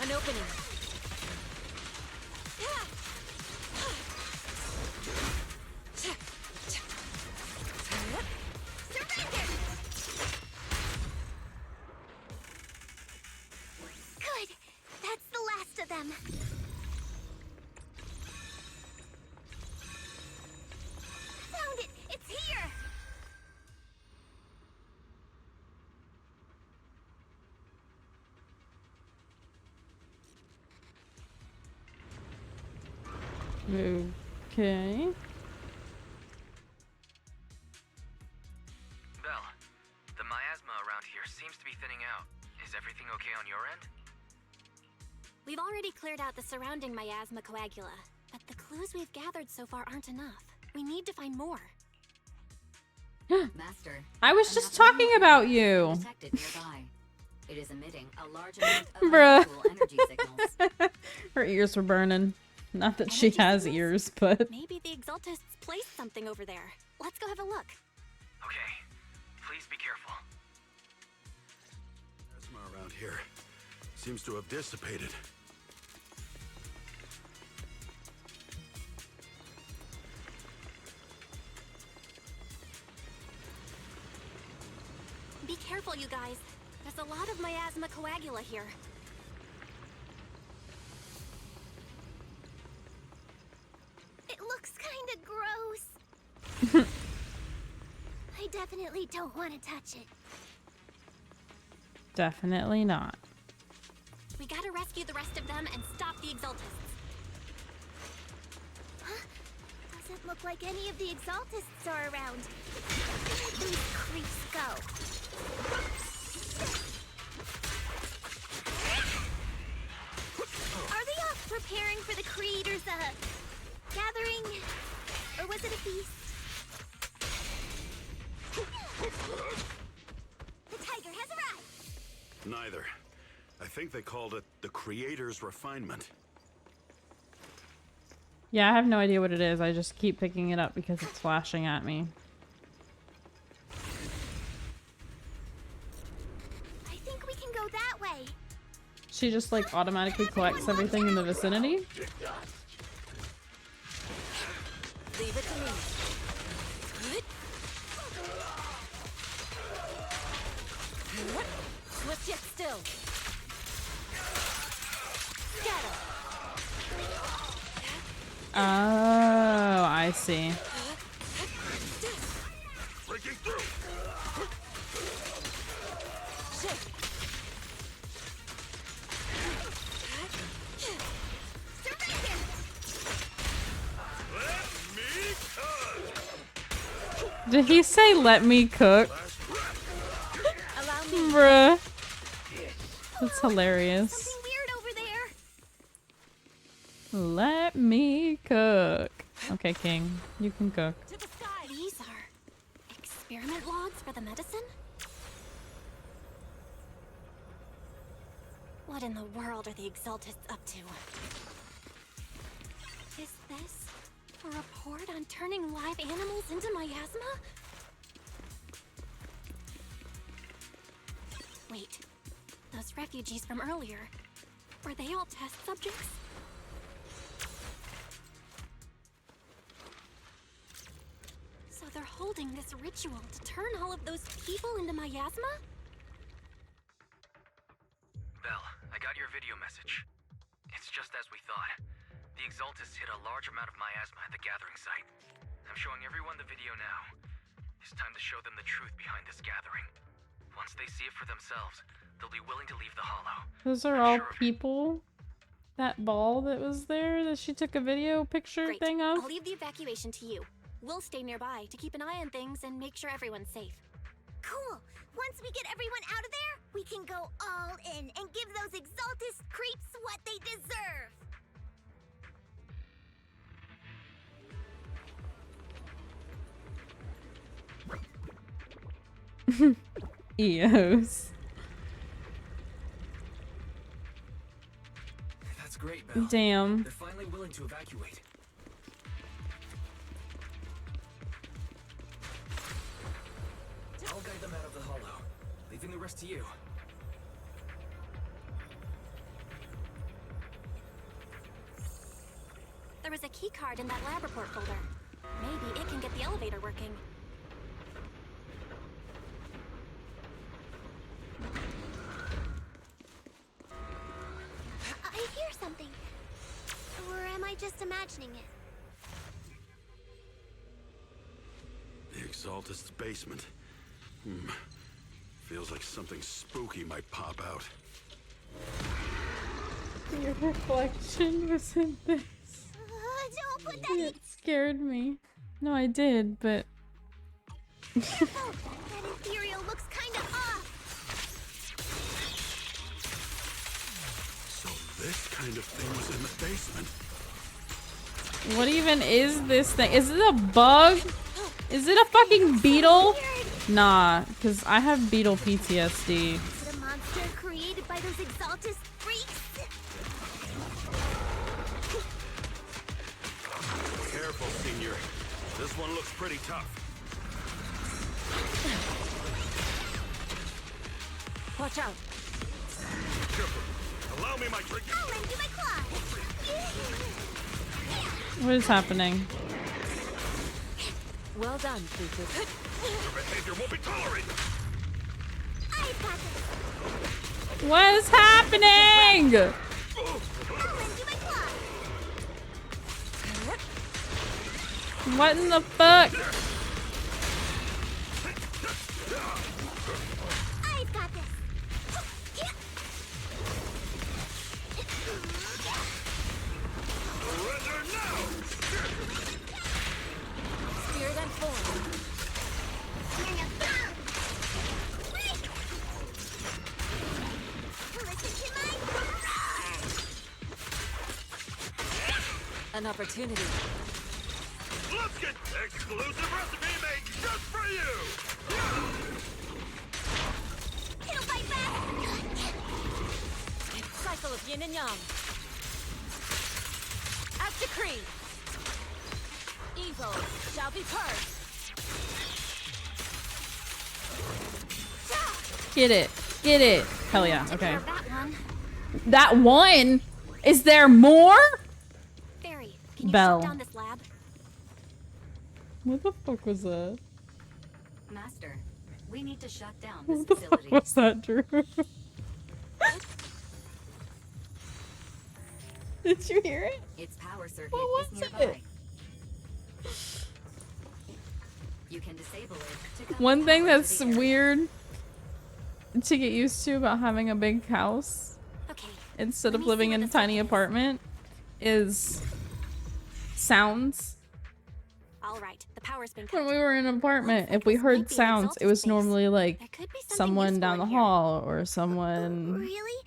O: An opening.
F: Good. That's the last of them. Found it. It's here.
A: Okay.
E: Belle, the miasma around here seems to be thinning out. Is everything okay on your end?
D: We've already cleared out the surrounding miasma coagula, but the clues we've gathered so far aren't enough. We need to find more.
K: Master,
A: I was just talking about you.
K: detected nearby. It is emitting a large amount of
A: Bruh.
K: unusual energy signals.
A: Her ears were burning. Not that she has ears, but...
D: Maybe the exaltists placed something over there. Let's go have a look.
E: Okay. Please be careful.
I: Plasma around here seems to have dissipated.
D: careful, you guys. There's a lot of miasma coagula here.
F: It looks kinda gross. I definitely don't want to touch it.
A: Definitely not.
D: We gotta rescue the rest of them and stop the Exaltists.
F: Huh? Doesn't look like any of the Exaltists are around. Where did these creeps go? Are they off preparing for the Creator's, gathering? Or was it a feast? The tiger has arrived!
I: Neither. I think they called it the Creator's Refinement.
A: Yeah, I have no idea what it is. I just keep picking it up because it's flashing at me.
F: I think we can go that way.
A: She just like automatically collects everything in the vicinity.
O: Leave it to me. Swift yet still. Scatter.
A: Oh, I see.
I: Breaking through.
A: Did he say let me cook? Bruh. That's hilarious.
F: Something weird over there.
A: Let me cook. Okay, King. You can cook.
D: These are experiment logs for the medicine? What in the world are the Exaltists up to? Is this a report on turning live animals into miasma? Wait, those refugees from earlier, were they all test subjects? So they're holding this ritual to turn all of those people into miasma?
E: Belle, I got your video message. It's just as we thought. The Exaltists hit a large amount of miasma at the gathering site. I'm showing everyone the video now. It's time to show them the truth behind this gathering. Once they see it for themselves, they'll be willing to leave the Hollow.
A: Those are all people? That ball that was there that she took a video picture
D: Great.
A: thing of?
D: I'll leave the evacuation to you. We'll stay nearby to keep an eye on things and make sure everyone's safe.
F: Cool. Once we get everyone out of there, we can go all in and give those Exaltist creeps what they deserve.
A: EOS.
E: That's great, Belle.
A: Damn.
E: They're finally willing to evacuate. I'll guide them out of the Hollow, leaving the rest to you.
D: There was a key card in that lab report folder. Maybe it can get the elevator working.
F: I hear something. Or am I just imagining it?
I: The Exaltist's basement. Feels like something spooky might pop out.
A: Your reflection was in this.
F: Don't put that in.
A: It scared me. No, I did, but...
F: Careful! That Imperial looks kinda off.
I: So this kind of thing was in the basement.
A: What even is this thing? Is it a bug? Is it a fucking beetle? Nah, because I have beetle PTSD.
F: Is it a monster created by those Exaltist freaks?
I: Careful, Senior. This one looks pretty tough.
O: Watch out.
I: Careful. Allow me my drink.
F: I'll lend you my claws.
A: What is happening?
O: Well done, creature.
I: Your behavior won't be tolerated.
F: I
A: What is happening? What in the fuck?
F: I've got this.
O: Spear them forward.
H: An opportunity.
I: Let's get exclusive recipe made just for you!
F: It'll fight back.
O: Cycle of yin and yang. As decreed. Evil shall be purged.
A: Get it. Get it. Hell yeah. Okay.
D: That one.
A: That one? Is there more?
D: Barry, can you
A: Bell.
D: shut down this lab?
A: What the fuck was that?
K: Master, we need to shut down this
A: What the
K: facility.
A: fuck was that, Drew? Did you hear it?
K: Its power circuit
A: What
K: is
A: was
K: nearby.
A: it?
K: You can disable it to cut
A: One
K: the
A: thing
K: power to
A: that's
K: the area.
A: weird to get used to about having a big house instead of living in a tiny apartment is sounds.
D: All right, the power's been
A: When
D: cut.
A: we were in an apartment, if we heard sounds, it was normally like someone down the hall or someone
F: Really?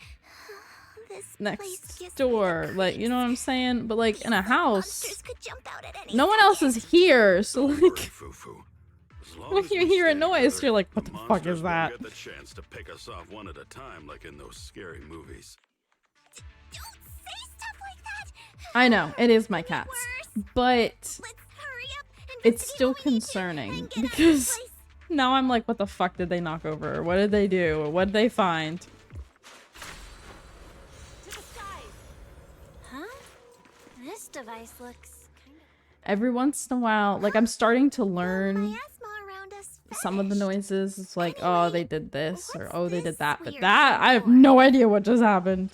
F: This place
A: next
F: gives
A: door. Like, you know what I'm saying? But like in a house,
F: monsters could jump out at any
A: no one else is here, so like
I: As long
A: when
I: as
A: you
I: we
A: hear a
I: stay
A: noise,
I: together,
A: you're like, what the fuck
I: monsters
A: is
I: won't
A: that?
I: get the chance to pick us off one at a time like in those scary movies.
A: I know, it is my cats. But it's still concerning because now I'm like, what the fuck did they knock over? What did they do? What did they find?
D: Huh? This device looks
A: Every once in a while, like I'm starting to learn some of the noises. It's like, oh, they did this or oh, they did that. But that, I have no idea what just happened.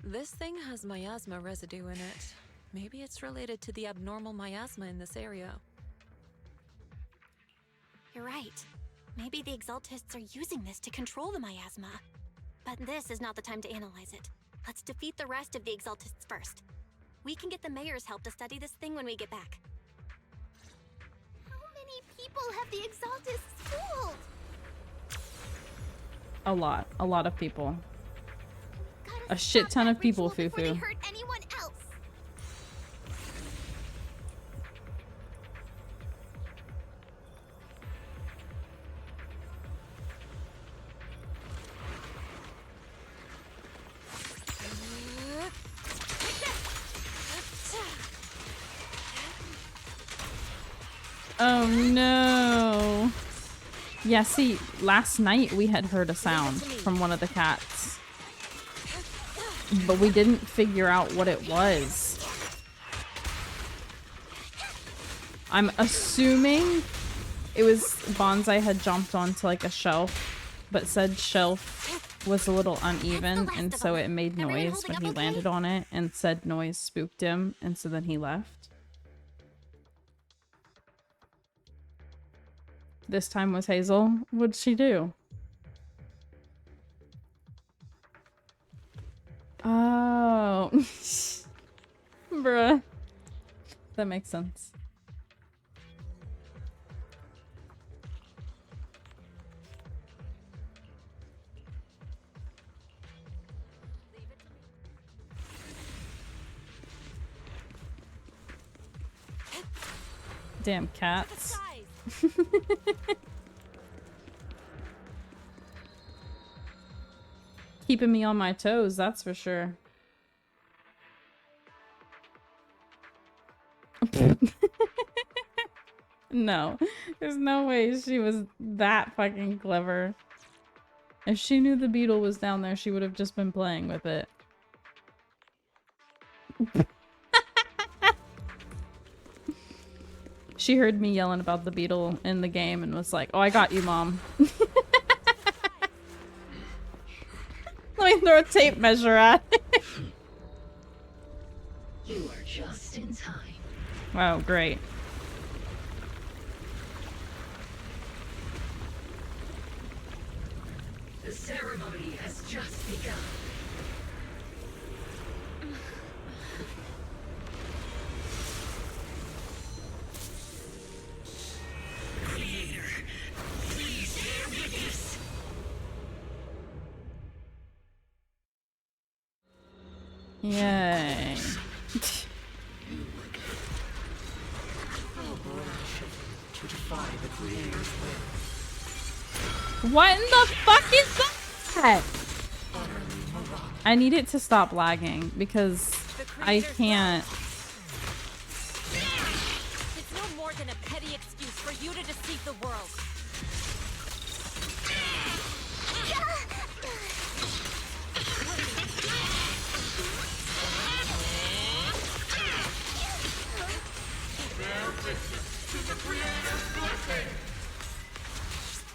H: This thing has miasma residue in it. Maybe it's related to the abnormal miasma in this area.
D: You're right. Maybe the Exaltists are using this to control the miasma. But this is not the time to analyze it. Let's defeat the rest of the Exaltists first. We can get the mayor's help to study this thing when we get back.
F: How many people have the Exaltists fooled?
A: A lot of people. A shit ton of people, Fufu.
F: Hurt anyone else.
A: Oh no. Yeah, see, last night we had heard a sound from one of the cats. But we didn't figure out what it was. I'm assuming it was Bonsai had jumped onto like a shelf, but said shelf was a little uneven and so it made noise when he landed on it and said noise spooked him and so then he left. This time was Hazel. What'd she do? Oh. Bruh. That makes sense. Damn cats. Keeping me on my toes, that's for sure. No, there's no way she was that fucking clever. If she knew the beetle was down there, she would have just been playing with it. She heard me yelling about the beetle in the game and was like, "Oh, I got you, Mom." Let me throw a tape measure at it.
N: You are just in time.
A: Wow, great.
N: The ceremony has just begun. Creator, please bear witness.
A: Yay.
N: To defy the Creator's will.
A: What in the fuck is that? I need it to stop lagging because I can't.
O: It's no more than a petty excuse for you to deceive the world.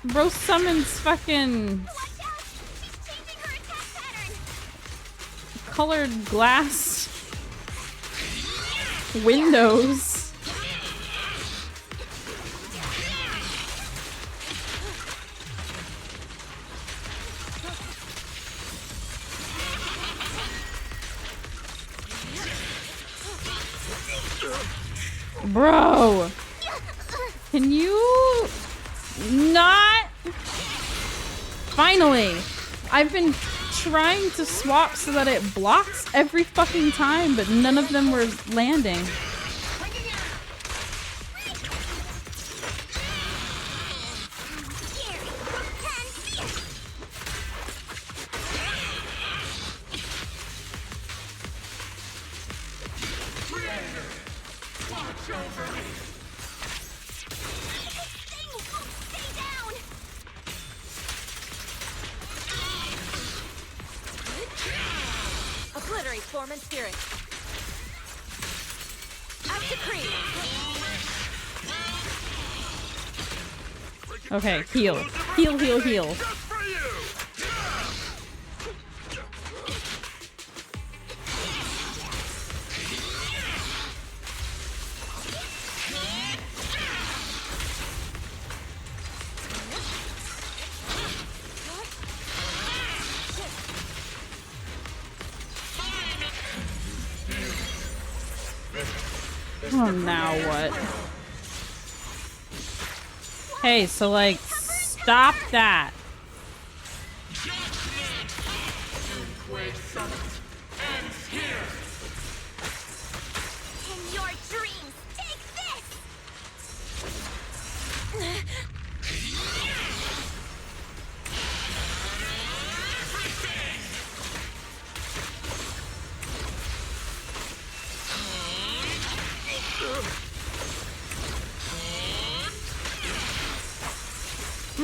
A: Bro summons fucking colored glass windows. Bro, can you not? Finally, I've been trying to swap so that it blocks every fucking time, but none of them were landing.
O: Obliterate form and spirit. Out to Creed.
A: Okay, heal. Heal, heal, heal. Oh, now what? Hey, so like, stop that.
F: In your dreams, take this!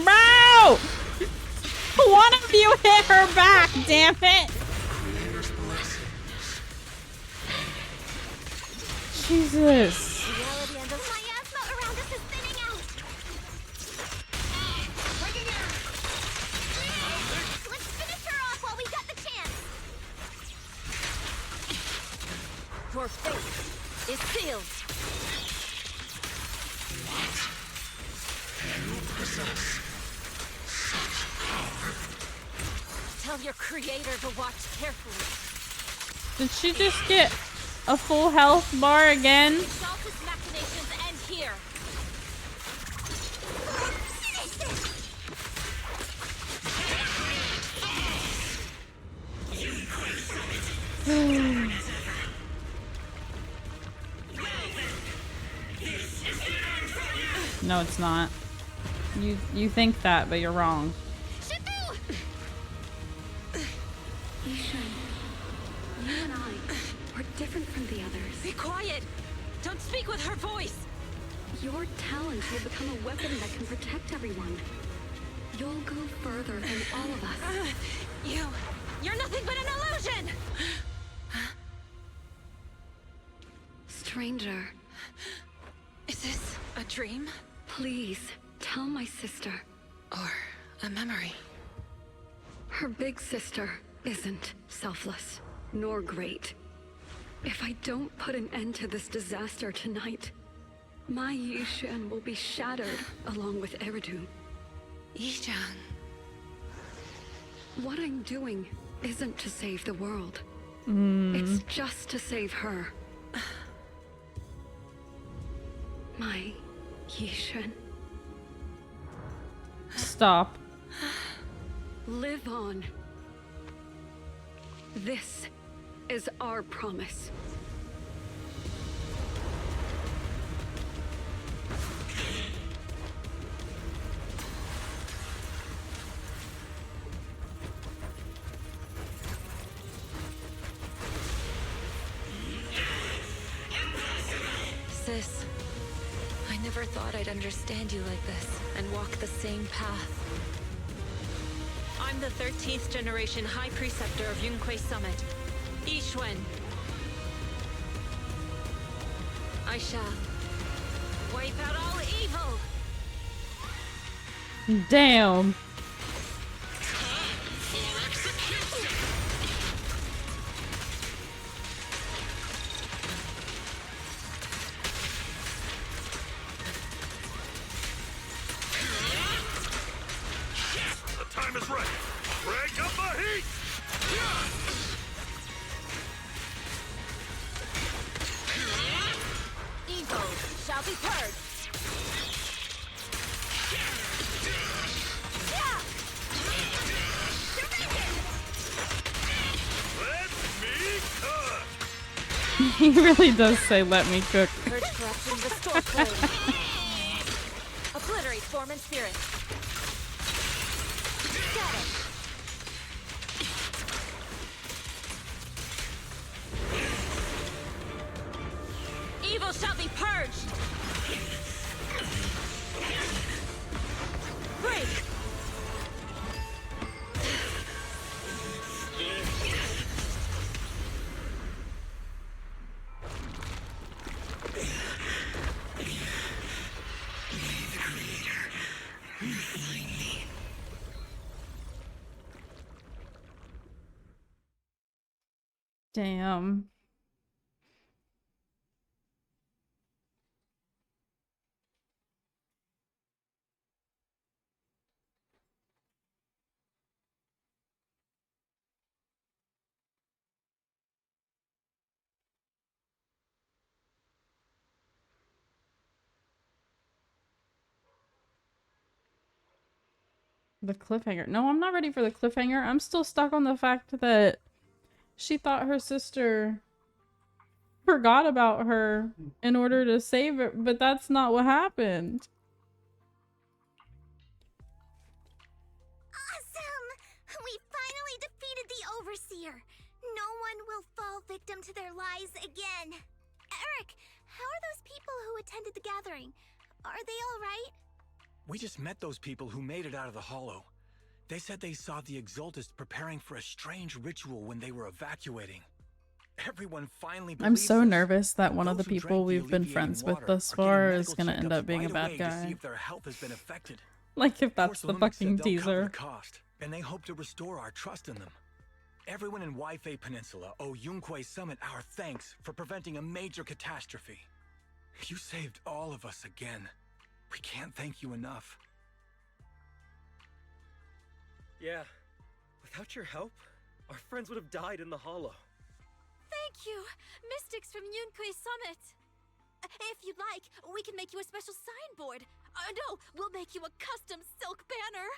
A: Bro! One of you hit her back, damn it! Jesus.
F: Reality and the miasma around us is thinning out. Let's finish her off while we got the chance.
O: Your fate is sealed.
N: You possess such power.
O: Tell your creator to watch carefully.
A: Did she just get a full health bar again?
O: Exaltus machinations end here.
A: No, it's not. You think that, but you're wrong.
K: Ishan, you and I are different from the others.
O: Be quiet! Don't speak with her voice!
K: Your talent will become a weapon that can protect everyone. You'll go further than all of us.
O: You're nothing but an illusion!
K: Stranger.
O: Is this a dream?
K: Please, tell my sister.
O: Or a memory?
K: Her big sister isn't selfless, nor great. If I don't put an end to this disaster tonight, my Yishan will be shattered along with Eridu.
O: Yishan.
K: What I'm doing isn't to save the world.
A: Mm.
K: It's just to save her. My Yishan.
A: Stop.
K: Live on. This is our promise.
H: Sis, I never thought I'd understand you like this and walk the same path. I'm the 13th generation High Preceptor of Yunquei Summit, Yixuan. I shall wipe out all evil!
A: Damn.
I: The time is right. Crank up the heat!
O: Evil shall be purged.
I: Let me cook!
A: He really does say, "Let me cook."
O: Purge corruption, restore clarity. Obliterate form and spirit. Got it. Evil shall be purged. Break.
A: Damn. The cliffhanger. No, I'm not ready for the cliffhanger. I'm still stuck on the fact that she thought her sister forgot about her in order to save it, but that's not what happened.
F: Awesome! We finally defeated the Overseer. No one will fall victim to their lies again. Eric, how are those people who attended the gathering? Are they all right?
C: We just met those people who made it out of the Hollow. They said they saw the Exaltists preparing for a strange ritual when they were evacuating. Everyone finally believes
A: I'm so
C: this.
A: nervous that one of the
C: Those who
A: people
C: drank the
A: we've been
C: alleviating
A: friends with
C: water
A: thus
C: are
A: far
C: getting
A: is
C: medical
A: gonna end
C: checkups
A: up being a
C: right
A: bad
C: away to see
A: guy.
C: if their health has been affected.
A: Like if that's the
C: Porcelain
A: fucking
C: said they'll cover
A: teaser.
C: the cost, and they hope to restore our trust in them. Everyone in Waifei Peninsula owe Yunquei Summit our thanks for preventing a major catastrophe. You saved all of us again. We can't thank you enough.
J: Yeah. Without your help, our friends would have died in the Hollow.
O: Thank you, mystics from Yunquei Summit. If you'd like, we can make you a special signboard. No, we'll make you a custom silk banner.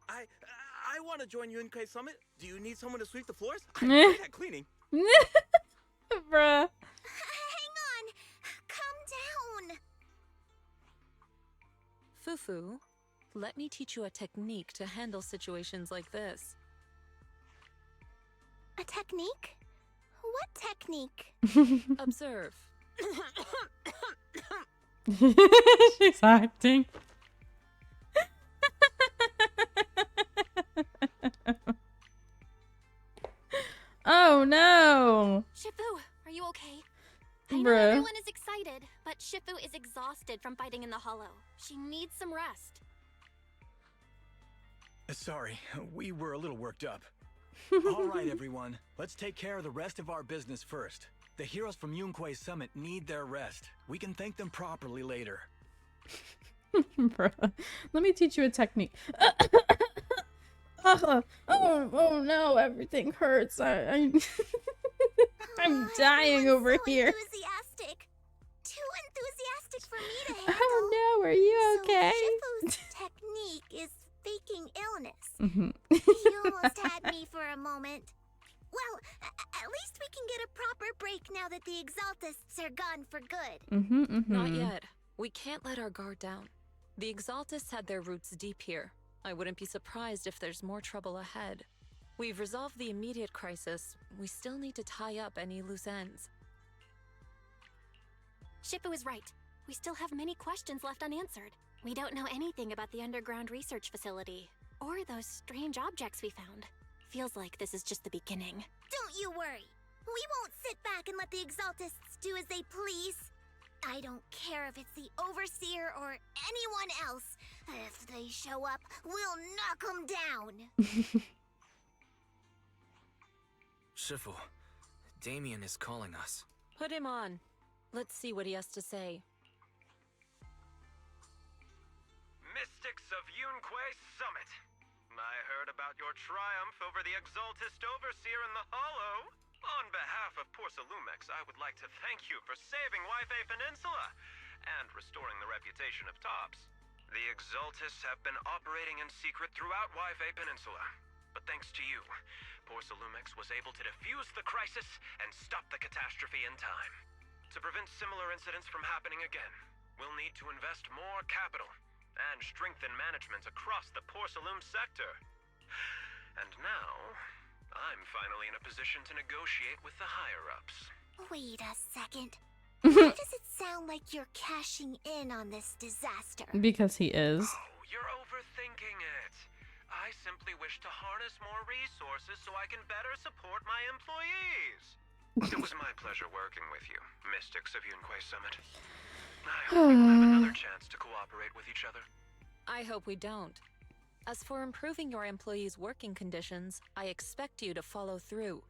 P: I want to join Yunquei Summit. Do you need someone to sweep the floors?
A: Eh.
P: I'm great at cleaning.
A: Bruh.
F: Hang on! Calm down!
H: Fufu, let me teach you a technique to handle situations like this.
F: A technique? What technique?
H: Observe.
A: She's acting. Oh no!
O: Shifu, are you okay? I know
A: Bruh.
O: everyone is excited
D: excited, but Shifu is exhausted from fighting in the hollow. She needs some rest.
C: Sorry, we were a little worked up. All right, everyone. Let's take care of the rest of our business first. The heroes from Yunquei Summit need their rest. We can thank them properly later.
A: Bruh. Let me teach you a technique. Oh no, everything hurts. I'm dying over here.
F: Enthusiastic. Too enthusiastic for me to handle.
A: Oh no, are you okay?
F: So Shifu's technique is faking illness.
A: Mm-hmm.
F: He almost had me for a moment. Well, at least we can get a proper break now that the Exaltists are gone for good.
H: Not yet. We can't let our guard down. The Exaltists had their roots deep here. I wouldn't be surprised if there's more trouble ahead. We've resolved the immediate crisis. We still need to tie up any loose ends.
D: Shifu is right. We still have many questions left unanswered. We don't know anything about the underground research facility, or those strange objects we found. Feels like this is just the beginning.
F: Don't you worry. We won't sit back and let the Exaltists do as they please. I don't care if it's the Overseer or anyone else. If they show up, we'll knock them down.
E: Shifu, Damien is calling us.
H: Put him on. Let's see what he has to say.
J: Mystics of Yunquei Summit. I heard about your triumph over the Exaltist Overseer in the Hollow. On behalf of Porsalumex, I would like to thank you for saving Waifei Peninsula and restoring the reputation of Tops. The Exaltists have been operating in secret throughout Waifei Peninsula, but thanks to you, Porsalumex was able to defuse the crisis and stop the catastrophe in time. To prevent similar incidents from happening again, we'll need to invest more capital and strengthen management across the Porsalume sector. And now, I'm finally in a position to negotiate with the higher-ups.
F: Wait a second. Why does it sound like you're cashing in on this disaster?
A: Because he is.
J: Oh, you're overthinking it. I simply wish to harness more resources so I can better support my employees. It was my pleasure working with you, Mystics of Yunquei Summit. I hope we will have another chance to cooperate with each other.
H: I hope we don't. As for improving your employees' working conditions, I expect you to follow through.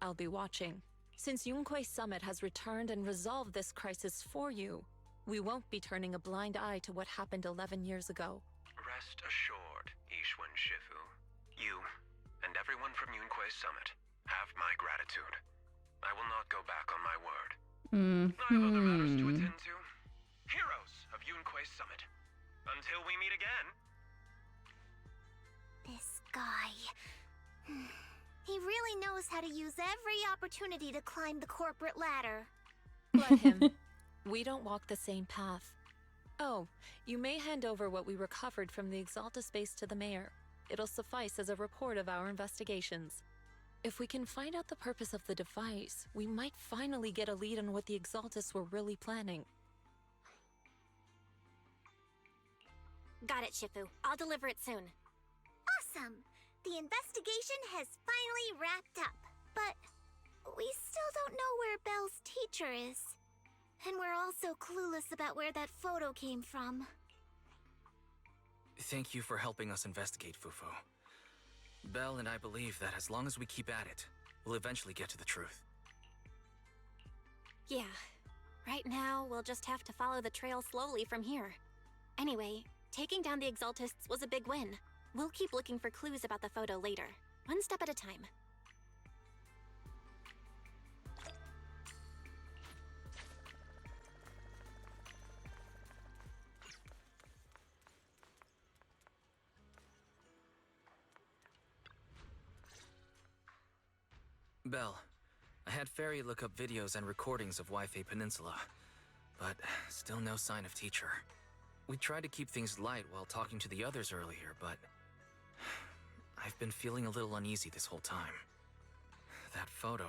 H: I'll be watching. Since Yunquei Summit has returned and resolved this crisis for you, we won't be turning a blind eye to what happened 11 years ago.
J: Rest assured, Ishwan Shifu. You and everyone from Yunquei Summit have my gratitude. I will not go back on my word. I have other matters to attend to. Heroes of Yunquei Summit. Until we meet again.
F: This guy... He really knows how to use every opportunity to climb the corporate ladder.
H: Let him. We don't walk the same path. Oh, you may hand over what we recovered from the Exalta space to the mayor. It'll suffice as a report of our investigations. If we can find out the purpose of the device, we might finally get a lead on what the Exaltists were really planning.
D: Got it, Shifu. I'll deliver it soon.
F: Awesome! The investigation has finally wrapped up. But we still don't know where Belle's teacher is. And we're also clueless about where that photo came from.
E: Thank you for helping us investigate, Fufu. Belle and I believe that as long as we keep at it, we'll eventually get to the truth.
D: Yeah. Right now, we'll just have to follow the trail slowly from here. Anyway, taking down the Exaltists was a big win. We'll keep looking for clues about the photo later, one step at a time.
E: Belle, I had Fairy look up videos and recordings of Waifei Peninsula, but still no sign of teacher. We tried to keep things light while talking to the others earlier, but I've been feeling a little uneasy this whole time. That photo,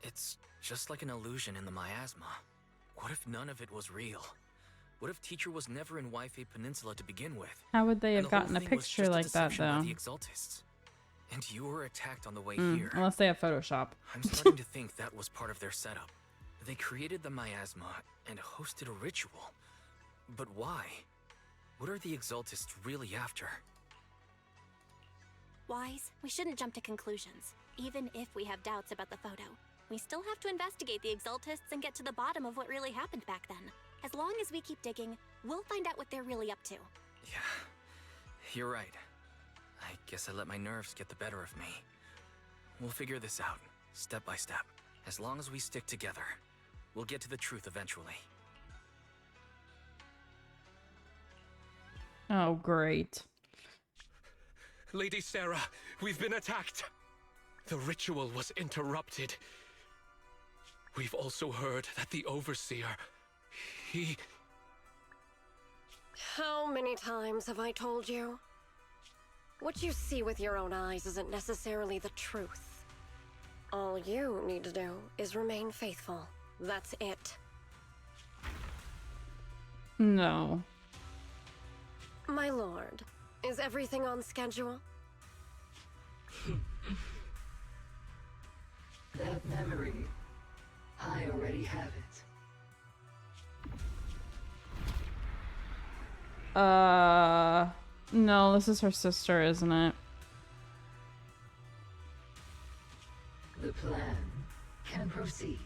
E: it's just like an illusion in the miasma. What if none of it was real? What if teacher was never in Waifei Peninsula to begin with?
A: How would they
E: and
A: have
E: the whole
A: gotten a
E: thing was
A: picture
E: just
A: like that,
E: deception by
A: though?
E: the Exaltists? And you were attacked on the way here.
A: Unless they have Photoshop.
E: I'm starting to think that was part of their setup. They created the miasma and hosted a ritual. But why? What are the Exaltists really after?
D: Wise, we shouldn't jump to conclusions. Even if we have doubts about the photo, we still have to investigate the Exaltists and get to the bottom of what really happened back then. As long as we keep digging, we'll find out what they're really up to.
E: Yeah, you're right. I guess I let my nerves get the better of me. We'll figure this out, step by step. As long as we stick together, we'll get to the truth eventually.
A: Oh, great.
B: Lady Sarah, we've been attacked. The ritual was interrupted. We've also heard that the Overseer, he...
M: How many times have I told you? What you see with your own eyes isn't necessarily the truth. All you need to do is remain faithful. That's it.
A: No.
M: My lord, is everything on schedule?
N: That memory, I already have it.
A: No, this is her sister, isn't it?
N: The plan can proceed.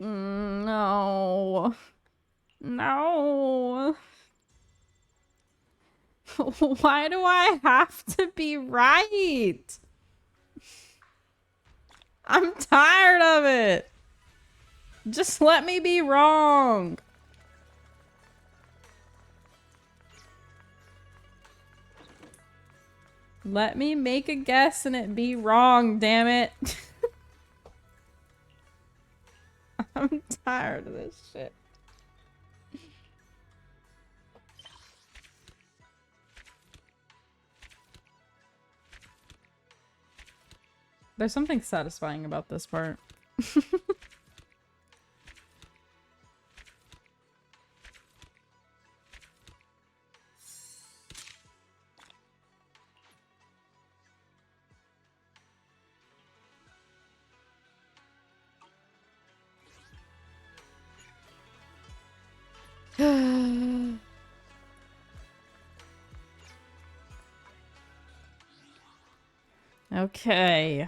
A: No. No. Why do I have to be right? I'm tired of it. Just let me be wrong. Let me make a guess and it be wrong, damn it. I'm tired of this shit. There's something satisfying about this part. Okay.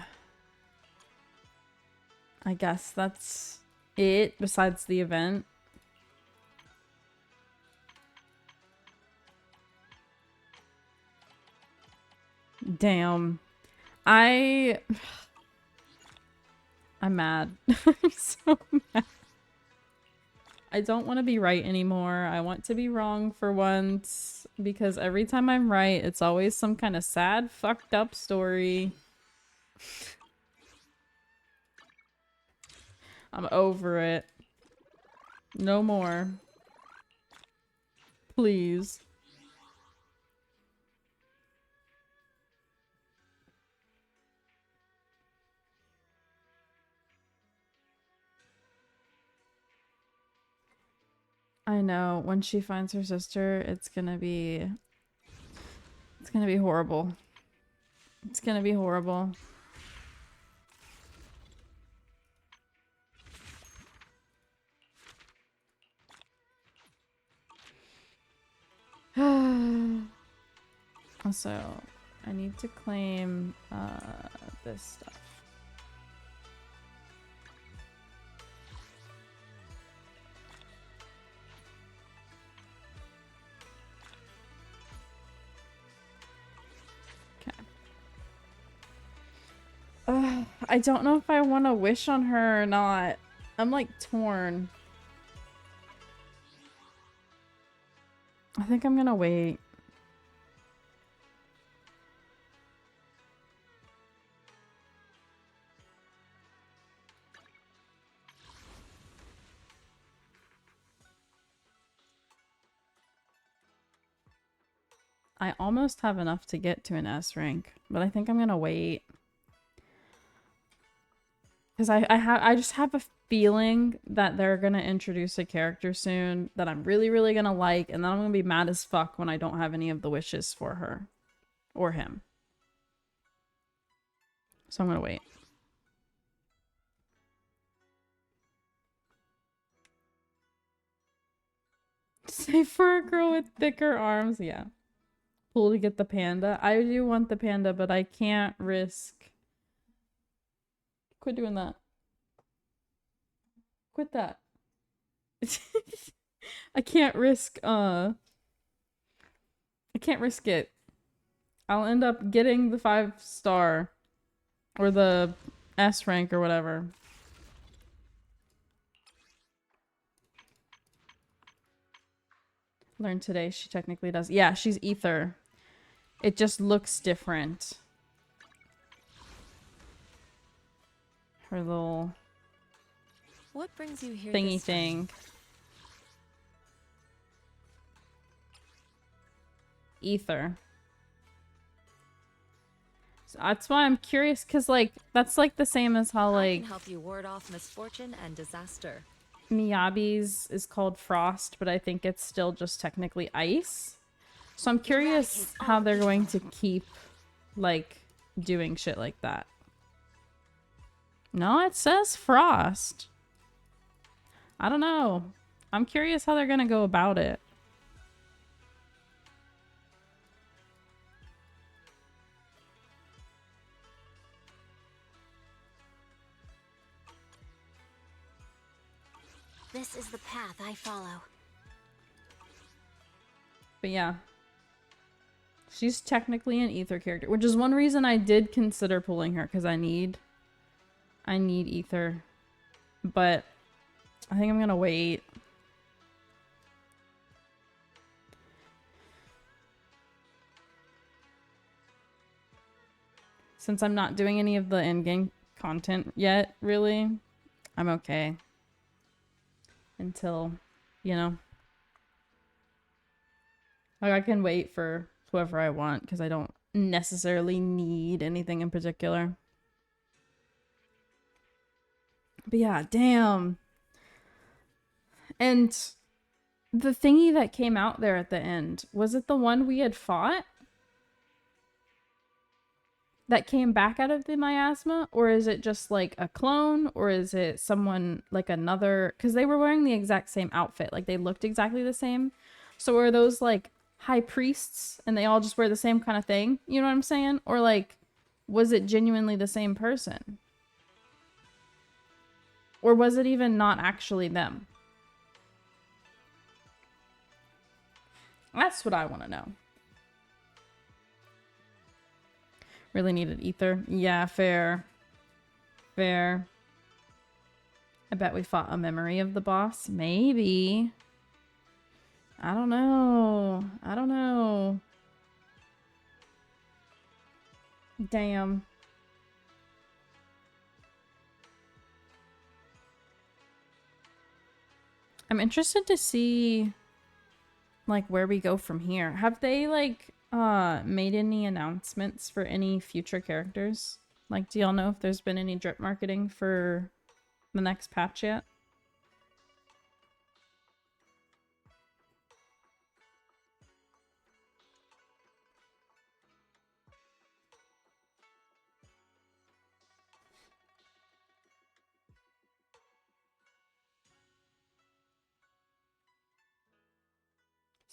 A: I guess that's it besides the event. Damn. I'm mad. I'm so mad. I don't want to be right anymore. I want to be wrong for once. Because every time I'm right, it's always some kind of sad, fucked up story. I'm over it. No more. Please. I know. When she finds her sister, it's gonna be horrible. It's gonna be horrible. Also, I need to claim this stuff. I don't know if I want to wish on her or not. I'm like torn. I think I'm gonna wait. I almost have enough to get to an S rank, but I think I'm gonna wait. Because I just have a feeling that they're gonna introduce a character soon that I'm really, really gonna like, and then I'm gonna be mad as fuck when I don't have any of the wishes for her or him. So I'm gonna wait. Say for a girl with thicker arms, yeah. Cool to get the panda. I do want the panda, but I can't risk. Quit doing that. Quit that. I can't risk I can't risk it. I'll end up getting the 5-star or the S rank or whatever. Learned today she technically does. Yeah, she's ether. It just looks different. Her little
H: What brings you here
A: thingy
H: this time?
A: thing. Ether. So that's why I'm curious, because like that's like the same as how
H: I
A: like
H: can help you ward off misfortune and disaster.
A: Miyabi's is called frost, but I think it's still just technically ice. So I'm curious how they're going to keep like doing shit like that. No, it says frost. I don't know. I'm curious how they're gonna go about it.
D: This is the path I follow.
A: But yeah. She's technically an ether character, which is one reason I did consider pulling her, because I need ether. But I think I'm gonna wait. Since I'm not doing any of the in-game content yet, really, I'm okay. Until, you know. Like, I can wait for whoever I want, because I don't necessarily need anything in particular. But yeah, damn. And the thingy that came out there at the end, was it the one we had fought? That came back out of the miasma? Or is it just like a clone? Or is it someone like another? Because they were wearing the exact same outfit. Like they looked exactly the same. So are those like high priests and they all just wear the same kind of thing? You know what I'm saying? Or like, was it genuinely the same person? Or was it even not actually them? That's what I want to know. Really needed ether. Yeah, fair. Fair. I bet we fought a memory of the boss. Maybe. I don't know. I don't know. Damn. I'm interested to see like where we go from here. Have they like made any announcements for any future characters? Like, do y'all know if there's been any drip marketing for the next patch yet?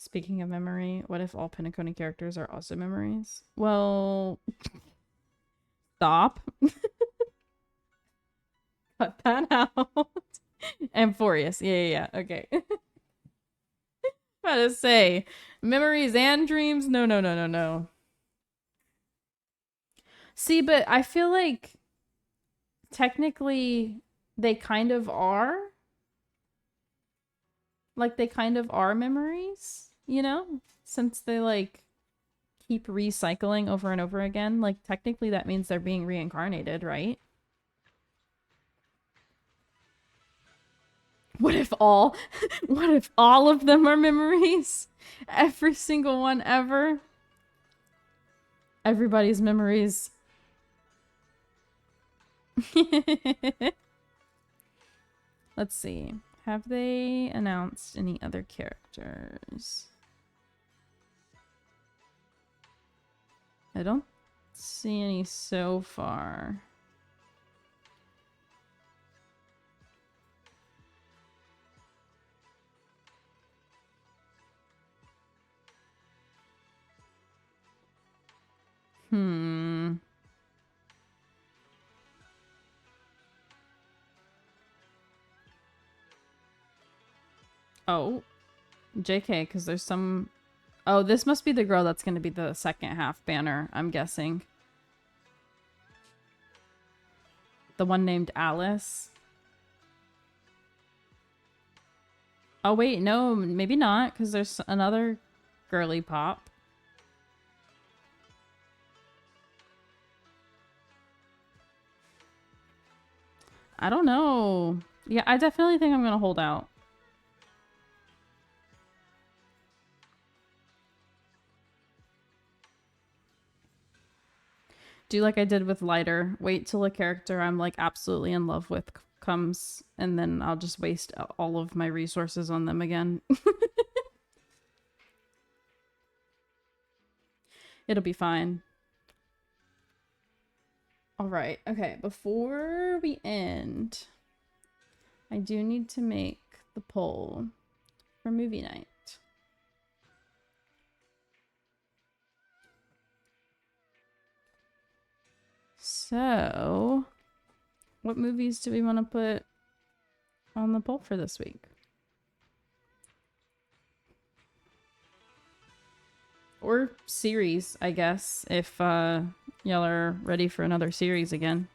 A: Speaking of memory, what if all Pinaconi characters are also memories? Well, stop. Cut that out. Amphorius. Yeah. Okay. About to say, memories and dreams? No. See, but I feel like technically they kind of are. Like they kind of are memories, you know? Since they like keep recycling over and over again. Like technically that means they're being reincarnated, right? What if all of them are memories? Every single one ever? Everybody's memories. Let's see. Have they announced any other characters? I don't see any so far. Oh, JK, because there's some... Oh, this must be the girl that's going to be the second half banner, I'm guessing. The one named Alice. Oh, wait, no, maybe not, because there's another girly pop. I don't know. Yeah, I definitely think I'm going to hold out. Do like I did with Lighter. Wait till a character I'm like absolutely in love with comes, and then I'll just waste all of my resources on them again. It'll be fine. All right. Okay. Before we end, I do need to make the poll for movie night. So, what movies do we want to put on the poll for this week? Or series, I guess, if y'all are ready for another series again.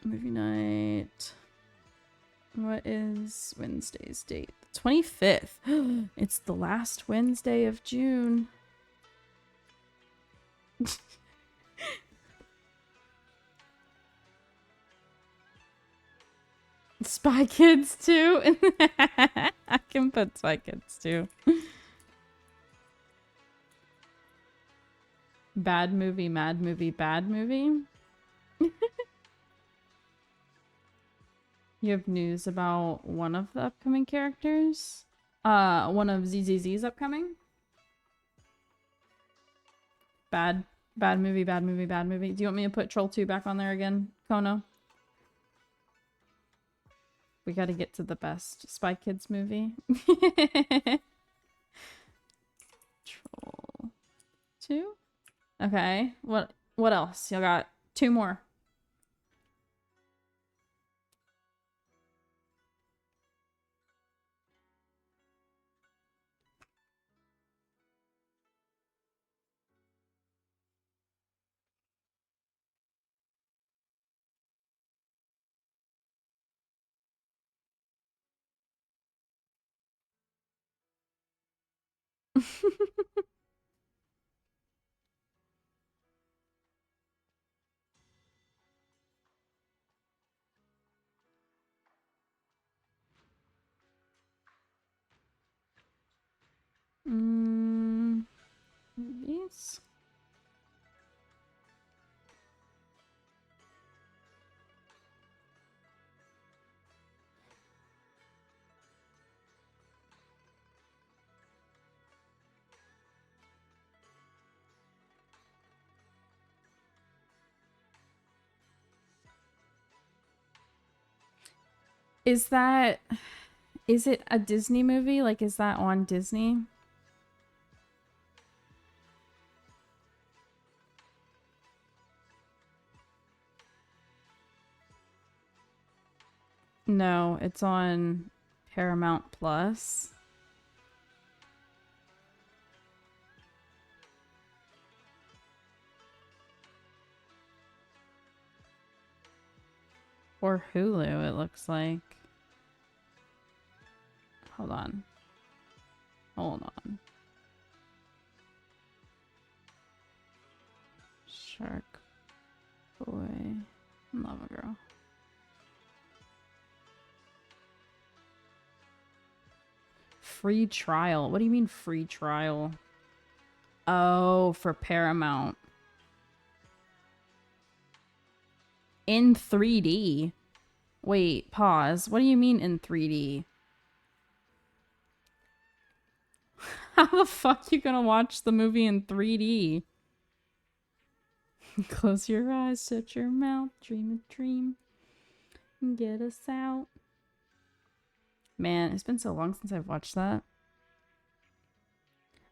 A: Movie night. What is Wednesday's date? The 25th. It's the last Wednesday of June. Spy Kids 2. I can put Spy Kids 2. Bad movie, mad movie, bad movie. You have news about one of the upcoming characters? One of ZZZ's upcoming? Bad movie, bad movie, bad movie. Do you want me to put Troll 2 back on there again, Kono? We gotta get to the best Spy Kids movie. Troll 2? Okay. What else? Y'all got 2 more. Movies. Is it a Disney movie? Like, is that on Disney? No, it's on Paramount Plus. Or Hulu, it looks like. Hold on. Hold on. Shark Boy. Lava Girl. Free trial. What do you mean free trial? Oh, for Paramount. In 3D. Wait, pause. What do you mean in 3D? How the fuck you gonna watch the movie in 3D? Close your eyes, shut your mouth, dream a dream, and get us out. Man, it's been so long since I've watched that.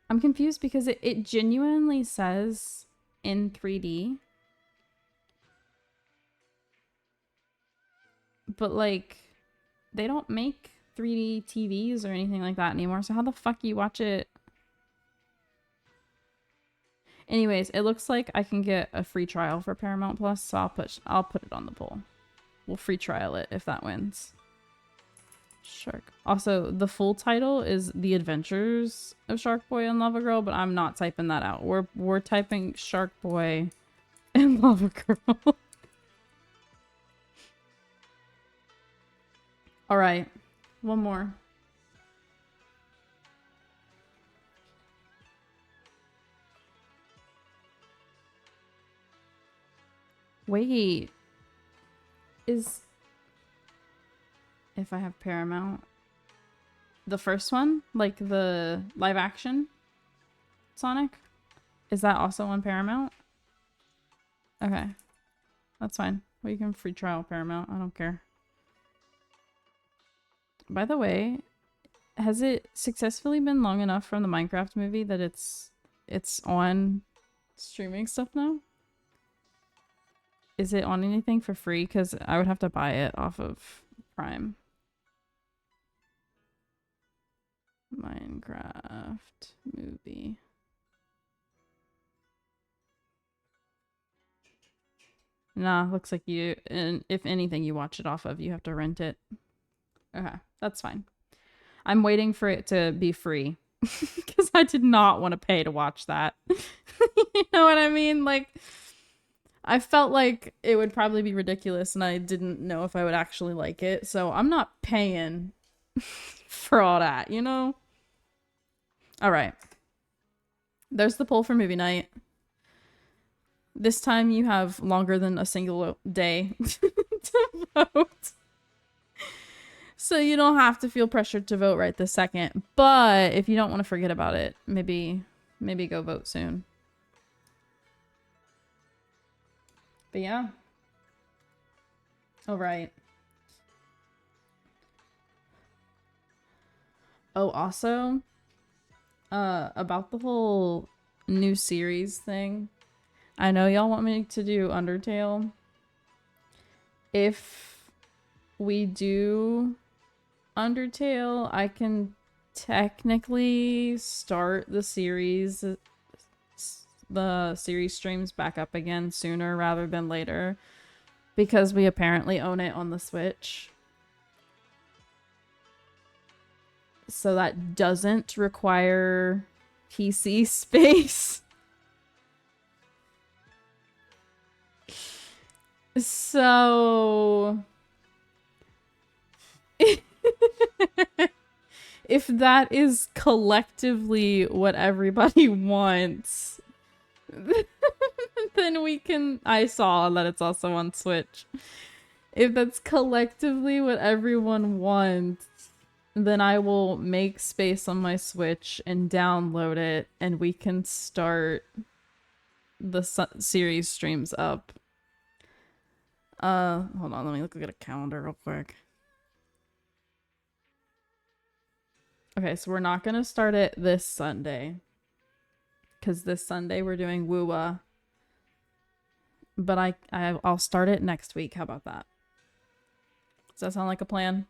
A: I'm confused because it genuinely says in 3D. But like, they don't make 3D TVs or anything like that anymore. So how the fuck you watch it? Anyways, it looks like I can get a free trial for Paramount Plus, so I'll put it on the poll. We'll free trial it if that wins. Shark. Also, the full title is The Adventures of Shark Boy and Lava Girl, but I'm not typing that out. We're typing Shark Boy and Lava Girl. All right, one more. Wait, is if I have Paramount, the first one, like the live action Sonic, is that also on Paramount? Okay, that's fine. Well, you can free trial Paramount. I don't care. By the way, has it successfully been long enough from the Minecraft movie that it's on streaming stuff now? Is it on anything for free? Because I would have to buy it off of Prime. Minecraft movie. Nah, looks like you, and if anything you watch it off of, you have to rent it. Okay, that's fine. I'm waiting for it to be free because I did not want to pay to watch that. You know what I mean? Like, I felt like it would probably be ridiculous and I didn't know if I would actually like it. So I'm not paying for all that, you know? All right. There's the poll for movie night. This time you have longer than a single day to vote. So you don't have to feel pressured to vote right this second. But if you don't want to forget about it, maybe go vote soon. But yeah. All right. Oh, also, about the whole new series thing. I know y'all want me to do Undertale. If we do Undertale, I can technically start the series streams back up again sooner rather than later because we apparently own it on the Switch. So that doesn't require PC space. So if that is collectively what everybody wants, then we can... I saw that it's also on Switch. If that's collectively what everyone wants, then I will make space on my Switch and download it, and we can start the series streams up. Hold on, let me look at a calendar real quick. Okay, so we're not gonna start it this Sunday, because this Sunday we're doing Woowa. But I'll start it next week. How about that? Does that sound like a plan?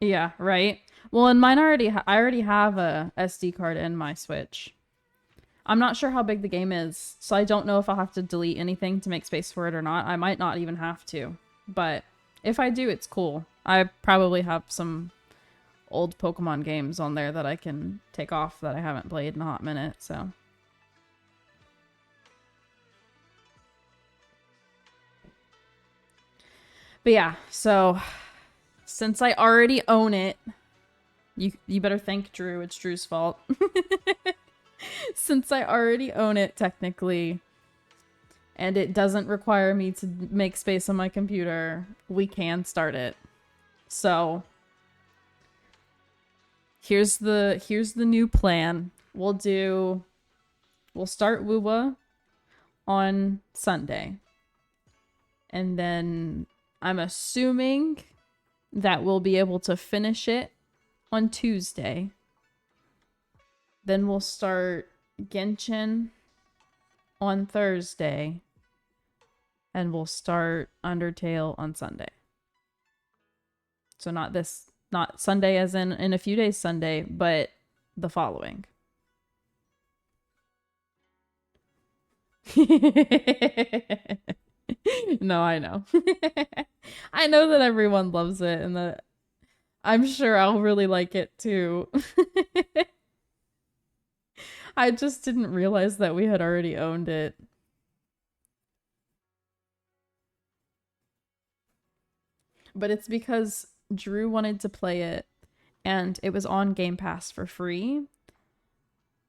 A: Yeah, right. Well, and mine I already have a SD card in my Switch. I'm not sure how big the game is, so I don't know if I'll have to delete anything to make space for it or not. I might not even have to, but if I do, it's cool. I probably have some old Pokemon games on there that I can take off that I haven't played in a hot minute, so. But yeah, so since I already own it, You better thank Drew. It's Drew's fault. Since I already own it technically, and it doesn't require me to make space on my computer, we can start it. So here's the new plan. We'll start Wuwa on Sunday. And then I'm assuming that we'll be able to finish it on Tuesday. Then we'll start Genshin on Thursday. And we'll start Undertale on Sunday. So not Sunday as in a few days Sunday, but the following. No, I know. I know that everyone loves it and that I'm sure I'll really like it too. I just didn't realize that we had already owned it. But it's because Drew wanted to play it and it was on Game Pass for free.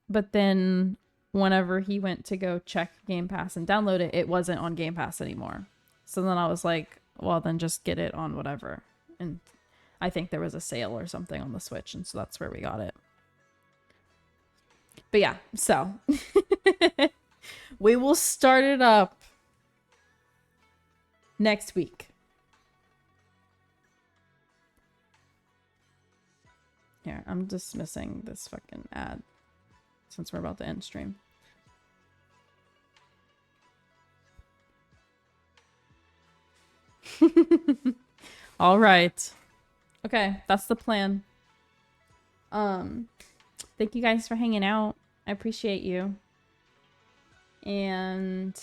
A: But then whenever he went to go check Game Pass and download it, it wasn't on Game Pass anymore. So then I was like, well, then just get it on whatever. And I think there was a sale or something on the Switch, and so that's where we got it. But yeah, so we will start it up next week. Here, I'm dismissing this fucking ad since we're about to end stream. All right. Okay, that's the plan. Thank you guys for hanging out. I appreciate you. And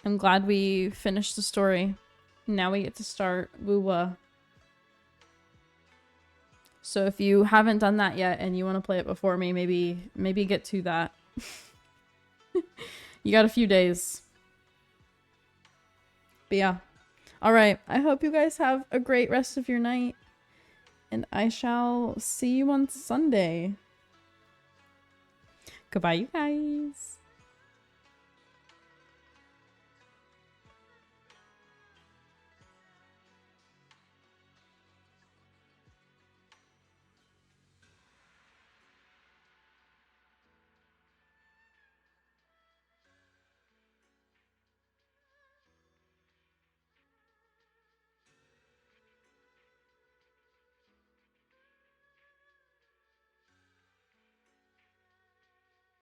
A: I'm glad we finished the story. Now we get to start Wuwa. So if you haven't done that yet and you want to play it before me, maybe get to that. You got a few days. But yeah. Alright, I hope you guys have a great rest of your night. And I shall see you on Sunday. Goodbye, you guys.